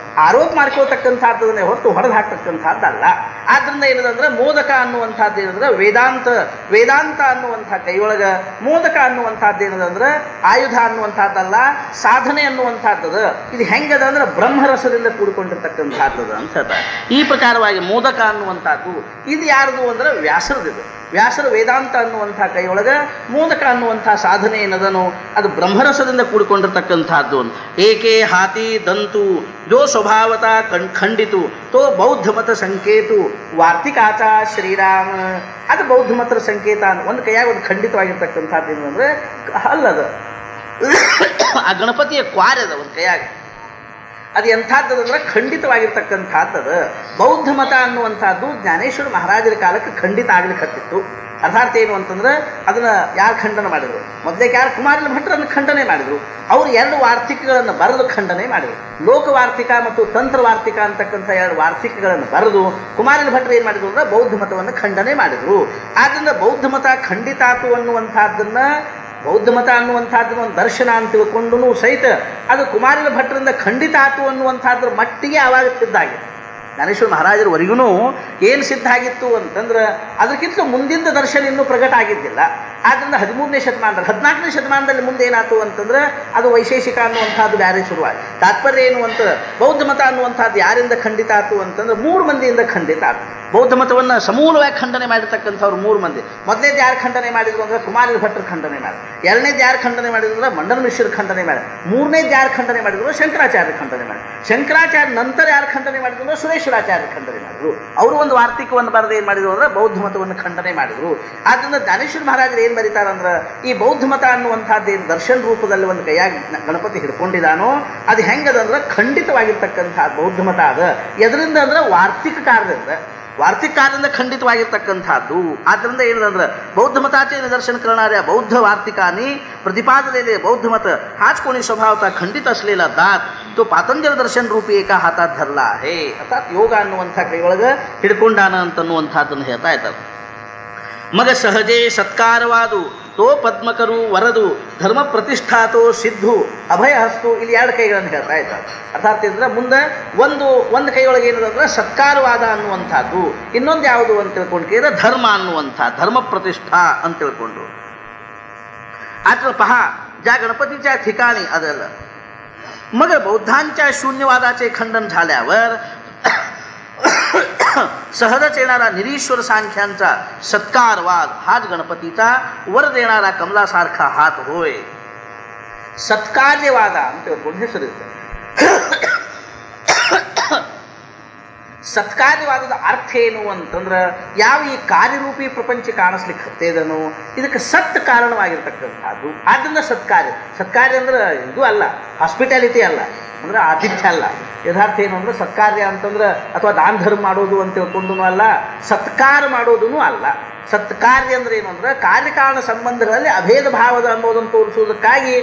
ಆರೋಪ ಮಾಡ್ಕೋತಕ್ಕಂಥದ್ದನ್ನೇ ಹೊರತು ಹೊಡೆದು ಹಾಕ್ತಕ್ಕಂಥದ್ದಲ್ಲ. ಆದ್ದರಿಂದ ಏನದಂದ್ರೆ ಮೋದಕ ಅನ್ನುವಂಥದ್ದು ಏನಂದ್ರೆ ವೇದಾಂತ ಅನ್ನುವಂಥ ಕೈಯೊಳಗೆ ಮೋದಕ ಅನ್ನುವಂಥದ್ದು ಏನದಂದ್ರೆ ಆಯುಧ ಅನ್ನುವಂಥದ್ದಲ್ಲ, ಸಾಧನೆ ಅನ್ನುವಂಥದ್ದು. ಇದು ಹೆಂಗದ ಅಂದ್ರೆ ಬ್ರಹ್ಮರಸದಿಂದ ಕೂಡಿಕೊಂಡಿರ್ತಕ್ಕಂಥದ್ದು ಅಂತ ಹೇಳ್ತಾರೆ. ಈ ಪ್ರಕಾರವಾಗಿ ಮೋದಕ ಅನ್ನುವಂಥದ್ದು ಇದು ಯಾರದು ಅಂದ್ರೆ ವ್ಯಾಸರದಿದು. ವ್ಯಾಸರ ವೇದಾಂತ ಅನ್ನುವಂಥ ಕೈಯೊಳಗೆ ಮೋದಕ ಅನ್ನುವಂಥ ಸಾಧನೆ ಏನದನೋ ಅದು ಬ್ರಹ್ಮರಸದಿಂದ ಕೂಡಿಕೊಂಡಿರ್ತಕ್ಕಂಥದ್ದು. ಏಕೆ ಹಾತಿ ದಂತು ಜೋ ಸ್ವಭಾವತ ಖಂಡಿತು ತೋ ಬೌದ್ಧ ಮತ ಸಂಕೇತು ವಾರ್ತಿಕಾಚ ಶ್ರೀರಾಮ. ಅದು ಬೌದ್ಧ ಮತರ ಸಂಕೇತ ಒಂದು ಕೈಯಾಗ ಒಂದು ಖಂಡಿತವಾಗಿರ್ತಕ್ಕಂಥದ್ದು ಏನು ಅಂದರೆ ಅಲ್ಲದ ಆ ಗಣಪತಿಯ ಕ್ವಾರ್ಯದ ಒಂದು ಕೈಯಾಗ ಅದು ಎಂಥದ್ದದಂದ್ರೆ ಖಂಡಿತವಾಗಿರ್ತಕ್ಕಂಥದ್ದು. ಬೌದ್ಧ ಮತ ಅನ್ನುವಂಥದ್ದು ಜ್ಞಾನೇಶ್ವರ ಮಹಾರಾಜರ ಕಾಲಕ್ಕೆ ಖಂಡಿತ ಆಗ್ಲಿಕ್ಕೆ ಹತ್ತಿತ್ತು. ಅರ್ಥಾತ್ ಏನು ಅಂತಂದ್ರೆ ಅದನ್ನು ಯಾರು ಖಂಡನೆ ಮಾಡಿದರು? ಮೊದಲೇಗೆ ಯಾರು ಕುಮಾರನ ಭಟ್ರನ್ನು ಖಂಡನೆ ಮಾಡಿದರು. ಅವರು ಎರಡು ವಾರ್ತಿಕಗಳನ್ನು ಬರೆದು ಖಂಡನೆ ಮಾಡಿದರು. ಲೋಕವಾರ್ತಿಕ ಮತ್ತು ತಂತ್ರವಾರ್ತಿಕ ಅಂತಕ್ಕಂಥ ಎರಡು ವಾರ್ತಿಕಗಳನ್ನು ಬರೆದು ಕುಮಾರನ ಭಟ್ರು ಏನು ಮಾಡಿದ್ರು ಅಂದ್ರೆ ಬೌದ್ಧ ಮತವನ್ನು ಖಂಡನೆ ಮಾಡಿದರು. ಆದ್ದರಿಂದ ಬೌದ್ಧ ಮತ ಖಂಡಿತಾತು ಅನ್ನುವಂಥದ್ದನ್ನು ಬೌದ್ಧ ಮತ ಅನ್ನುವಂಥದ್ದನ್ನು ಒಂದು ದರ್ಶನ ಅಂತ ತಿಳ್ಕೊಂಡು ಸಹಿತ ಅದು ಕುಮಾರನ ಭಟ್ರಿಂದ ಖಂಡಿತ ಆತು ಅನ್ನುವಂಥದ್ರ ಮಟ್ಟಿಗೆ ಆವಾಗ ಸಿದ್ಧ ಆಗಿದೆ. ಜ್ಞಾನೇಶ್ವರ ಮಹಾರಾಜರವರೆಗೂ ಏನು ಸಿದ್ಧ ಆಗಿತ್ತು ಅಂತಂದ್ರೆ ಅದಕ್ಕಿಂತ ಮುಂದಿನ ದರ್ಶನ ಇನ್ನೂ ಪ್ರಕಟ ಆಗಿದ್ದಿಲ್ಲ. ಆದ್ದರಿಂದ 13ನೇ ಶತಮಾನದಲ್ಲಿ 14ನೇ ಶತಮಾನದಲ್ಲಿ ಮುಂದೆ ಏನಾಯ್ತು ಅಂತಂದ್ರೆ ಅದು ವೈಶೇಷಿಕ ಅನ್ನುವಂಥದ್ದು ಬೇರೆ ಶುರುವಾಗಿ. ತಾತ್ಪರ್ಯ ಏನು ಅಂತ ಬೌದ್ಧ ಮತ ಅನ್ನುವಂಥದ್ದು ಯಾರಿಂದ ಖಂಡಿತ ಆತು ಅಂತಂದ್ರೆ 3 ಮಂದಿಯಿಂದ ಖಂಡಿತ ಆತು. ಬೌದ್ಧ ಮತವನ್ನು ಸಮೂಲವಾಗಿ ಖಂಡನೆ ಮಾಡಿರ್ತಕ್ಕಂಥವ್ರು 3 ಮಂದಿ. ಮೊದಲನೇದು ಯಾರು ಖಂಡನೆ ಮಾಡಿದ್ರು ಅಂದ್ರೆ ಕುಮಾರನ ಭಟ್ರು ಖಂಡನೆ ಮಾಡಿದ್ರು. ಎರಡನೇದು ಯಾರು ಖಂಡನೆ ಮಾಡಿದ್ರು ಅಂದ್ರೆ ಮಂಡನ ಮಿಶ್ರ ಖಂಡನೆ ಮಾಡಿದ್ರು. ಮೂರನೇದು ಯಾರು ಖಂಡನೆ ಮಾಡಿದ್ರು ಶಂಕರಾಚಾರ್ಯ ಖಂಡನೆ ಮಾಡಿದ್ರು. ಶಂಕರಾಚಾರ್ಯ ನಂತರ ಯಾರು ಖಂಡನೆ ಮಾಡಿದ್ರು ಅಂದ್ರೆ ಸುರೇಶ್ವರಾಚಾರ್ಯ ಖಂಡನೆ ಮಾಡಿದ್ರು. ಅವರು ಒಂದು ವಾರ್ತಿಕವನ್ನು ಬರೆದು ಏನು ಮಾಡಿದ್ರು ಅಂದ್ರೆ ಬೌದ್ಧ ಮತವನ್ನು ಖಂಡನೆ ಮಾಡಿದ್ರು. ಆದ್ದರಿಂದ ಜ್ಞಾನೇಶ್ವರ ಮಹಾರಾಜರು ಏನು ಬರೀತಾರಂದ್ರೆ ಈ ಬೌದ್ಧ ಮತ ಅನ್ನುವಂಥದ್ದು ಏನು ದರ್ಶನ ರೂಪದಲ್ಲಿ ಒಂದು ಕೈಯಾಗಿ ಗಣಪತಿ ಹಿಡ್ಕೊಂಡಿದ್ದಾನೋ ಅದು ಹೆಂಗದಂದ್ರೆ ಖಂಡಿತವಾಗಿರ್ತಕ್ಕಂಥ ಬೌದ್ಧ ಮತ ಅದ. ಎದರಿಂದ ಅಂದ್ರೆ ವಾರ್ತಿಕಾರದಿಂದ ಖಂಡಿತವಾಗಿರ್ತಕ್ಕಂಥದ್ದು. ಆದ್ದರಿಂದ ಏನಂದ್ರೆ ಬೌದ್ಧ ಮತಾಚೆ ನಿದರ್ಶನ करणाऱ्या बौद्ध वार्तिकांनी प्रतिपादलेले बौद्ध मत हाच कोणी स्वभावता खंडित असलेला दात तो पातंजल दर्शन रूपी एका हातात धरला आहे. अर्थात योग ಅನ್ನುವಂಥ ಕೈಯೊಳಗೆ ಹಿಡ್ಕೊಂಡಾನ ಅಂತನ್ನುವಂಥದ್ದನ್ನು ಹೇಳ್ತಾ ಇದ್ದಾರೆ. ಮಗ ಸಹಜೇ ಸತ್ಕಾರವಾದು ತೋ ಪದ್ಮಕರು ವರದು ಧರ್ಮ ಪ್ರತಿಷ್ಠಾತೋ ಸಿದ್ಧು ಅಭಯ ಹಸ್ತು. ಇಲ್ಲಿ 2 ಕೈಗಳನ್ನು ಹೇಳ್ತಾ ಇದ್ದಾರೆ. ಅರ್ಥಾತ್ ಅಂದ್ರೆ ಮುಂದೆ ಒಂದು ಕೈಯೊಳಗೆ ಏನದಂದ್ರೆ ಸತ್ಕಾರವಾದ ಅನ್ನುವಂಥದ್ದು, ಇನ್ನೊಂದು ಯಾವುದು ಅಂತ ತಿಳ್ಕೊಂಡು ಕೇಳಿದ್ರೆ ಧರ್ಮ ಅನ್ನುವಂಥ ಧರ್ಮ प्रतिष्ठा ಅಂತ ತಿಳ್ಕೊಂಡ್ರು. आता पहा ज्या गणपतीच्या ठिकाणी आदलं मग बौद्धांच्या शून्यवादाचे खंडन झाल्यावर सहजच येणारा निरीश्वर सांख्यांचा सत्कारवाद हाच गणपतीचा, वर देणारा कमलासारखा हात होय. सत्कार्यवाद ಅಂತ ಒಂದು ಹೆಸರಿದೆ. ಸತ್ಕಾರ್ಯವಾದದ ಅರ್ಥ ಏನು ಅಂತಂದ್ರೆ, ಯಾವ ಈ ಕಾರ್ಯರೂಪಿ ಪ್ರಪಂಚ ಕಾಣಿಸ್ಲಿಕ್ಕೆ ಹತ್ತೇದನು ಇದಕ್ಕೆ ಸತ್ ಕಾರಣವಾಗಿರ್ತಕ್ಕಂಥದ್ದು. ಆದ್ದರಿಂದ ಸತ್ಕಾರ್ಯ ಅಂದ್ರೆ ಇದು ಅಲ್ಲ, ಹಾಸ್ಪಿಟಾಲಿಟಿ ಅಲ್ಲ, ಅಂದ್ರೆ ಆತಿಥ್ಯ ಅಲ್ಲ. ಯಥಾರ್ಥ ಏನು ಅಂದ್ರೆ ಸತ್ಕಾರ್ಯ ಅಂತಂದ್ರೆ ಅಥವಾ ದಾನ ಧರ್ಮ ಮಾಡೋದು ಅಂತ ತಿಳ್ಕೊಂಡು ಅಲ್ಲ, ಸತ್ಕಾರ ಮಾಡೋದೂ ಅಲ್ಲ. ಸತ್ಕಾರ್ಯ ಅಂದ್ರೆ ಏನು ಅಂದ್ರೆ ಕಾರ್ಯಕಾರಣ ಸಂಬಂಧಗಳಲ್ಲಿ ಅಭೇದ ಭಾವದ ಅನ್ನೋದನ್ನು ತೋರಿಸುವುದಕ್ಕಾಗಿ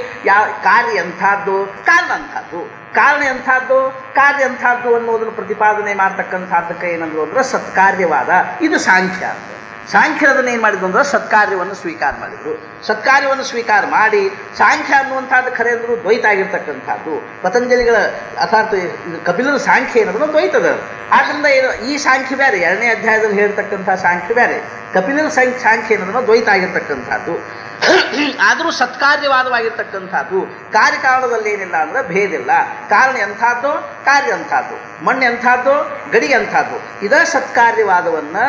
ಕಾರ್ಯ ಎಂಥದ್ದು, ಕಾರಣ ಅಂಥದ್ದು, ಕಾರಣ ಎಂಥದ್ದು, ಕಾರ್ಯ ಎಂಥದ್ದು ಅನ್ನೋದನ್ನು ಪ್ರತಿಪಾದನೆ ಮಾಡ್ತಕ್ಕಂಥದ್ದಕ್ಕೆ ಏನಂದ್ರು ಅಂದ್ರೆ ಸತ್ಕಾರ್ಯವಾದ. ಇದು ಸಾಂಖ್ಯ. ಸಾಂಖ್ಯರದನ್ನು ಏನು ಮಾಡಿದ್ರು ಅಂದ್ರೆ ಸತ್ಕಾರ್ಯವನ್ನು ಸ್ವೀಕಾರ ಮಾಡಿದರು. ಸತ್ಕಾರ್ಯವನ್ನು ಸ್ವೀಕಾರ ಮಾಡಿ ಸಾಂಖ್ಯ ಅನ್ನುವಂಥದ್ದು ಖರೆ ಅಂದರೂ ದ್ವೈತ ಆಗಿರ್ತಕ್ಕಂಥದ್ದು. ಪತಂಜಲಿಗಳ ಅರ್ಥಾತ್ ಕಪಿಲರ ಸಾಂಖ್ಯ ಏನಂದ್ರೆ ದ್ವೈತದ. ಆದ್ದರಿಂದ ಈ ಸಾಂಖ್ಯ ಬೇರೆ, 2ನೇ ಅಧ್ಯಾಯದಲ್ಲಿ ಹೇಳ್ತಕ್ಕಂಥ ಸಾಂಖ್ಯ ಬೇರೆ. ಕಪಿಲರ ಸಾಂಖ್ಯ ಏನಂದ್ರೆ ದ್ವೈತ ಆಗಿರ್ತಕ್ಕಂಥದ್ದು. ಆದರೂ ಸತ್ಕಾರ್ಯವಾದವಾಗಿರ್ತಕ್ಕಂಥದ್ದು. ಕಾರ್ಯಕಾರಣದಲ್ಲಿ ಏನಿಲ್ಲ ಅಂದ್ರೆ ಭೇದ ಇಲ್ಲ. ಕಾರಣ ಎಂಥದ್ದು, ಕಾರ್ಯ ಎಂಥದ್ದು, ಮಣ್ಣು ಎಂಥದ್ದು, ಗಡಿ ಎಂಥದ್ದು. ಇದೇ ಸತ್ಕಾರ್ಯವಾದವನ್ನು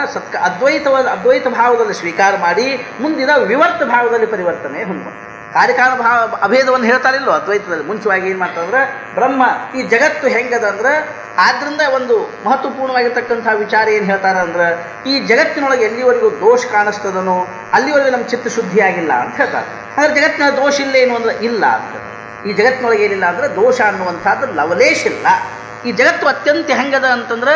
ಅದ್ವೈತ ಭಾವದಲ್ಲಿ ಸ್ವೀಕಾರ ಮಾಡಿ ಮುಂದಿನ ವಿವರ್ತ ಭಾವದಲ್ಲಿ ಪರಿವರ್ತನೆ ಹೊಂದುವ. ಕಾರ್ಯಕಾರಣ ಭಾವ ಅಭೇದವನ್ನು ಹೇಳ್ತಾರಿಲ್ಲೋ ಅದ್ವೈತದಲ್ಲಿ. ಮುಂಚೆವಾಗಿ ಏನು ಮಾಡ್ತಾರಂದ್ರೆ ಬ್ರಹ್ಮ ಈ ಜಗತ್ತು ಹೆಂಗದ ಅಂದ್ರೆ, ಆದ್ದರಿಂದ ಒಂದು ಮಹತ್ವಪೂರ್ಣವಾಗಿರ್ತಕ್ಕಂಥ ವಿಚಾರ ಏನು ಹೇಳ್ತಾರೆ ಅಂದ್ರೆ, ಈ ಜಗತ್ತಿನೊಳಗೆ ಎಲ್ಲಿವರೆಗೂ ದೋಷ ಕಾಣಿಸ್ತದನೋ ಅಲ್ಲಿವರೆಗೂ ನಮ್ಮ ಚಿತ್ತ ಶುದ್ಧಿ ಆಗಿಲ್ಲ ಅಂತ ಹೇಳ್ತಾರೆ. ಅಂದರೆ ಜಗತ್ತಿನ ದೋಷ ಇಲ್ಲ ಏನು ಅಂದ್ರೆ ಇಲ್ಲ ಅಂತ. ಈ ಜಗತ್ತಿನೊಳಗೆ ಏನಿಲ್ಲ ಅಂದರೆ ದೋಷ ಅನ್ನುವಂಥದ್ದು ಲವಲೇಶ ಇಲ್ಲ. ಈ ಜಗತ್ತು ಅತ್ಯಂತ ಹೆಂಗದ ಅಂತಂದ್ರೆ,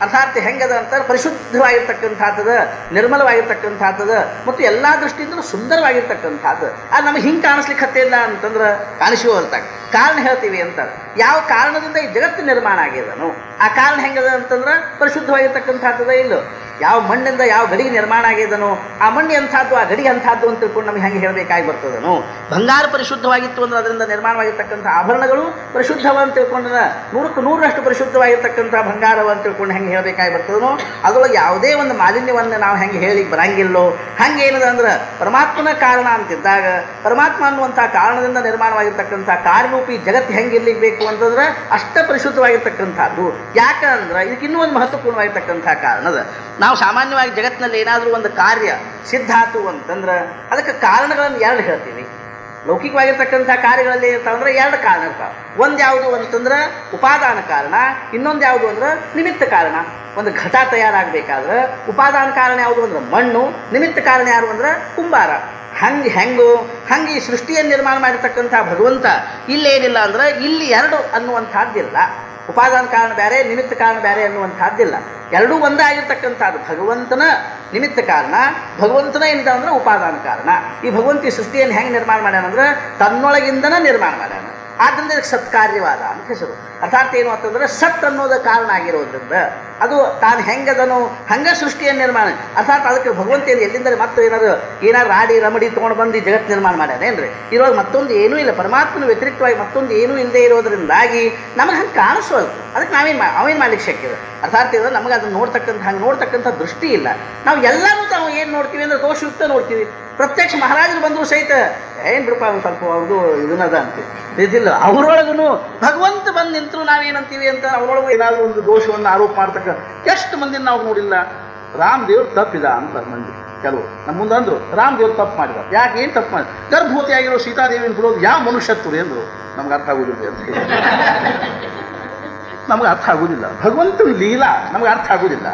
ಅರ್ಥಾತ್ ಹೆಂಗದ ಅಂತಂದ್ರೆ ಪರಿಶುದ್ಧವಾಗಿರ್ತಕ್ಕಂಥದ್ದು, ನಿರ್ಮಲವಾಗಿರ್ತಕ್ಕಂಥದ್ದು ಮತ್ತು ಎಲ್ಲ ದೃಷ್ಟಿಯಿಂದಲೂ ಸುಂದರವಾಗಿರ್ತಕ್ಕಂಥದ್ದು. ಅದು ನಮಗೆ ಹಿಂಗೆ ಕಾಣಿಸ್ಲಿಕ್ಕೆ ಹತ್ತಿಲ್ಲ ಅಂತಂದ್ರೆ ಕಾಣಿಸುವಂತಾಗ ಕಾರಣ ಹೇಳ್ತೀವಿ ಅಂತಾರೆ. ಯಾವ ಕಾರಣದಿಂದ ಈ ಜಗತ್ತು ನಿರ್ಮಾಣ ಆಗ್ಯದನು, ಆ ಕಾರಣ ಹೆಂಗದ ಅಂತಂದ್ರೆ ಪರಿಶುದ್ಧವಾಗಿರ್ತಕ್ಕಂಥದ್ದು ಇಲ್ಲೋ. ಯಾವ ಮಣ್ಣಿಂದ ಯಾವ ಗಡಿಗೆ ನಿರ್ಮಾಣ ಆಗ್ಯದನೋ ಆ ಮಣ್ಣು ಎಂಥದ್ದು, ಆ ಗಡಿ ಅಂಥದ್ದು ಅಂತ ತಿಳ್ಕೊಂಡು ನಮಗೆ ಹೆಂಗೆ ಹೇಳಬೇಕಾಗಿ ಬರ್ತದನು. ಬಂಗಾರ ಪರಿಶುದ್ಧವಾಗಿತ್ತು ಅಂದ್ರೆ ಅದರಿಂದ ನಿರ್ಮಾಣವಾಗಿರ್ತಕ್ಕಂಥ ಆಭರಣಗಳು ಪರಿಶುದ್ಧವ ಅಂತ ತಿಳ್ಕೊಂಡ್ರೆ 100% ಪರಿಶುದ್ಧವಾಗಿರ್ತಕ್ಕಂಥ ಬಂಗಾರವ ಅಂತ ತಿಳ್ಕೊಂಡು ಹೆಂಗೆ ಹೇಳಬೇಕಾಗಿ ಬರ್ತದನೋ, ಅದರೊಳಗೆ ಯಾವುದೇ ಒಂದು ಮಾಲಿನ್ಯವನ್ನು ನಾವು ಹೆಂಗೆ ಹೇಳಿಕ್ಕೆ ಬರಂಗಿಲ್ಲೋ ಹಂಗೆ ಏನದ ಅಂದ್ರೆ ಪರಮಾತ್ಮನ ಕಾರಣ ಅಂತಿದ್ದಾಗ ಪರಮಾತ್ಮ ಅನ್ನುವಂಥ ಕಾರಣದಿಂದ ನಿರ್ಮಾಣವಾಗಿರ್ತಕ್ಕಂಥ ಕಾರ್ಯರೂಪಿ ಜಗತ್ತು ಹೆಂಗೆ ಇರ್ಲಿಕ್ಕೆ ಬೇಕು ಅಂತಂದ್ರೆ ಅಷ್ಟ ಪರಿಶುದ್ಧವಾಗಿರ್ತಕ್ಕಂಥದ್ದು. ಯಾಕಂದ್ರೆ ಇದಕ್ಕೆ ಇನ್ನೂ ಒಂದು ಮಹತ್ವಪೂರ್ಣವಾಗಿರ್ತಕ್ಕಂಥ ಕಾರಣದ. ನಾವು ಸಾಮಾನ್ಯವಾಗಿ ಜಗತ್ತಿನಲ್ಲಿ ಏನಾದರೂ ಒಂದು ಕಾರ್ಯ ಸಿದ್ಧಾತು ಅಂತಂದ್ರೆ ಅದಕ್ಕೆ ಕಾರಣಗಳನ್ನು 2 ಹೇಳ್ತೀವಿ. ಲೌಕಿಕವಾಗಿರ್ತಕ್ಕಂಥ ಕಾರ್ಯಗಳಲ್ಲಿ ಇರ್ತಾವಂದ್ರೆ 2 ಕಾರಣ ಇರ್ತಾವೆ. ಒಂದು ಯಾವುದು ಅಂತಂದ್ರೆ ಉಪಾದಾನ ಕಾರಣ, ಇನ್ನೊಂದು ಯಾವುದು ಅಂದ್ರೆ ನಿಮಿತ್ತ ಕಾರಣ. ಒಂದು ಘಟ ತಯಾರಾಗಬೇಕಾದ್ರೆ ಉಪಾದಾನ ಕಾರಣ ಯಾವುದು ಅಂದ್ರೆ ಮಣ್ಣು, ನಿಮಿತ್ತ ಕಾರಣ ಯಾರು ಅಂದ್ರೆ ಕುಂಬಾರ. ಹಂಗೆ ಈ ಸೃಷ್ಟಿಯನ್ನು ನಿರ್ಮಾಣ ಮಾಡಿರ್ತಕ್ಕಂಥ ಭಗವಂತ ಇಲ್ಲೇನಿಲ್ಲ ಅಂದ್ರೆ ಇಲ್ಲಿ 2 ಅನ್ನುವಂಥದ್ದಿಲ್ಲ. ಉಪಾದಾನ ಕಾರಣ ಬೇರೆ, ನಿಮಿತ್ತ ಕಾರಣ ಬೇರೆ ಅನ್ನುವಂಥದ್ದಿಲ್ಲ. ಎರಡೂ ಒಂದೇ ಆಗಿರ್ತಕ್ಕಂಥದ್ದು. ಭಗವಂತನ ನಿಮಿತ್ತ ಕಾರಣ, ಭಗವಂತನ ಏನಿದೆ ಅಂದ್ರೆ ಉಪಾದಾನ ಕಾರಣ. ಈ ಭಗವಂತ ಈ ಸೃಷ್ಟಿಯನ್ನು ಹೆಂಗೆ ನಿರ್ಮಾಣ ಮಾಡ್ಯಾನಂದ್ರೆ ತನ್ನೊಳಗಿಂದನೇ ನಿರ್ಮಾಣ ಮಾಡ್ಯಾನ. ಆದ್ದರಿಂದ ಇದಕ್ಕೆ ಸತ್ಕಾರ್ಯವಾದ ಅಂತ ಹೆಸರು. ಅರ್ಥಾತ್ ಏನು ಅಂತಂದ್ರೆ ಸತ್ ಅನ್ನೋದು ಕಾರಣ ಆಗಿರೋದ್ರಿಂದ ಅದು ತಾನು ಹೆಂಗದನೋ ಹಂಗೆ ಸೃಷ್ಟಿಯನ್ನು ನಿರ್ಮಾಣ. ಅರ್ಥಾತ್ ಅದಕ್ಕೆ ಭಗವಂತ ಎಲ್ಲಿಂದರೆ ಮತ್ತೆ ಏನಾದ್ರು ರಾಡಿ ರಮಡಿ ತೊಗೊಂಡು ಬಂದು ಜಗತ್ತು ನಿರ್ಮಾಣ ಮಾಡ್ಯಾನೇನ್ರಿ. ಇರೋದು ಮತ್ತೊಂದು ಏನೂ ಇಲ್ಲ, ಪರಮಾತ್ಮನ ವ್ಯತಿರಿಕ್ತವಾಗಿ ಮತ್ತೊಂದು ಏನೂ ಇಲ್ಲದೆ ಇರೋದ್ರಿಂದಾಗಿ ನಮಗೆ ಹಂಗೆ ಕಾಣಿಸೋದು. ಅದಕ್ಕೆ ಅವೇನು ಮಾಡ್ಲಿಕ್ಕೆ ಶಕ್ಯ ಇದೆ. ಅರ್ಥಾತ್ ಇರೋದು ನಮಗೆ ಅದನ್ನು ನೋಡ್ತಕ್ಕಂಥ ದೃಷ್ಟಿ ಇಲ್ಲ. ನಾವು ಎಲ್ಲರೂ ತಾವು ಏನು ನೋಡ್ತೀವಿ ಅಂದರೆ ದೋಷಯುಕ್ತ ನೋಡ್ತೀವಿ. ಪ್ರತ್ಯಕ್ಷ ಮಹಾರಾಜರು ಬಂದರೂ ಸಹಿತ ಏನು ಬಿಡಪ್ಪ ಒಂದು ಸ್ವಲ್ಪ ಅವ್ರದ್ದು ಇದನ್ನದ ಅಂತೀವಿ. ಇದಿಲ್ಲ, ಅವರೊಳಗೂ ಭಗವಂತ ಬಂದು ನಿಂತರೂ ನಾವೇನಂತೀವಿ ಅಂತ ಅವರೊಳಗೂ ಏನಾದರೂ ಒಂದು ದೋಷವನ್ನು ಆರೋಪ ಮಾಡ್ತಕ್ಕ ಎಷ್ಟು ಮಂದಿನ ನಾವು ನೋಡಿಲ್ಲ. ರಾಮದೇವ್ರು ತಪ್ಪಿದ ಅಂತ ಮಂದಿ ಕೆಲವು ನಮ್ಮ ಮುಂದೆ ಅಂದರು, ರಾಮದೇವ್ರು ತಪ್ಪು ಮಾಡಿದ. ಯಾಕೆ ಏನು ತಪ್ಪು ಮಾಡಿ? ಗರ್ಭವತಿಯಾಗಿರೋ ಸೀತಾದೇವಿನ ಬಿಡೋದು ಯಾವ ಮನುಷ್ಯತ್ವರಿ ಅಂದರು. ನಮ್ಗೆ ಅರ್ಥ ಆಗೋದಿಲ್ಲ ಅಂತ ನಮ್ಗೆ ಅರ್ಥ ಆಗೋದಿಲ್ಲ. ಭಗವಂತನ ಲೀಲಾ ನಮ್ಗೆ ಅರ್ಥ ಆಗೋದಿಲ್ಲ.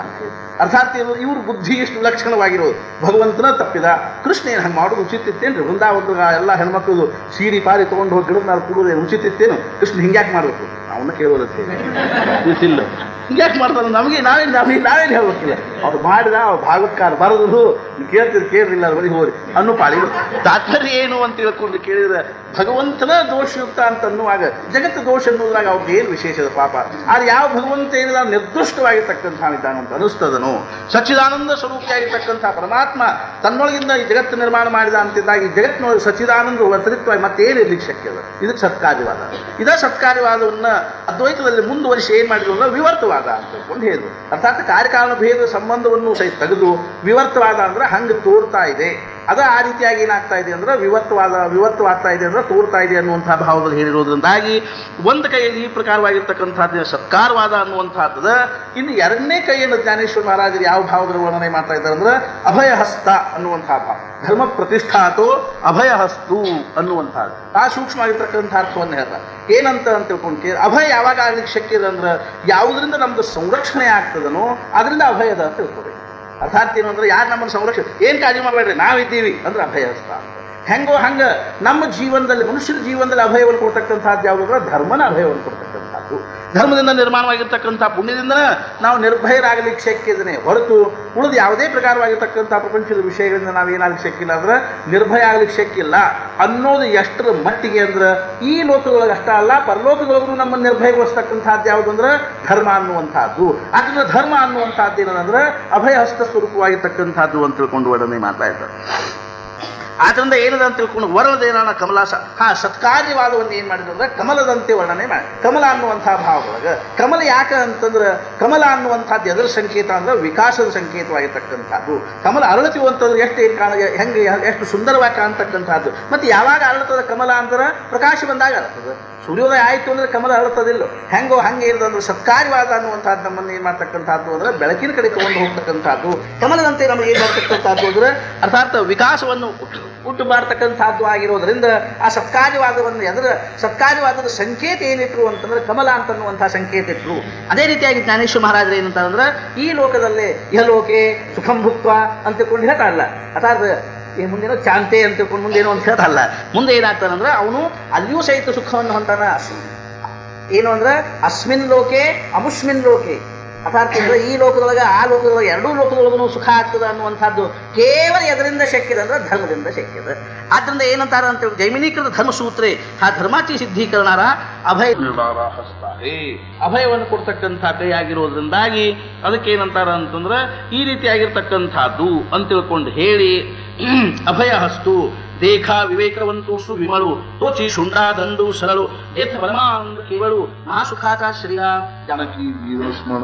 ಅರ್ಥಾತ್ ಇವ್ರ ಬುದ್ಧಿ ಎಷ್ಟು ವಿಲಕ್ಷಣವಾಗಿರೋದು. ಭಗವಂತನ ತಪ್ಪಿದ, ಕೃಷ್ಣ ಏನು ಹಂಗೆ ಮಾಡೋದು ಉಚಿತ ಇತ್ತೇನು? ವೃಂದಾವನದಾಗ ಎಲ್ಲ ಹೆಣ್ಮಕ್ಳು ಸೀರೆ ಪಾರಿ ತೊಗೊಂಡು ಹೋಗಿ ಗಿಡದ ಮೇಲೆ ಕೂಡೋದು ಉಚಿತ ಇತ್ತೇನು? ಕೃಷ್ಣ ಹಿಂಗ್ಯಾಕೆ ಮಾಡಬೇಕು? ಅವನ್ನ ಕೇಳೋದಕ್ಕೆ ಇಲ್ಲ, ಹಿಂಗ್ಯಾಕೆ ಮಾಡ್ತಾರೆ? ನಾವೇನು ಹೇಳ್ಬೇಕಿಲ್ಲ. ಅವ್ರು ಮಾಡಿದ, ಅವ್ರು ಭಾಗವತ್ಕಾರ ಬರೋದು ಕೇಳ್ರಿಲ್ಲ ಬರೀ ಹೋರಿ ಅನ್ನೋ ಪಾಳಿಗಳು. ತಾತ್ಪರ್ಯ ಏನು ಅಂತ ತಿಳ್ಕೊಂಡು ಕೇಳಿದ್ರೆ ಭಗವಂತನ ದೋಷಯುಕ್ತ ಅಂತ ಅನ್ನುವಾಗ ಜಗತ್ತು ದೋಷ ಅನ್ನೋದ್ರಾಗ ಅವ್ರಿಗೆ ಏನು ವಿಶೇಷ ಇದೆ ಪಾಪ. ಆದ್ರೆ ಯಾವ ಭಗವಂತ ಏನಿಲ್ಲ ನಿರ್ದೃಷ್ಟವಾಗಿರ್ತಕ್ಕಂಥ ಇದ್ದಾನಂತ ಅನಿಸ್ತದನು. ಸಚ್ಚಿದಾನಂದ ಸ್ವರೂಪಿಯಾಗಿರ್ತಕ್ಕಂಥ ಪರಮಾತ್ಮ ತನ್ನೊಳಗಿಂದ ಈ ಜಗತ್ತು ನಿರ್ಮಾಣ ಮಾಡಿದ ಅಂತಿದ್ದಾಗ ಈ ಜಗತ್ತಿನೊಳಗೆ ಸಚ್ಚಿದಾನಂದ ವ್ಯತಿರಿಕ್ತವಾಗಿ ಮತ್ತೇನು ಇರ್ಲಿಕ್ಕೆ ಶಕ್ಯ ಇದೆ? ಇದಕ್ಕೆ ಸತ್ಕಾರ್ಯವಾದ. ಇದೇ ಸತ್ಕಾರ್ಯವಾದವನ್ನು ಅದ್ವೈತದಲ್ಲಿ ಮುಂದುವರಿಸಿ ಏನು ಮಾಡಿದ್ರು ಅಂದ್ರೆ ವಿವರ್ತವಾದ ಅಂತ ತಿಳ್ಕೊಂಡು ಹೇಳಿದ್ರು. ಅರ್ಥಾತ್ ಕಾರ್ಯಕಾರಣ ಭೇದ ಸಂಬಂಧವನ್ನು ಸಹಿತ ತೆಗೆದು ವಿವರ್ತವಾದ ಅಂದ್ರೆ ಹಂಗೆ ತೋರ್ತಾ ಇದೆ. ಅದು ಆ ರೀತಿಯಾಗಿ ಏನಾಗ್ತಾ ಇದೆ ಅಂದ್ರೆ ವಿವತ್ತವಾಗ್ತಾ ಇದೆ ಅಂದ್ರೆ ತೋರ್ತಾ ಇದೆ ಅನ್ನುವಂಥ ಭಾವದಲ್ಲಿ ಹೇಳಿರೋದ್ರಿಂದಾಗಿ ಒಂದು ಕೈಯಲ್ಲಿ ಈ ಪ್ರಕಾರವಾಗಿರ್ತಕ್ಕಂಥದ್ದು ಸತ್ಕಾರವಾದ ಅನ್ನುವಂಥದ್ದು. ಇನ್ನು ಎರಡನೇ ಕೈಯನ್ನು ಜ್ಞಾನೇಶ್ವರ ಮಹಾರಾಜರು ಯಾವ ಭಾವದಲ್ಲಿ ವರ್ಣನೆ ಮಾಡ್ತಾ ಇದ್ದಾರೆ ಅಂದ್ರೆ ಅಭಯಹಸ್ತ ಅನ್ನುವಂಥ ಭಾವ. ಧರ್ಮ ಪ್ರತಿಷ್ಠಾತೋ ಅಭಯಹಸ್ತು ಅನ್ನುವಂಥದ್ದು ಆ ಸೂಕ್ಷ್ಮವಾಗಿರ್ತಕ್ಕಂಥ ಅರ್ಥವನ್ನು ಹೇಳ್ತಾರೆ. ಏನಂತ ಅಂತ ತಿಳ್ಕೊಂಡು ಅಭಯ ಯಾವಾಗ ಆಗ್ಲಿಕ್ಕೆ ಶಕ್ಯ ಇದೆ ಅಂದ್ರೆ ಯಾವುದರಿಂದ ನಮ್ದು ಸಂರಕ್ಷಣೆ ಆಗ್ತದನೋ ಅದರಿಂದ ಅಭಯದ ಅಂತ ತಿಳ್ಕೊಬೇಕು. ಅರ್ಥಾತ್ ಏನು ಅಂದ್ರೆ ಯಾರು ನಮ್ಮನ್ನು ಸಂರಕ್ಷಣೆ ಏನು ಕಾಳಜಿ ಮಾಡಬೇಡ್ರಿ ನಾವಿದ್ದೀವಿ ಅಂದ್ರೆ ಅಭಯಹಸ್ತ ಅಂತ. ಹೆಂಗೋ ಹಂಗ ನಮ್ಮ ಜೀವನದಲ್ಲಿ ಮನುಷ್ಯನ ಜೀವನದಲ್ಲಿ ಅಭಯವನ್ನು ಕೊಡ್ತಕ್ಕಂಥದ್ದು ಯಾವುದಂದ್ರೆ ಧರ್ಮನ ಅಭಯವನ್ನು ಕೊಡ್ತಕ್ಕಂಥದ್ದು. ಧರ್ಮದಿಂದ ನಿರ್ಮಾಣವಾಗಿರ್ತಕ್ಕಂಥ ಪುಣ್ಯದಿಂದ ನಾವು ನಿರ್ಭಯರಾಗಲಿಕ್ಕೆ ಶಕ್ಯ ಇದನ್ನೇ ಹೊರತು ಉಳಿದು ಯಾವುದೇ ಪ್ರಕಾರವಾಗಿರ್ತಕ್ಕಂಥ ಪ್ರಪಂಚದ ವಿಷಯಗಳಿಂದ ನಾವು ಏನಾಗಲಿಕ್ಕೆ ಶಕ್ಯ ಇಲ್ಲ ಅಂದ್ರೆ ನಿರ್ಭಯ ಆಗ್ಲಿಕ್ಕೆ ಶಕ್ಯ ಇಲ್ಲ ಅನ್ನೋದು ಎಷ್ಟರ ಮಟ್ಟಿಗೆ ಅಂದ್ರೆ ಈ ಲೋಕದೊಳಗೆ ಅಷ್ಟ ಅಲ್ಲ ಪರಲೋಕದೊಳಗೂ ನಮ್ಮನ್ನು ನಿರ್ಭಯಗೊಳಿಸ್ತಕ್ಕಂಥದ್ದು ಯಾವುದು ಅಂದ್ರೆ ಧರ್ಮ ಅನ್ನುವಂಥದ್ದು. ಅದರಿಂದ ಧರ್ಮ ಅನ್ನುವಂಥದ್ದು ಏನಂದ್ರೆ ಅಭಯಹಸ್ತ ಸ್ವರೂಪವಾಗಿರ್ತಕ್ಕಂಥದ್ದು ಅಂತ ತಿಳ್ಕೊಂಡು ವರ್ಣನೆ ಮಾಡ್ತಾ ಇದ್ದಾರೆ. ಆದ್ರಿಂದ ಏನದ ಅಂತ ತಿಳ್ಕೊಂಡು ವರ್ಣದೇನ ಕಮಲ ಸತ್ಕಾರ್ಯವಾದವನ್ನು ಏನು ಮಾಡಿದ್ರು ಅಂದ್ರೆ ಕಮಲದಂತೆ ವರ್ಣನೆ ಮಾಡಿ. ಕಮಲ ಅನ್ನುವಂಥ ಭಾವದೊಳಗೆ ಕಮಲ ಯಾಕೆ ಅಂತಂದ್ರೆ ಕಮಲ ಅನ್ನುವಂಥದ್ದು ಎದರ ಸಂಕೇತ ಅಂದ್ರೆ ವಿಕಾಸದ ಸಂಕೇತವಾಗಿರ್ತಕ್ಕಂಥದ್ದು. ಕಮಲ ಅರಳತೀವಿ ಅಂತಂದ್ರೆ ಎಷ್ಟು ಏನು ಹೆಂಗೆ ಎಷ್ಟು ಸುಂದರವಾಗಿ ಕಾಣ್ತಕ್ಕಂಥದ್ದು. ಮತ್ತು ಯಾವಾಗ ಅರಳತದ ಕಮಲ ಅಂದ್ರೆ ಪ್ರಕಾಶ ಬಂದಾಗ ಅರಳ್ತದೆ. ಸೂರ್ಯೋದಯ ಆಯಿತು ಅಂದ್ರೆ ಕಮಲ ಅರಳುತ್ತದಿಲ್ಲ. ಹೆಂಗೋ ಹಂಗೆ ಇರೋದಂದ್ರೆ ಸತ್ಕಾರ್ಯವಾದ ಅನ್ನುವಂಥದ್ದು ನಮ್ಮನ್ನು ಏನು ಮಾಡ್ತಕ್ಕಂಥದ್ದು ಅಂದ್ರೆ ಬೆಳಕಿನ ಕಡೆ ತಗೊಂಡು ಹೋಗ್ತಕ್ಕಂಥದ್ದು. ಕಮಲದಂತೆ ನಮಗೆ ಏನು ಮಾಡ್ತಕ್ಕಂಥದ್ದು ಅಂದ್ರೆ ಅರ್ಥಾತ್ ವಿಕಾಸವನ್ನು ಹುಟ್ಟು ಮಾಡ್ತಕ್ಕಂಥದ್ದು ಆಗಿರೋದ್ರಿಂದ ಆ ಸತ್ಕಾರ್ಯವಾದವನ್ನು ಸತ್ಕಾರ್ಯವಾದದ ಸಂಕೇತ ಏನಿಟ್ರು ಅಂತಂದ್ರೆ ಕಮಲ ಅಂತನ್ನುವಂಥ ಸಂಕೇತ ಇಟ್ರು. ಅದೇ ರೀತಿಯಾಗಿ ಜ್ಞಾನೇಶ್ವರ ಮಹಾರಾಜರು ಏನಂತಂದ್ರೆ ಈ ಲೋಕದಲ್ಲೇ ಇಹಲೋಕೆ ಸುಖಂ ಭುಕ್ತ ಅಂತಕೊಂಡು ಹೇಳ್ತಾರಲ್ಲ ಅರ್ಥಾತ್ ಮುಂದೇನೋ ಚಾಂತೆ ಅಂತ ತಿಳ್ಕೊಂಡು ಮುಂದೇನೋ ಅಂತ ಹೇಳ್ತಾರಲ್ಲ ಮುಂದೆ ಏನಾಗ್ತಾನಂದ್ರೆ ಅವನು ಅಲ್ಲಿಯೂ ಸಹಿತ ಸುಖವನ್ನು ಹೊಂತಾನ. ಏನು ಅಂದ್ರೆ ಅಸ್ಮಿನ್ ಲೋಕೆ ಅಮುಸ್ಮಿನ್ ಲೋಕೆ ಅರ್ಥಾತ್ ಅಂದ್ರೆ ಈ ಲೋಕದೊಳಗೆ ಆ ಲೋಕದೊಳಗೆ ಎರಡೂ ಲೋಕದೊಳಗೂ ಸುಖ ಆಗ್ತದೆ ಅನ್ನುವಂಥದ್ದು ಕೇವಲ ಎದರಿಂದ ಶಕ್ಯದ ಅಂದ್ರೆ ಧರ್ಮದಿಂದ ಶಕ್ಯದ. ಆದ್ರಿಂದ ಏನಂತಾರ ಅಂತ ಜೈಮಿನೀಕೃತ ಧರ್ಮಸೂತ್ರೆ ಆ ಧರ್ಮಾತಿ ಸಿದ್ಧೀಕರಣಾರ ಅಭಯ ಅಭಯವನ್ನು ಕೊಡ್ತಕ್ಕಂಥ ಕೈ ಆಗಿರೋದ್ರಿಂದಾಗಿ ಅದಕ್ಕೆ ಏನಂತಾರ ಅಂತಂದ್ರೆ ಈ ರೀತಿಯಾಗಿರ್ತಕ್ಕಂಥದ್ದು ಅಂತ ತಿಳ್ಕೊಂಡು ಹೇಳಿ ಅಭಯಹಸ್ತು ದೇಖ ವಿವೇಕವಂತೋಷು ವಿಮಳು ತೋಚಿ ಶುಂಡಾ ದಂಡು ಸರಳು ದೇಥ ಬಲಮಾಂಗ ಕೇವಳು ಮಹಾಸುಖಾತ ಶ್ರೀರಾಮ್ ಜಾನಕಿ ವೀರ ಸ್ಮರಣ